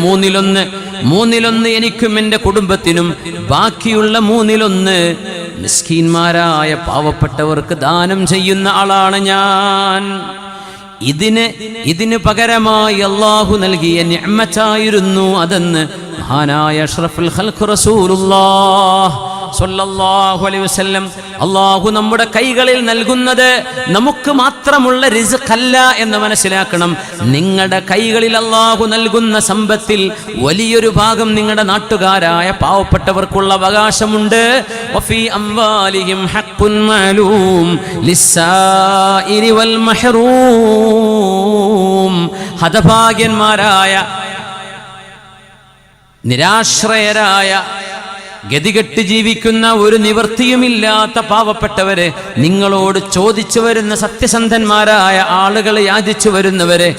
മൂന്നിലൊന്ന് എനിക്കും എൻ്റെ കുടുംബത്തിനും, ബാക്കിയുള്ള മൂന്നിലൊന്ന് മിസ്കീന്മാരായ പാവപ്പെട്ടവർക്ക് ദാനം ചെയ്യുന്ന ആളാണ് ഞാൻ. ഇതിന് പകരമായി അല്ലാഹു നൽകിയ നിഅമത്തായിരുന്നു അതെന്ന് മഹാനായ അഷ്റഫുൽ ഖൽഖ് റസൂലുള്ളാഹ് സ്വല്ലല്ലാഹു അലൈഹി വസല്ലം അല്ലാഹു നമ്മുടെ കൈകളിൽ നൽകുന്നത് നമുക്ക് മാത്രമുള്ള റിസ്ഖല്ല എന്ന് മനസ്സിലാക്കണം. നിങ്ങളുടെ കൈകളിൽ അല്ലാഹു നൽകുന്ന സമ്പത്തിൽ വലിയൊരു ഭാഗം നിങ്ങളുടെ നാട്ടുകാരായ പാവപ്പെട്ടവർക്കുള്ള അവകാശമുണ്ട്. വഫീ അംവാലിഹിം ഹഖ്ഖുൻ മഅലൂം ലിസ്സായിരി വൽ മഹ്റൂം. ഹതഭാഗ്യന്മാരായ, നിരാശ്രയരായ, ഗതികെട്ട് ജീവിക്കുന്ന ഒരു നിവൃത്തിയുമില്ലാത്ത പാവപ്പെട്ടവരെ, നിങ്ങളോട് ചോദിച്ചു വരുന്ന സത്യസന്ധന്മാരായ ആളുകൾ യാചിച്ചു വരുന്നവരെ,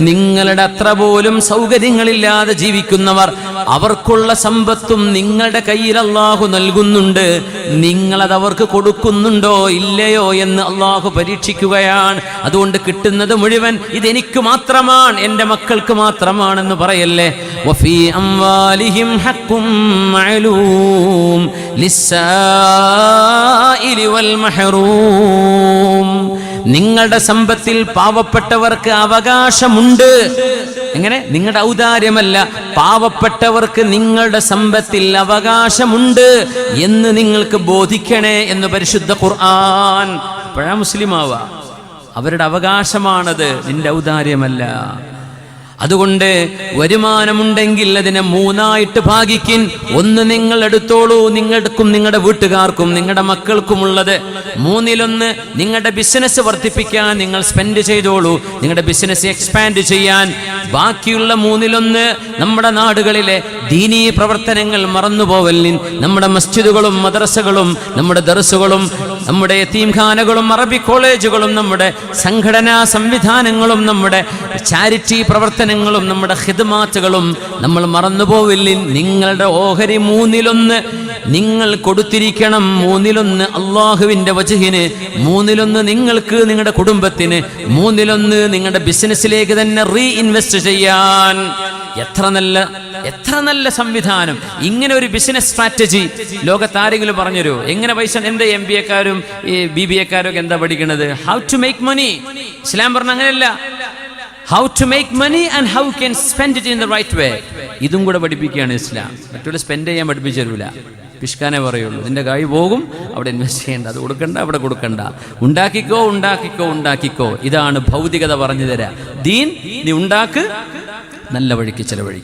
നിങ്ങളുടെ അത്ര പോലും സൗകര്യങ്ങളില്ലാതെ ജീവിക്കുന്നവർ, അവർക്കുള്ള സമ്പത്തും നിങ്ങളുടെ കയ്യിൽ അല്ലാഹു നൽകുന്നുണ്ട്. നിങ്ങളത് അവർക്ക് കൊടുക്കുന്നുണ്ടോ ഇല്ലയോ എന്ന് അല്ലാഹു പരീക്ഷിക്കുകയാണ്. അതുകൊണ്ട് കിട്ടുന്നത് മുഴുവൻ ഇതെനിക്ക് മാത്രമാണ്, എൻ്റെ മക്കൾക്ക് മാത്രമാണെന്ന് പറയല്ലേ. വഫീ അംവാലിഹിം ഹഖ്ഖും മഅലൂം ലിസ്സായിരി വൽ മഹ്റൂം. നിങ്ങളുടെ സമ്പത്തിൽ പാവപ്പെട്ടവർക്ക് അവകാശമുണ്ട്. എങ്ങനെ? നിങ്ങളുടെ ഔദാര്യമല്ല, പാവപ്പെട്ടവർക്ക് നിങ്ങളുടെ സമ്പത്തിൽ അവകാശമുണ്ട് എന്ന് നിങ്ങൾക്ക് ബോധിക്കണേ എന്ന് പരിശുദ്ധ ഖുർആൻ. അപ്പോഴാ മുസ്ലിമാവാ. അവരുടെ അവകാശമാണത്, നിന്റെ ഔദാര്യമല്ല. അതുകൊണ്ട് വരുമാനമുണ്ടെങ്കിൽ അതിനെ മൂന്നായിട്ട് ഭാഗിക്കിൻ. ഒന്ന് നിങ്ങൾ എടുത്തോളൂ, നിങ്ങൾക്കും നിങ്ങളുടെ വീട്ടുകാർക്കും നിങ്ങളുടെ മക്കൾക്കുമുള്ളത്. മൂന്നിലൊന്ന് നിങ്ങളുടെ ബിസിനസ് വർദ്ധിപ്പിക്കാൻ നിങ്ങൾ സ്പെൻഡ് ചെയ്തോളൂ, നിങ്ങളുടെ ബിസിനസ് എക്സ്പാൻഡ് ചെയ്യാൻ. ബാക്കിയുള്ള മൂന്നിലൊന്ന് നമ്മുടെ നാടുകളിലെ ദീനീ പ്രവർത്തനങ്ങൾ മറന്നുപോവലിൻ. നമ്മുടെ മസ്ജിദുകളും മദ്രസകളും നമ്മുടെ ദർസുകളും നമ്മുടെ യതീംഖാനകളും അറബി കോളേജുകളും നമ്മുടെ സംഘടനാ സംവിധാനങ്ങളും നമ്മുടെ ചാരിറ്റി പ്രവർത്തനങ്ങളും നമ്മുടെ ഖിദ്മാത്തുകളും നമ്മൾ മറന്നുപോവില്ല. നിങ്ങളുടെ ഓഹരി മൂന്നിലൊന്ന് നിങ്ങൾ കൊടുത്തിരിക്കണം. മൂന്നിലൊന്ന് അള്ളാഹുവിൻ്റെ വജ്ഹിന്, മൂന്നിലൊന്ന് നിങ്ങൾക്ക് നിങ്ങളുടെ കുടുംബത്തിന്, മൂന്നിലൊന്ന് നിങ്ങളുടെ ബിസിനസ്സിലേക്ക് തന്നെ റീഇൻവെസ്റ്റ് ചെയ്യാൻ. എത്ര നല്ല സംവിധാനം! ഇങ്ങനെ ഒരു ബിസിനസ് സ്ട്രാറ്റജി ലോകത്ത് ആരെങ്കിലും പറഞ്ഞുതരോ? എങ്ങനെ പൈസ? എൻ്റെ MBA കാരും BBA കാരും ഒക്കെ എന്താ പഠിക്കണത്? How to make money. ഇസ്ലാം പറഞ്ഞ അങ്ങനെയല്ല. How to make money and how can spend it in the right way. ഇതും കൂടെ പഠിപ്പിക്കുകയാണ് ഇസ്ലാം. മറ്റുള്ള സ്പെൻഡ് ചെയ്യാൻ പഠിപ്പിച്ചു തരൂല, പിഷ്കാനേ പറയുള്ളൂ. നിന്റെ കൈ പോകും, അവിടെ ഇൻവെസ്റ്റ് ചെയ്യേണ്ട, അത് കൊടുക്കണ്ട, അവിടെ കൊടുക്കണ്ട. ഉണ്ടാക്കിക്കോ. ഇതാണ് ഭൗതികത പറഞ്ഞു തരാ. ദീൻ നീ ഉണ്ടാക്ക്, നല്ല വഴിക്ക് ചെലവഴിക്കും.